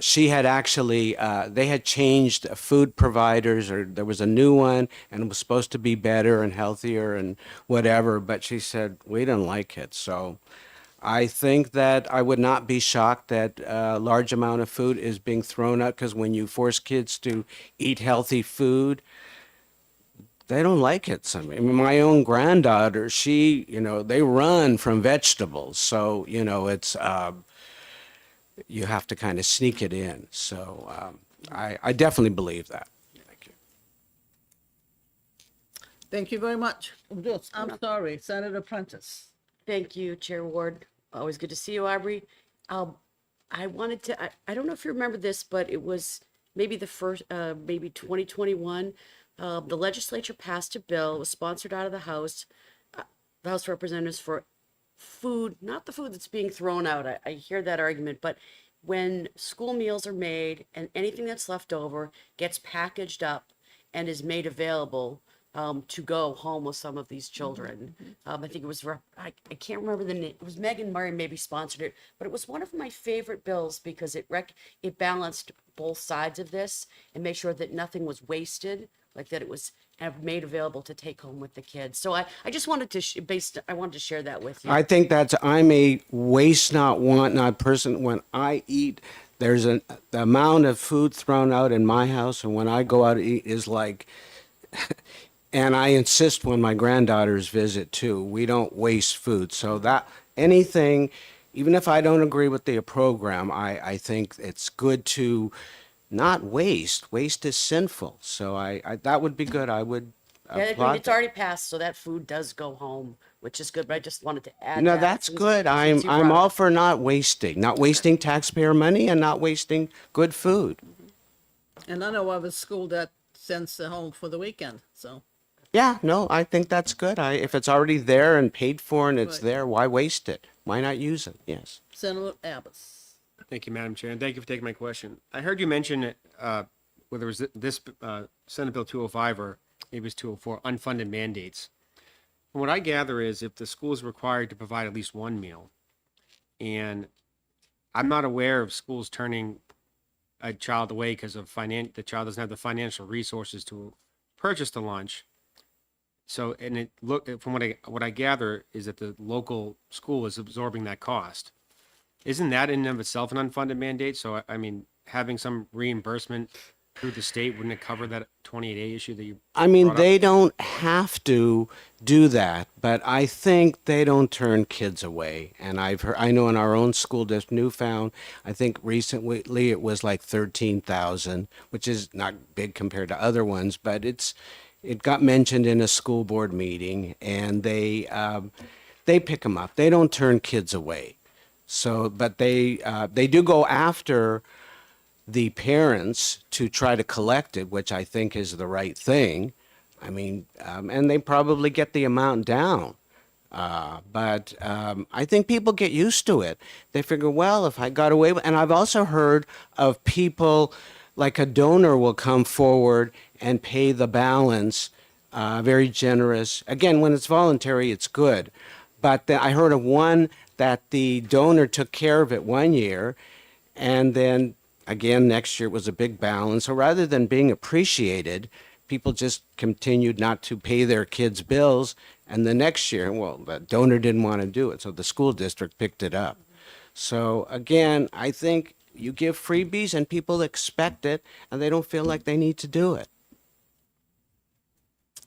She had actually, they had changed food providers, or there was a new one, and it was supposed to be better and healthier and whatever, but she said, we didn't like it. So I think that I would not be shocked that a large amount of food is being thrown out, because when you force kids to eat healthy food, they don't like it. So, I mean, my own granddaughter, they run from vegetables. So, it's, you have to kind of sneak it in. So I definitely believe that. Thank you. Thank you very much. I'm sorry, Senator Prentice. Thank you, Chair Ward. Always good to see you, Aubrey. I wanted to, I don't know if you remember this, but it was maybe maybe 2021. The legislature passed a bill, it was sponsored out of the House of Representatives, for food, not the food that's being thrown out. I hear that argument, but when school meals are made and anything that's left over gets packaged up and is made available to go home with some of these children. I think it was, I can't remember the name. It was Megan Murray maybe sponsored it, but it was one of my favorite bills because it balanced both sides of this and made sure that nothing was wasted, like that it was made available to take home with the kids. So I just wanted to I wanted to share that with you. I think I'm a waste not, want not person. When I eat, there's the amount of food thrown out in my house, and when I go out to eat is like, and I insist when my granddaughters visit too, we don't waste food. So that anything, even if I don't agree with the program, I think it's good to not waste. Waste is sinful. So I that would be good. I would applaud It's already passed, so that food does go home, which is good. But I just wanted to add. No, that that's since- good. since you I'm brought all it. for not wasting taxpayer money and not wasting good food. And I know of a school that sends it home for the weekend, so. Yeah, no, I think that's good. If it's already there and paid for and it's Right. there, why waste it? Why not use it? Yes. Senator Abbas. Thank you, Madam Chair, and thank you for taking my question. I heard you mention whether it was this Senate Bill 205 or maybe it was 204, unfunded mandates. And what I gather is if the school is required to provide at least one meal, and I'm not aware of schools turning a child away because of the child doesn't have the financial resources to purchase the lunch. So, and it look from what I gather is that the local school is absorbing that cost. Isn't that in and of itself an unfunded mandate? So, I mean, having some reimbursement through the state, wouldn't it cover that 28A issue that you? I mean, brought up? they don't have to do that, but I think they don't turn kids away. And I know in our own school district, Newfound, I think recently it was like 13,000, which is not big compared to other ones, but it got mentioned in a school board meeting, and they pick them up. They don't turn kids away. So, but they do go after the parents to try to collect it, which I think is the right thing. I mean, and they probably get the amount down. But I think people get used to it. They figure, well, if I got away with, and I've also heard of people, like a donor will come forward and pay the balance, very generous. Again, when it's voluntary, it's good. But I heard of one that the donor took care of it one year, and then again, next year it was a big balance. So rather than being appreciated, people just continued not to pay their kids' bills. And the next year, well, the donor didn't want to do it, so the school district picked it up. So again, I think you give freebies and people expect it, and they don't feel like they need to do it.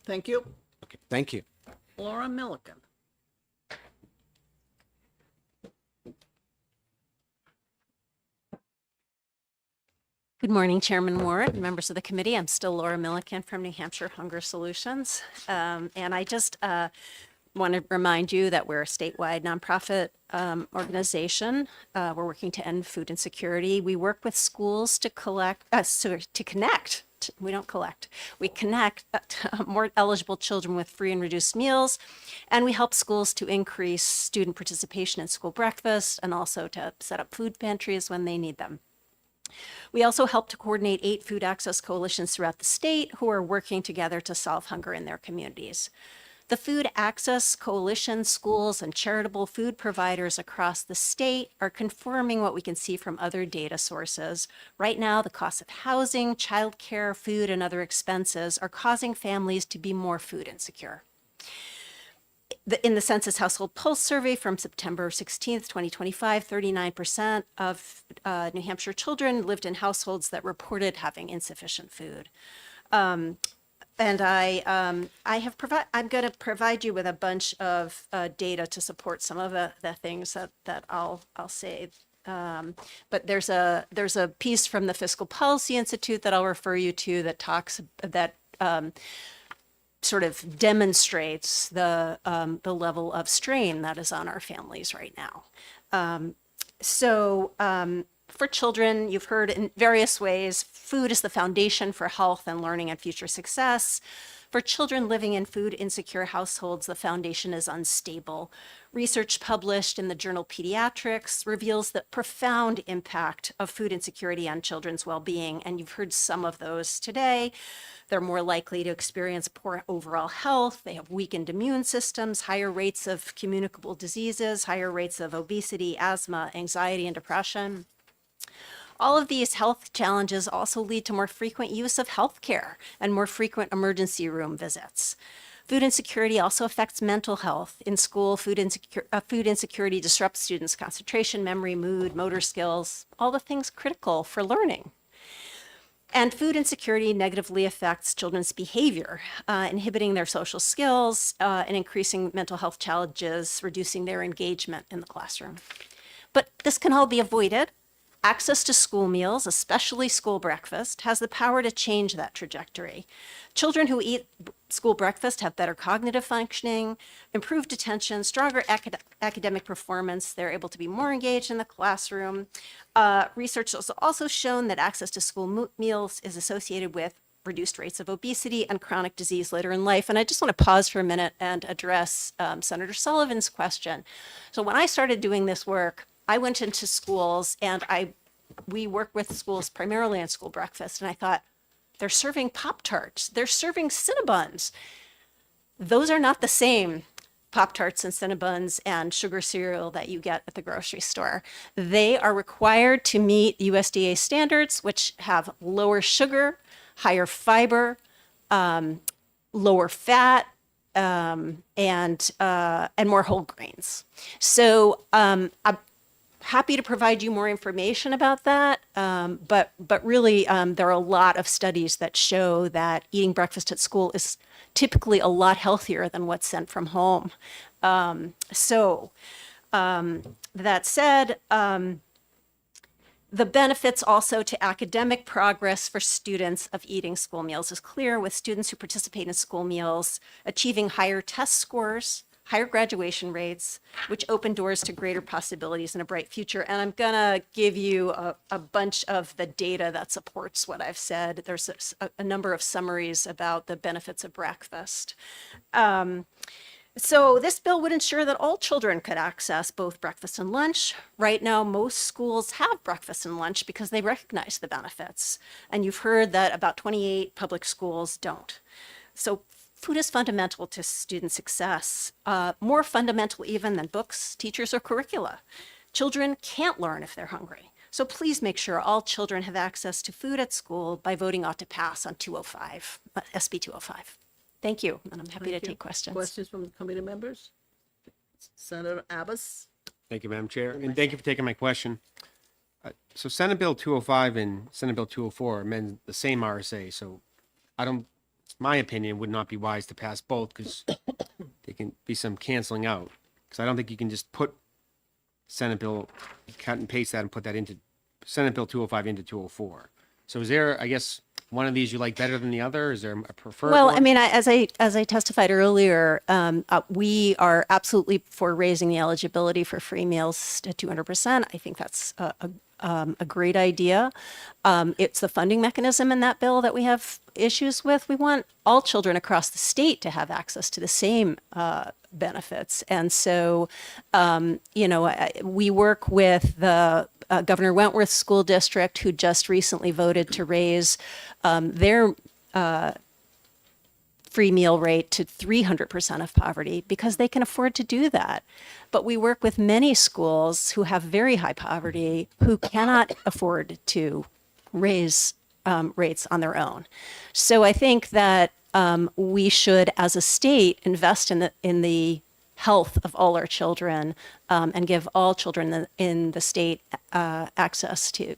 Thank you. Okay, thank you. Laura Milliken. Good morning, Chairman Ward, members of the committee. I'm still Laura Milliken from New Hampshire Hunger Solutions. And I just want to remind you that we're a statewide nonprofit organization. We're working to end food insecurity. We work with schools to connect. We don't collect. We connect more eligible children with free and reduced meals, and we help schools to increase student participation in school breakfast and also to set up food pantries when they need them. We also help to coordinate 8 food access coalitions throughout the state who are working together to solve hunger in their communities. The Food Access Coalition, schools, and charitable food providers across the state are confirming what we can see from other data sources. Right now, the cost of housing, childcare, food, and other expenses are causing families to be more food insecure. In the Census Household Pulse Survey from September 16th, 2025, 39% of New Hampshire children lived in households that reported having insufficient food. And I'm going to provide you with a bunch of data to support some of the things that I'll say. But there's a piece from the Fiscal Policy Institute that I'll refer you to that talks that sort of demonstrates the level of strain that is on our families right now. For children, you've heard in various ways, food is the foundation for health and learning and future success. For children living in food insecure households, the foundation is unstable. Research published in the journal Pediatrics reveals the profound impact of food insecurity on children's well-being, and you've heard some of those today. They're more likely to experience poor overall health. They have weakened immune systems, higher rates of communicable diseases, higher rates of obesity, asthma, anxiety, and depression. All of these health challenges also lead to more frequent use of health care and more frequent emergency room visits. Food insecurity also affects mental health. In school, food insecurity disrupts students' concentration, memory, mood, motor skills, all the things critical for learning. And food insecurity negatively affects children's behavior, inhibiting their social skills and increasing mental health challenges, reducing their engagement in the classroom. But this can all be avoided. Access to school meals, especially school breakfast, has the power to change that trajectory. Children who eat school breakfast have better cognitive functioning, improved attention, stronger academic performance. They're able to be more engaged in the classroom. Research has also shown that access to school meals is associated with reduced rates of obesity and chronic disease later in life. And I just want to pause for a minute and address Senator Sullivan's question. So when I started doing this work, I went into schools and we work with schools primarily on school breakfast. And I thought, they're serving Pop-Tarts. They're serving Cinnabons. Those are not the same Pop-Tarts and Cinnabons and sugar cereal that you get at the grocery store. They are required to meet USDA standards, which have lower sugar, higher fiber, lower fat, more whole grains. So I'm happy to provide you more information about that. But really, there are a lot of studies that show that eating breakfast at school is typically a lot healthier than what's sent from home. That said, the benefits also to academic progress for students of eating school meals is clear, with students who participate in school meals achieving higher test scores, higher graduation rates, which open doors to greater possibilities and a bright future. And I'm gonna give you a bunch of the data that supports what I've said. There's a number of summaries about the benefits of breakfast. So this bill would ensure that all children could access both breakfast and lunch. Right now, most schools have breakfast and lunch because they recognize the benefits. And you've heard that about 28 public schools don't. So food is fundamental to student success, more fundamental even than books, teachers, or curricula. Children can't learn if they're hungry. So please make sure all children have access to food at school by voting ought to pass on 205, SB 205. Thank you, and I'm happy to take questions. Questions from the committee members? Senator Abbas? Thank you, Madam Chair, and thank you for taking my question. So Senate Bill 205 and Senate Bill 204 amend the same RSA, so my opinion would not be wise to pass both because there can be some canceling out. Because I don't think you can just put Senate Bill, cut and paste that and put that into Senate Bill 205 into 204. So is there, I guess, one of these you like better than the other? Is there a preferred Well, one? I mean, as I testified earlier, we are absolutely for raising the eligibility for free meals to 200%. I think that's a great idea. It's the funding mechanism in that bill that we have issues with. We want all children across the state to have access to the same benefits. And so, we work with the Governor Wentworth School District, who just recently voted to raise their free meal rate to 300% of poverty because they can afford to do that. But we work with many schools who have very high poverty who cannot afford to raise rates on their own. So I think that we should, as a state, invest in the health of all our children and give all children in the state access to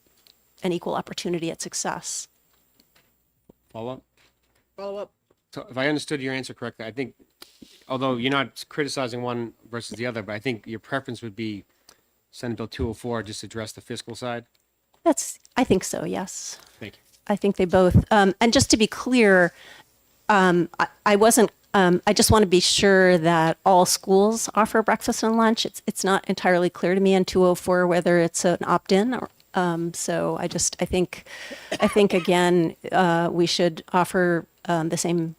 an equal opportunity at success. Follow up? Follow up. So if I understood your answer correctly, I think, although you're not criticizing one versus the other, but I think your preference would be Senate Bill 204, just address the fiscal side? I think so, yes. Thank you. I think they both, and just to be clear, I wasn't, I just want to be sure that all schools offer breakfast and lunch. It's not entirely clear to me in 204 whether it's an opt-in or, so I think again, we should offer the same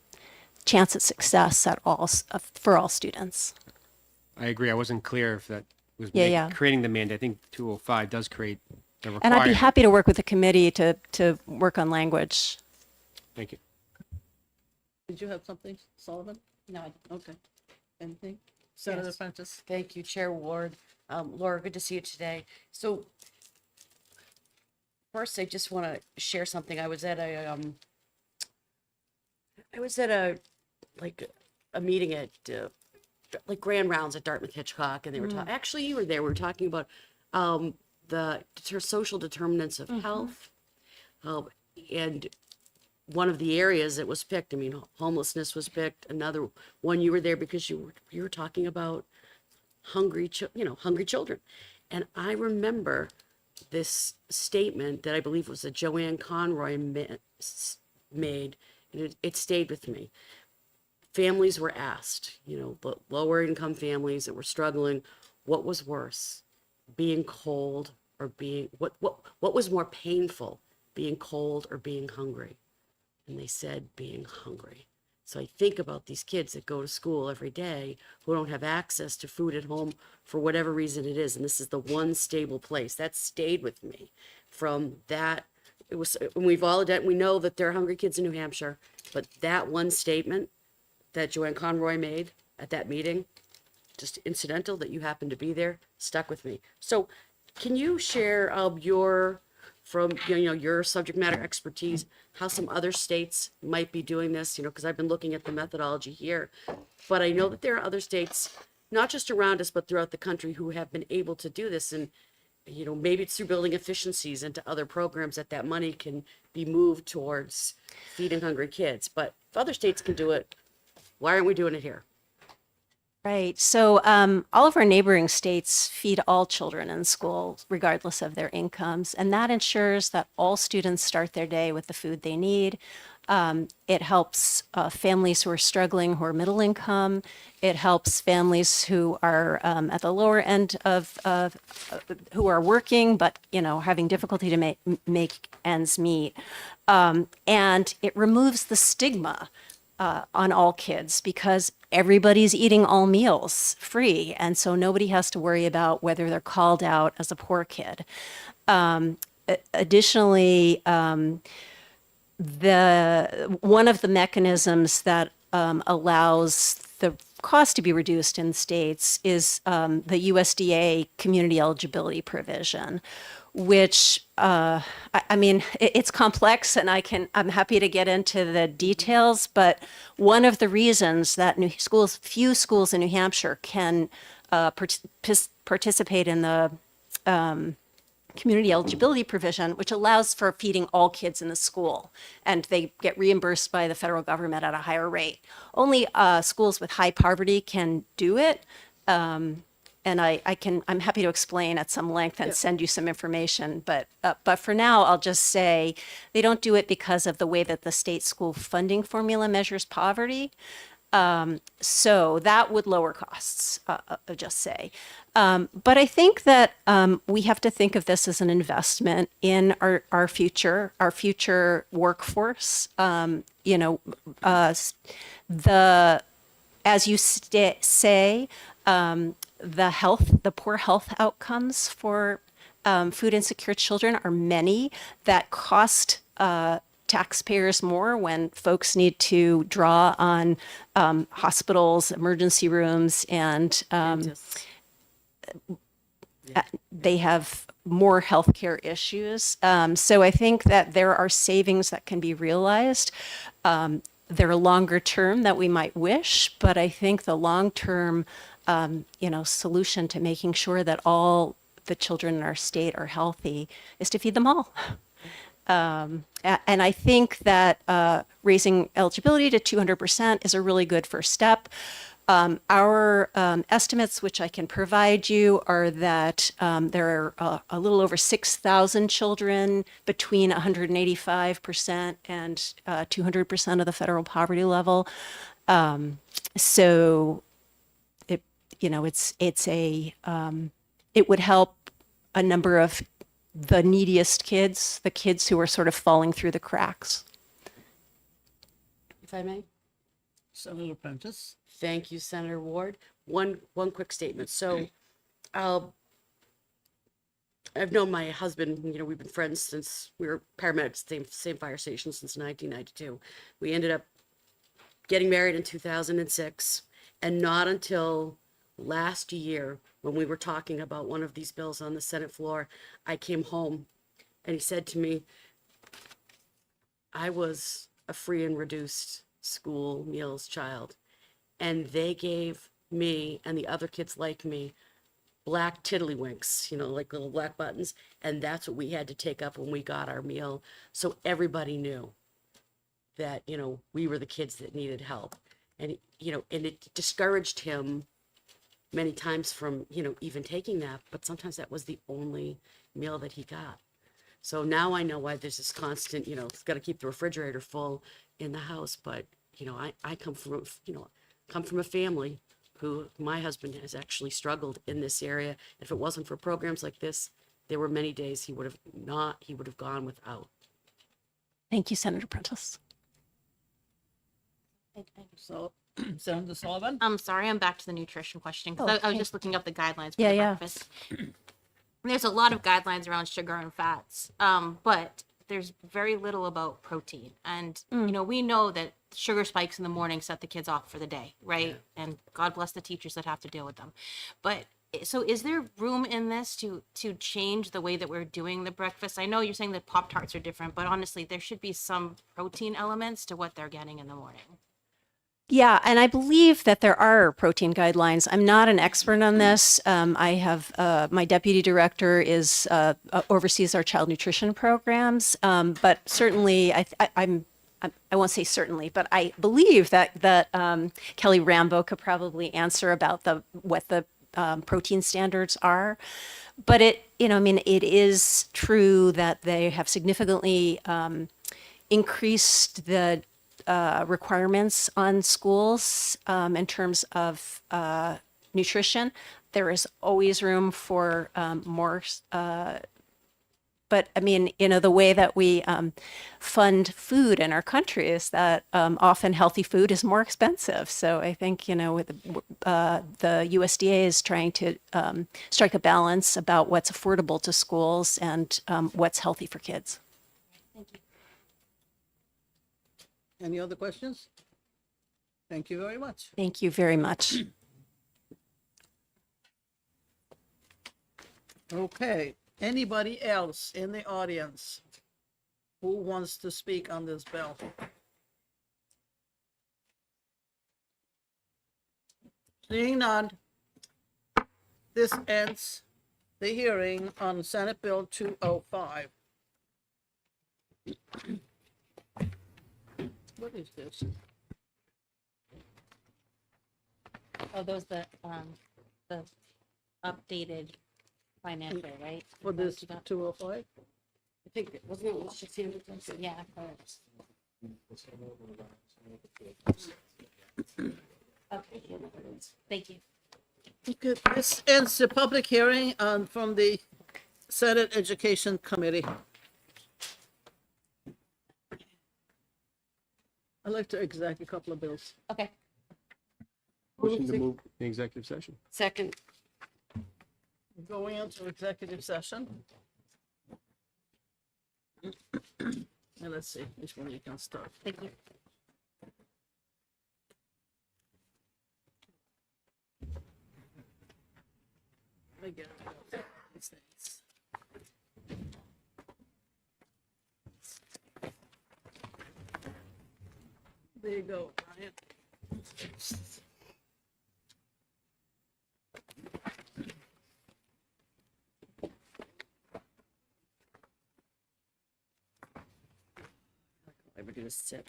chance at success for all students. I agree. I wasn't clear if that was Yeah. creating the mandate. I think 205 does create the requirement. And I'd be happy to work with the committee to work on language. Thank you. Did you have something, Sullivan? No, I Okay. Anything? Senator Yes. Prentice? Thank you, Chair Ward. Laura, good to see you today. So first, I just want to share something. I was at a meeting at like Grand Rounds at Dartmouth Hitchcock, and they were talking. Actually, you were there. We were talking about the social determinants of health, and one of the areas that was picked. I mean, homelessness was picked. Another one, you were there because you were talking about hungry children, and I remember this statement that I believe was that Joanne Conroy made, and it stayed with me. Families were asked, lower income families that were struggling, what was worse, being cold or being, what was more painful, being cold or being hungry? And they said being hungry. So I think about these kids that go to school every day who don't have access to food at home for whatever reason it is. And this is the one stable place that stayed with me from that. It was, we know that there are hungry kids in New Hampshire, but that one statement that Joanne Conroy made at that meeting, just incidental that you happened to be there, stuck with me. So can you share your from, your subject matter expertise, how some other states might be doing this, because I've been looking at the methodology here. But I know that there are other states, not just around us, but throughout the country, who have been able to do this. And, maybe it's through building efficiencies into other programs that money can be moved towards feeding hungry kids. But if other states can do it, why aren't we doing it here? Right. So all of our neighboring states feed all children in school, regardless of their incomes. And that ensures that all students start their day with the food they need. It helps families who are struggling, who are middle income. It helps families who are at the lower end of who are working, but having difficulty to make ends meet. And it removes the stigma on all kids because everybody's eating all meals free, and so nobody has to worry about whether they're called out as a poor kid. Additionally, one of the mechanisms that allows the cost to be reduced in states is the USDA community eligibility provision, which it's complex, and I'm happy to get into the details. But one of the reasons that few schools in New Hampshire can participate in the community eligibility provision, which allows for feeding all kids in the school, and they get reimbursed by the federal government at a higher rate. Only schools with high poverty can do it. And I'm happy to explain at some length and send you some information. But for now, I'll just say they don't do it because of the way that the state school funding formula measures poverty. So that would lower costs, I'll just say. But I think that we have to think of this as an investment in our future workforce. As you say, the poor health outcomes for food insecure children are many that cost taxpayers more when folks need to draw on hospitals, emergency rooms, and they have more healthcare issues. So I think that there are savings that can be realized. They're longer term that we might wish, but I think the long term solution to making sure that all the children in our state are healthy is to feed them all. And I think that raising eligibility to 200% is a really good first step. Our estimates, which I can provide you, are that there are a little over 6,000 children between 185% and 200% of the federal poverty level. So it would help a number of the neediest kids, the kids who are sort of falling through the cracks. If I may? Senator Prentice. Thank you, Senator Ward. One quick statement. So I've known my husband, we've been friends since we were paramedics, same fire station since 1992. We ended up getting married in 2006, and not until last year, when we were talking about one of these bills on the Senate floor, I came home and he said to me, I was a free and reduced school meals child, and they gave me and the other kids like me black tiddlywinks, like little black buttons, and that's what we had to take up when we got our meal. So everybody knew that, we were the kids that needed help. And, and it discouraged him many times from, even taking that, but sometimes that was the only meal that he got. So now I know why there's this constant, it's got to keep the refrigerator full in the house. But, I come from a family who my husband has actually struggled in this area. If it wasn't for programs like this, there were many days he would have gone without. Thank you, Senator Prentice. So, Senator Sullivan? I'm sorry, I'm back to the nutrition question because I was just looking up the guidelines for Yeah, the yeah. breakfast. There's a lot of guidelines around sugar and fats, but there's very little about protein. And, we know that sugar spikes in the morning set the kids off for the day, right? And God bless the teachers that have to deal with them. But so is there room in this to change the way that we're doing the breakfast? I know you're saying that Pop Tarts are different, but honestly, there should be some protein elements to what they're getting in the morning. Yeah, and I believe that there are protein guidelines. I'm not an expert on this. I have my deputy director is oversees our child nutrition programs, but certainly I won't say certainly, but I believe that Kelly Rambo could probably answer about what the protein standards are. But it is true that they have significantly increased the requirements on schools in terms of nutrition. There is always room for more. But the way that we fund food in our country is that often healthy food is more expensive. So I think, with the USDA is trying to strike a balance about what's affordable to schools and what's healthy for kids. Any other questions? Thank you very much. Thank you very much. Okay, anybody else in the audience who wants to speak on this bill? Seeing none, this ends the hearing on Senate Bill 205. What is this? Oh, those the updated financial, right? For this 205? I think, wasn't it, let's just hand it to us? Yeah, correct. Okay, thank you. Okay, this ends the public hearing from the Senate Education Committee. I'd like to exec a couple of bills. Okay. Motion to move the executive session. Second. Going into executive session. And let's see which one you can start. Thank you. Let me get these things. There you go, Brian. I would do a sip.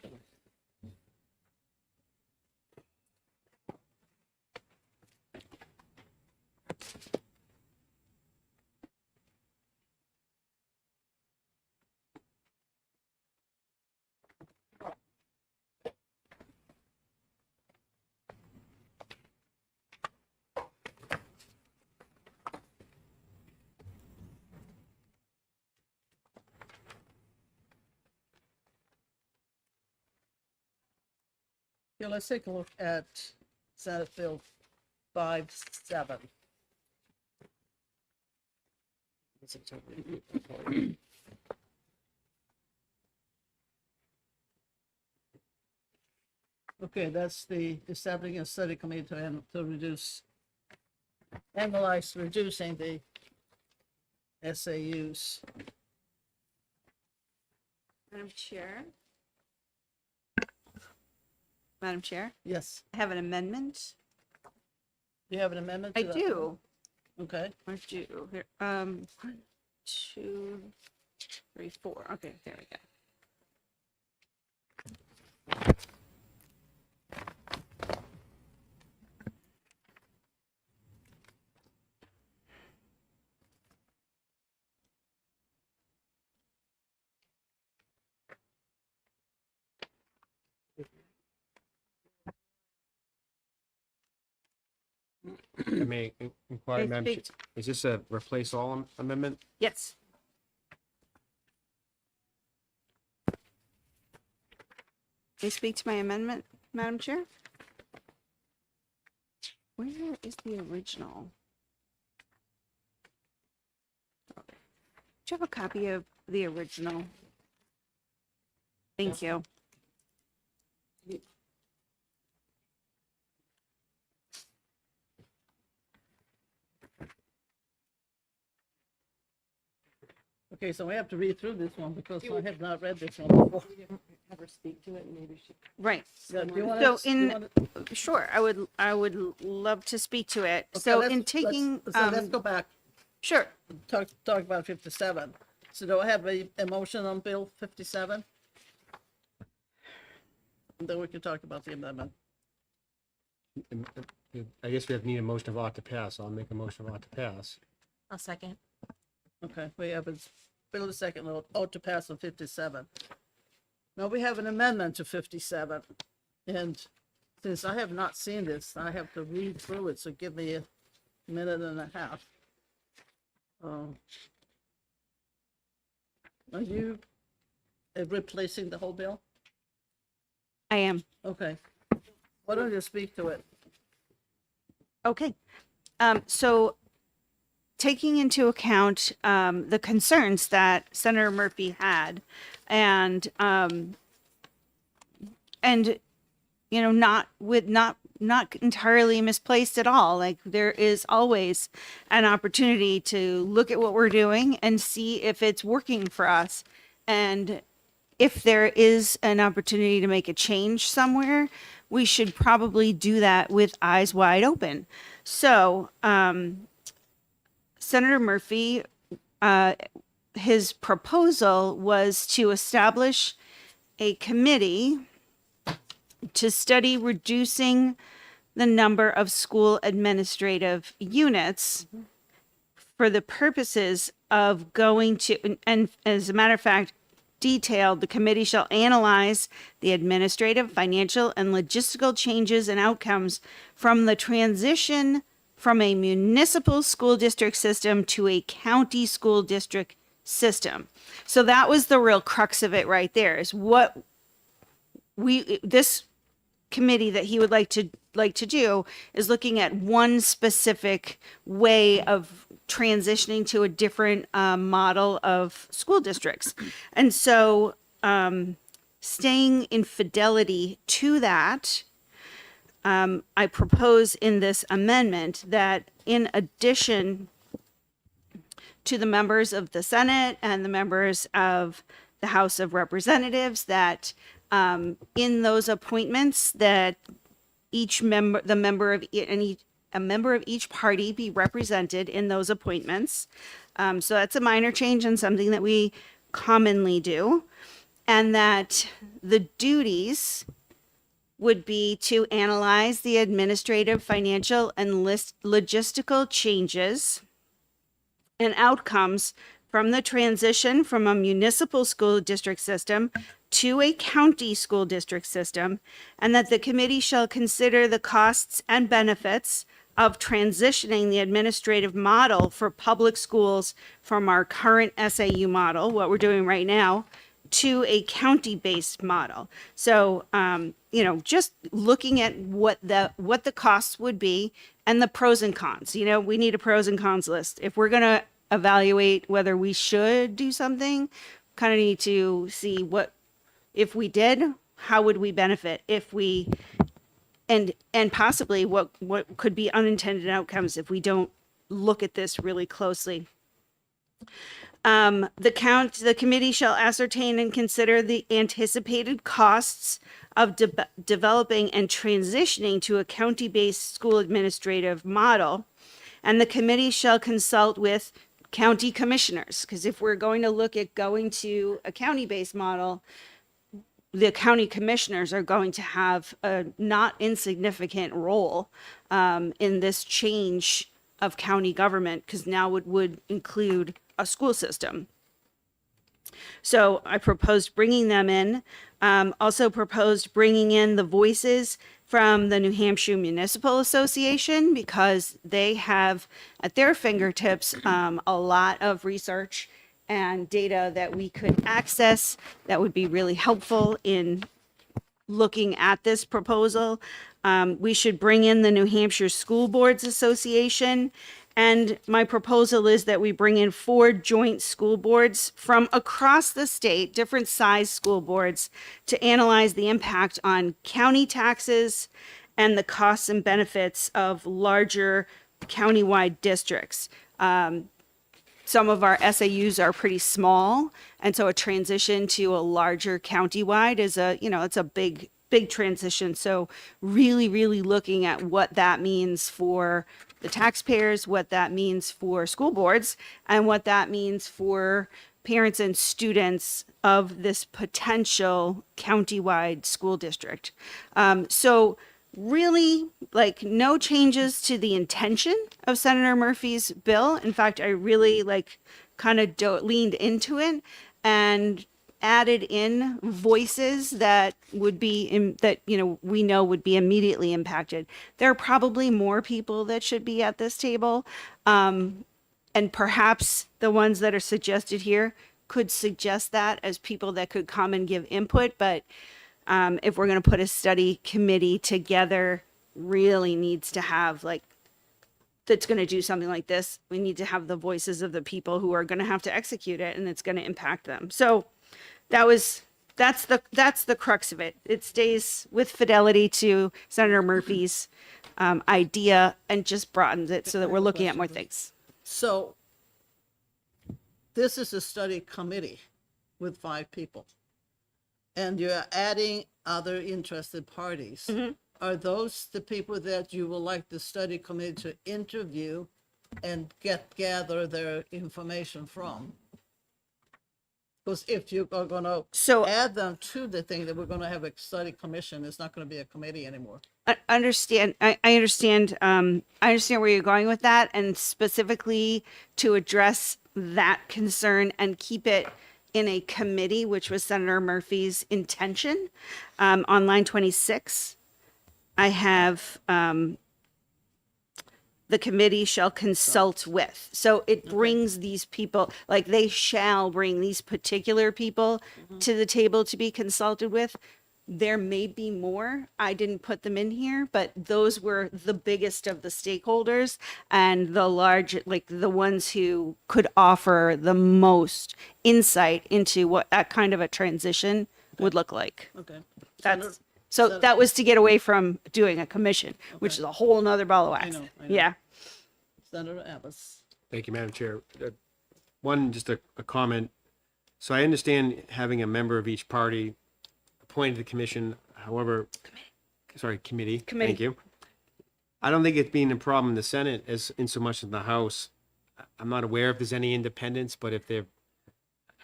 Yeah, let's take a look at Senate Bill 57. Okay, that's the establishing a study committee to analyze reducing the SAUs. Madam Chair? Madam Chair, Yes, I have an amendment. do you have an amendment? I to that? do. Okay, I do. Here, 1, 2, 3, 4. Okay, there we go. I may inquire, Okay, Madam speak. Chair, is this a replace all amendment? Yes. May I speak to my amendment, Madam Chair? Where is the original? Do you have a copy of the original? Thank you. Okay, so I have to read through this one because I have not read this one before. Have her speak to it and maybe she. Right. Yeah, do you wanna- So do you in, wanna- sure, I would love to speak to it. Okay, So let's- in taking, let's go back, sure, talk about 57. So do I have a motion on Bill 57? And then we can talk about the amendment. I guess we have need a motion of ought to pass. I'll make a motion of ought to pass. I'll second. Okay, we have a bill a second, to pass on 57. Now we have an amendment to 57. And since I have not seen this, I have to read through it, so give me a minute and a half. Are you replacing the whole bill? I am. Okay. Why don't you speak to it? Okay. So taking into account the concerns that Senator Murphy had and you know, not entirely misplaced at all. Like there is always an opportunity to look at what we're doing and see if it's working for us. And if there is an opportunity to make a change somewhere, we should probably do that with eyes wide open. So, Senator Murphy, his proposal was to establish a committee to study reducing the number of school administrative units for the purposes of going to, and as a matter of fact, detailed, the committee shall analyze the administrative, financial, and logistical changes and outcomes from the transition from a municipal school district system to a county school district system. So that was the real crux of it right there, is what this committee that he would like to do is looking at one specific way of transitioning to a different model of school districts. And so staying in fidelity to that, I propose in this amendment that in addition to the members of the Senate and the members of the House of Representatives, that in those appointments that each member, a member of each party be represented in those appointments. So that's a minor change and something that we commonly do. And that the duties would be to analyze the administrative, financial, and logistical changes and outcomes from the transition from a municipal school district system to a county school district system, and that the committee shall consider the costs and benefits of transitioning the administrative model for public schools from our current SAU model, what we're doing right now, to a county-based model. So, you know, just looking at what the costs would be and the pros and cons. You know, we need a pros and cons list. If we're going to evaluate whether we should do something, kind of need to see what, if we did, how would we benefit if we, and possibly what could be unintended outcomes if we don't look at this really closely. The committee shall ascertain and consider the anticipated costs of developing and transitioning to a county-based school administrative model. And the committee shall consult with county commissioners, because if we're going to look at going to a county-based model, the county commissioners are going to have a not insignificant role in this change of county government, because now it would include a school system. So I proposed bringing them in. Also proposed bringing in the voices from the New Hampshire Municipal Association, because they have at their fingertips a lot of research and data that we could access that would be really helpful in looking at this proposal. We should bring in the New Hampshire School Boards Association. And my proposal is that we bring in 4 joint school boards from across the state, different size school boards, to analyze the impact on county taxes and the costs and benefits of larger countywide districts. some of our SAUs are pretty small, and so a transition to a larger countywide is it's a big transition. So really, really looking at what that means for the taxpayers, what that means for school boards, and what that means for parents and students of this potential countywide school district. So really, like, no changes to the intention of Senator Murphy's bill. In fact, I really kind of leaned into it and added in voices that would be we know would be immediately impacted. There are probably more people that should be at this table, and perhaps the ones that are suggested here could suggest that as people that could come and give input. But if we're going to put a study committee together, really needs to have that's going to do something like this, we need to have the voices of the people who are going to have to execute it, and it's going to impact them. So that's the crux of it. It stays with fidelity to Senator Murphy's idea and just broadens it so that we're looking at more things. So this is a study committee with 5 people, and you're adding other interested parties. Are those the people that you would like the study committee to interview and gather their information from? Because if you are going to add them to the thing that we're going to have a study commission, it's not going to be a committee anymore. I understand. I understand. I understand where you're going with that, and specifically to address that concern and keep it in a committee, which was Senator Murphy's intention. On line 26, I have the committee shall consult with. So it brings these people, they shall bring these particular people to the table to be consulted with. There may be more. I didn't put them in here, but those were the biggest of the stakeholders and the large, the ones who could offer the most insight into what that kind of a transition would look like. Okay. So that was to get away from doing a commission, which is a whole nother ball of wax. I know. Yeah. Senator Abbas. Thank you, Madam Chair. Just a comment. So I understand having a member of each party appointed to the commission, however, committee. Thank you. I don't think it's been a problem in the Senate as in so much in the House. I'm not aware if there's any independents, but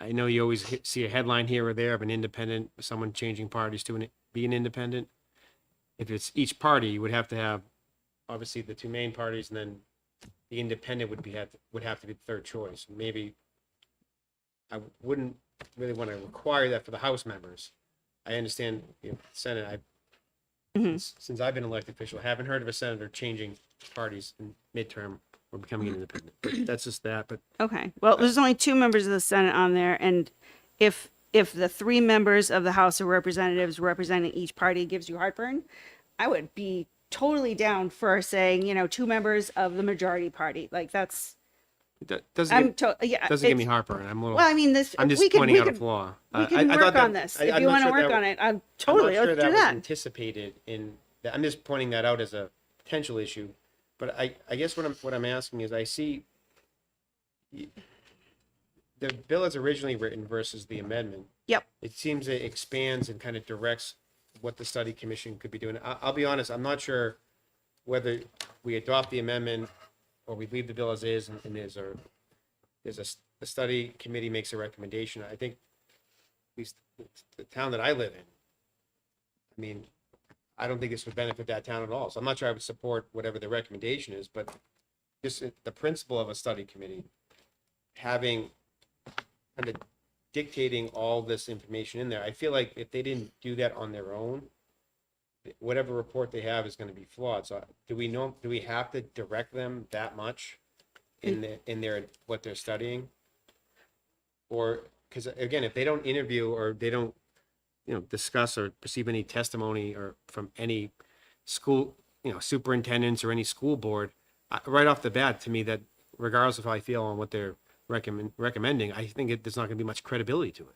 I know you always see a headline here or there of an independent, someone changing parties to be an independent. If it's each party, you would have to have obviously the 2 main parties, and then the independent would have to be the third choice. Maybe I wouldn't really want to require that for the House members. I understand, Senate. Since I've been elected official, I haven't heard of a senator changing parties in midterm or becoming an independent. But that's just that. But Okay. Well, there's only 2 members of the Senate on there, and if the 3 members of the House of Representatives representing each party gives you heartburn, I would be totally down for saying, 2 members of the majority party. That's. that doesn't give me heartburn. I'm a little. Well, I mean, I'm just we could, pointing we out a could, flaw. we can work on this. If you want to work on it, I'm totally, I'm not sure let's do was that. anticipated in. I'm just pointing that out as a potential issue. But I guess what I'm asking is I see the bill as originally written versus the amendment. Yep. It seems it expands and kind of directs what the study commission could be doing. I'll be honest, I'm not sure whether we adopt the amendment or we leave the bill as is and there's a study committee makes a recommendation. I think at least the town that I live in, I mean, I don't think this would benefit that town at all. So I'm not sure I would support whatever the recommendation is, but just the principle of a study committee having kind of dictating all this information in there. I feel like if they didn't do that on their own, whatever report they have is going to be flawed. So do we have to direct them that much in their what they're studying? Or because again, if they don't interview or they don't discuss or receive any testimony or from any school, superintendents or any school board, right off the bat, to me, that regardless of how I feel on what they're recommending, I think there's not going to be much credibility to it.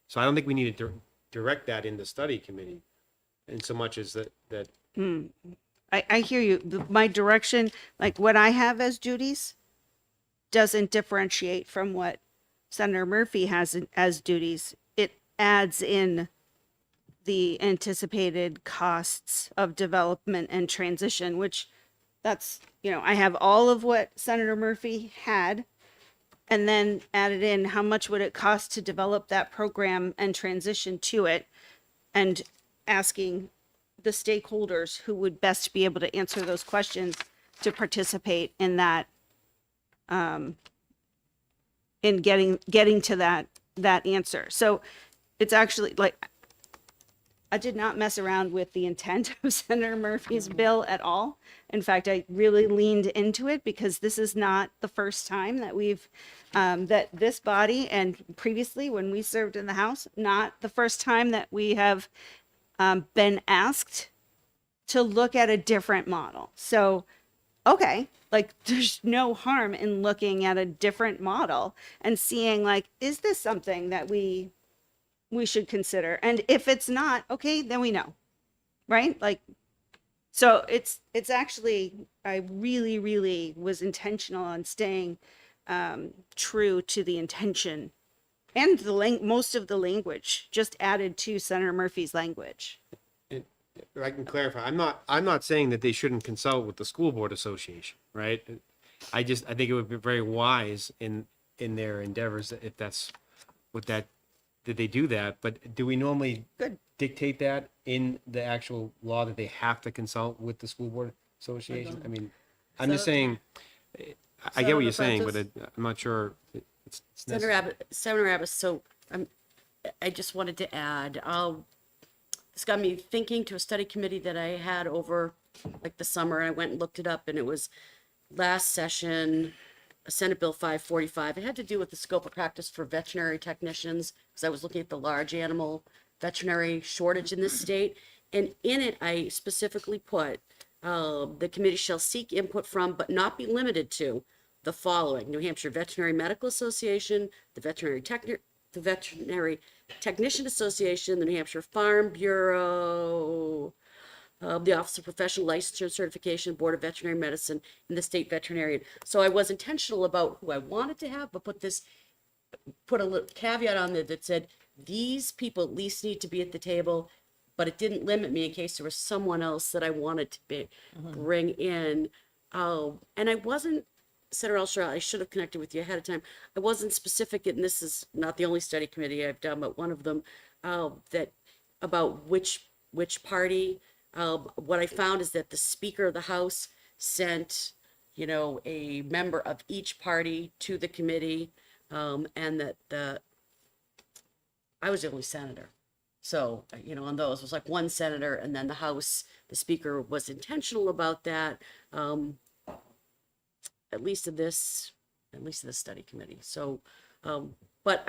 So I don't think we need to direct that in the study committee, in so much as that. I hear you. My direction, like what I have as duties, doesn't differentiate from what Senator Murphy has as duties. It adds in the anticipated costs of development and transition, which that's, I have all of what Senator Murphy had, and then added in how much would it cost to develop that program and transition to it, and asking the stakeholders who would best be able to answer those questions to participate in that, in getting to that answer. So it's actually like, I did not mess around with the intent of Senator Murphy's bill at all. In fact, I really leaned into it because this is not the first time that that this body, and previously when we served in the House, not the first time that we have been asked to look at a different model. So, okay, like there's no harm in looking at a different model and seeing like, is this something that we should consider? And if it's not, okay, then we know, right? Like, so it's actually, I really, really was intentional on staying true to the intention and most of the language just added to Senator Murphy's language. If I can clarify, I'm not saying that they shouldn't consult with the school board association, right? I think it would be very wise in their endeavors if that's what that they do that. But do we normally dictate that in the actual law that they have to consult with the school board association? I mean, I'm just saying, I get what you're saying, but I'm not sure it's Senator Abbott, so I just wanted to add, this got me thinking to a study committee that I had over like the summer. I went and looked it up, and it was last session, Senate Bill 545. It had to do with the scope of practice for veterinary technicians, because I was looking at the large animal veterinary shortage in this state. And in it, I specifically put, the committee shall seek input from, but not be limited to, the following: New Hampshire Veterinary Medical Association, the Veterinary Technician Association, the New Hampshire Farm Bureau, the Office of Professional Licensure and Certification, Board of Veterinary Medicine, and the State Veterinarian. So I was intentional about who I wanted to have, but put a little caveat on there that said these people at least need to be at the table, but it didn't limit me in case there was someone else that I wanted to bring in. And I wasn't, Senator Alshaw, I should have connected with you ahead of time. I wasn't specific, and this is not the only study committee I've done, but one of them, that about which party. What I found is that the Speaker of the House sent, a member of each party to the committee, and that I was the only senator. So, on those, it was like one senator, and then the House, the Speaker was intentional about that, at least of this study committee. So, but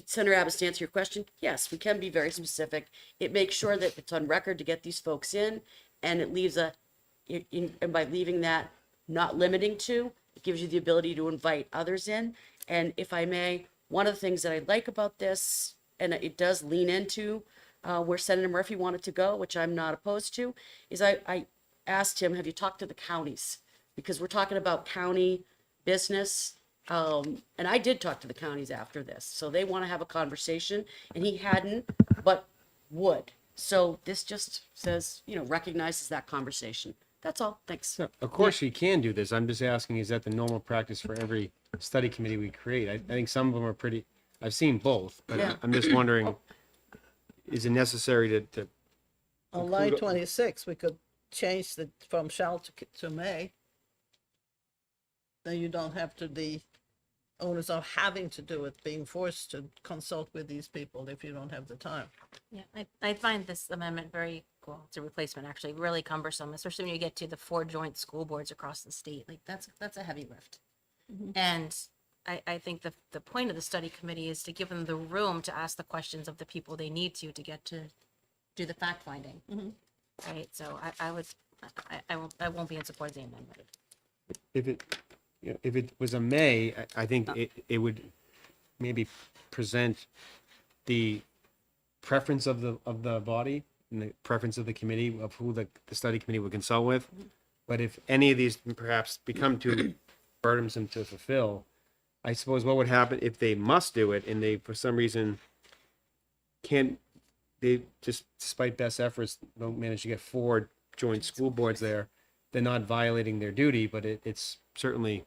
Senator Abbott, to answer your question, yes, we can be very specific. It makes sure that it's on record to get these folks in, and it leaves and by leaving that not limiting to, it gives you the ability to invite others in. And if I may, one of the things that I like about this, and it does lean into where Senator Murphy wanted to go, which I'm not opposed to, is I asked him, have you talked to the counties? Because we're talking about county business. And I did talk to the counties after this, so they want to have a conversation, and he hadn't, but would. So this just says, recognizes that conversation. That's all. Thanks. Of course you can do this. I'm just asking, is that the normal practice for every study committee we create? I think some of them are pretty, I've seen both, but Yeah. I'm just wondering, is it necessary to On line 26, we could change from shall to may. Then you don't have the onus of having to do it, being forced to consult with these people if you don't have the time. Yeah, I find this amendment very, well, it's a replacement actually, really cumbersome, especially when you get to the 4 joint school boards across the state. Like that's a heavy lift. And I think the point of the study committee is to give them the room to ask the questions of the people they need to get to do the fact finding. Right, so I won't be in support of the amendment. if it was a may, I think it would maybe present the preference of the body and the preference of the committee of who the study committee would consult with. But if any of these perhaps become too burdensome to fulfill, I suppose what would happen if they must do it and they, for some reason, can't, they just, despite best efforts, don't manage to get 4 joint school boards there, they're not violating their duty, but it's certainly,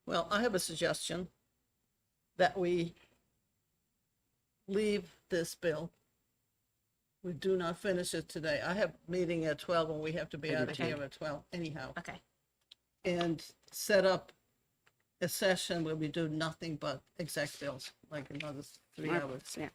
Well, I have a suggestion that we leave this bill. We do not finish it today. I have meeting at 12 and we have to be out of here at 12 anyhow. Okay. And set up a session where we do nothing but exec bills, like another 3 hours. Yeah.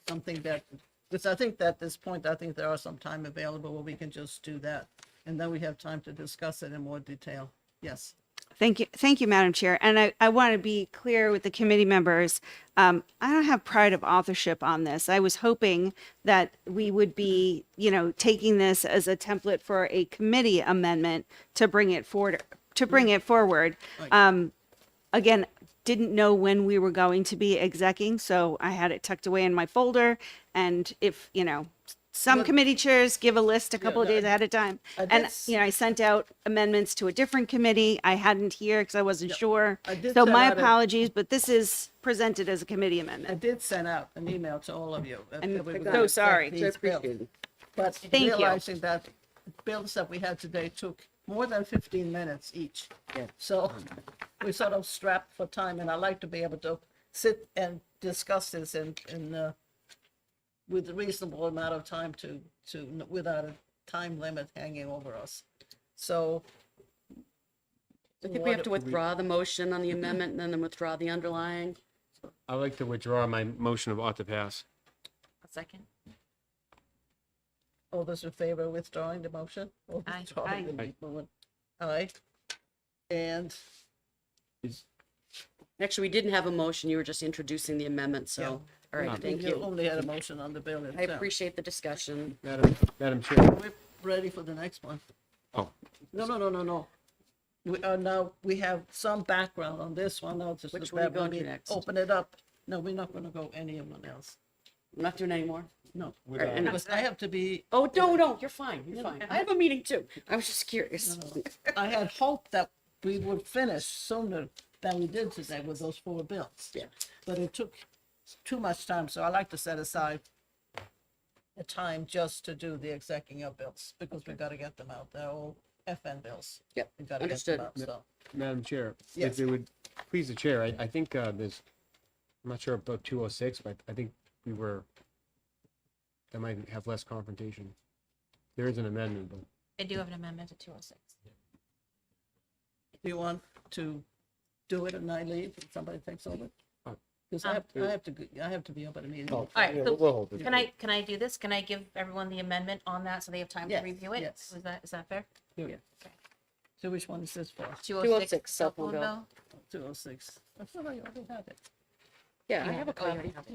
Something that, because I think that at this point, I think there are some time available where we can just do that. And then we have time to discuss it in more detail. Yes. Thank you, Madam Chair. And I want to be clear with the committee members. I don't have pride of authorship on this. I was hoping that we would be, taking this as a template for a committee amendment to bring it forward. Again, didn't know when we were going to be execing, so I had it tucked away in my folder. And if, some committee chairs give a list a couple of days ahead of time. And, I sent out amendments to a different committee. I hadn't here because I wasn't sure. I did So send my out a- apologies, but this is presented as a committee I amendment. did send out an email to all of you. that I'm we were so gonna accept sorry. these bills. But Thank you. realizing that bills that we had today took more than 15 minutes each. So we sort of strapped for time, and I like to be able to sit and discuss this with a reasonable amount of time to without a time limit hanging over us. So I think we have to withdraw the motion on the amendment and then withdraw the underlying. I'd like to withdraw my motion of ought to pass. A second. all those in favor of withdrawing the motion? Or Aye. withdrawing the Aye. movement? Aye. And Actually, we didn't have a motion. You were just introducing the amendment, so, all right, thank you you. only had a motion on the bill I itself. appreciate the discussion. Madam Chair. We're ready for the next one. Oh. No. We are now, we have some background on this one. Now just Which that one are you going when to we next? Open it up. No, we're not gonna go anyone else. We're not doing any more? No. All right, and- Because I have to be, Oh, no, you're fine, you're fine. I have a meeting too. I was just curious. I had hoped that we would finish sooner than we did today with those 4 bills. Yeah. But it took too much time, so I like to set aside a time just to do the executing of bills, because we gotta get them out. They're all FN bills. Yep, We gotta understood. get them out, so. Madam Chair, Yes. if it would please the chair, I think there's, I'm not sure about 206, but I think that might have less confrontation. There is an amendment, but I do have an amendment to 206. Do you want to do it and I leave and somebody takes over? Oh. Because I have to be up at a meeting. All right, so can I do this? Can I give everyone the amendment on that so they have time to Yes, review it? yes. Is that fair? So which one is this for? 206 cell cell phone phone bill. bill. 206. I thought I already had it. Yeah, I Yeah, have a oh, you copy. already have it.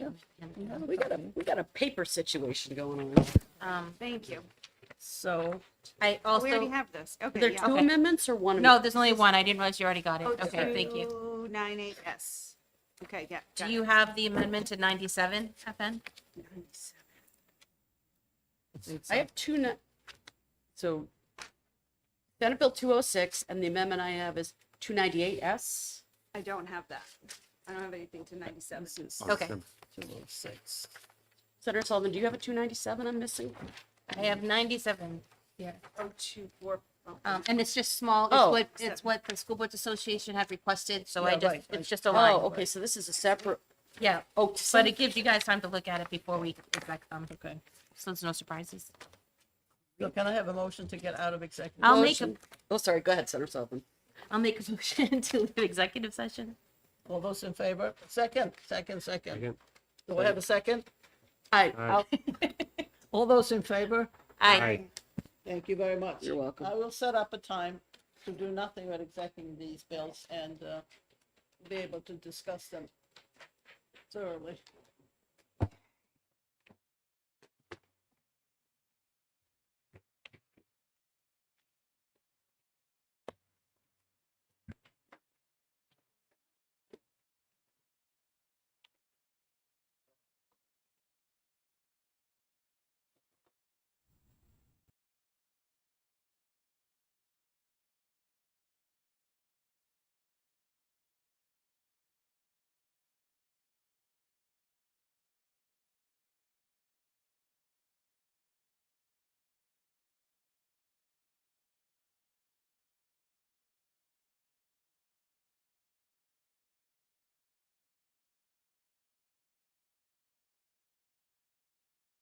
Yeah. We got a paper situation going on. Thank you. So, I Oh, we already also, have this. Are Okay. there yeah. two Okay. amendments or one? no, amendment? there's only one. I didn't realize you already got it. Oh, Okay, thank you. 298S. Okay, yeah. Do got you it. have the amendment to 97, FN? I have so Senate Bill 206 and the amendment I have is 298S. I don't have that. I don't have anything to 97. Okay. 206. Senator Sullivan, do you have a 297 I'm missing? I have 97 here. 024. And it's just small. Oh. It's what the School Boards Association had requested, so Yeah, right. it's just a line. Oh, okay, so this is a separate, Yeah, oh, but it gives you guys time to look at it before we exec them. Okay. So there's no surprises. So can I have a motion to get out of executive? I'll make a, oh, sorry, go ahead, Senator Sullivan. I'll make a motion to leave executive session. All those in favor? Second. Second. Do I have a second? Aye. All those in favor? Aye. Thank you very much. You're welcome. I will set up a time to do nothing but executing these bills and be able to discuss them thoroughly.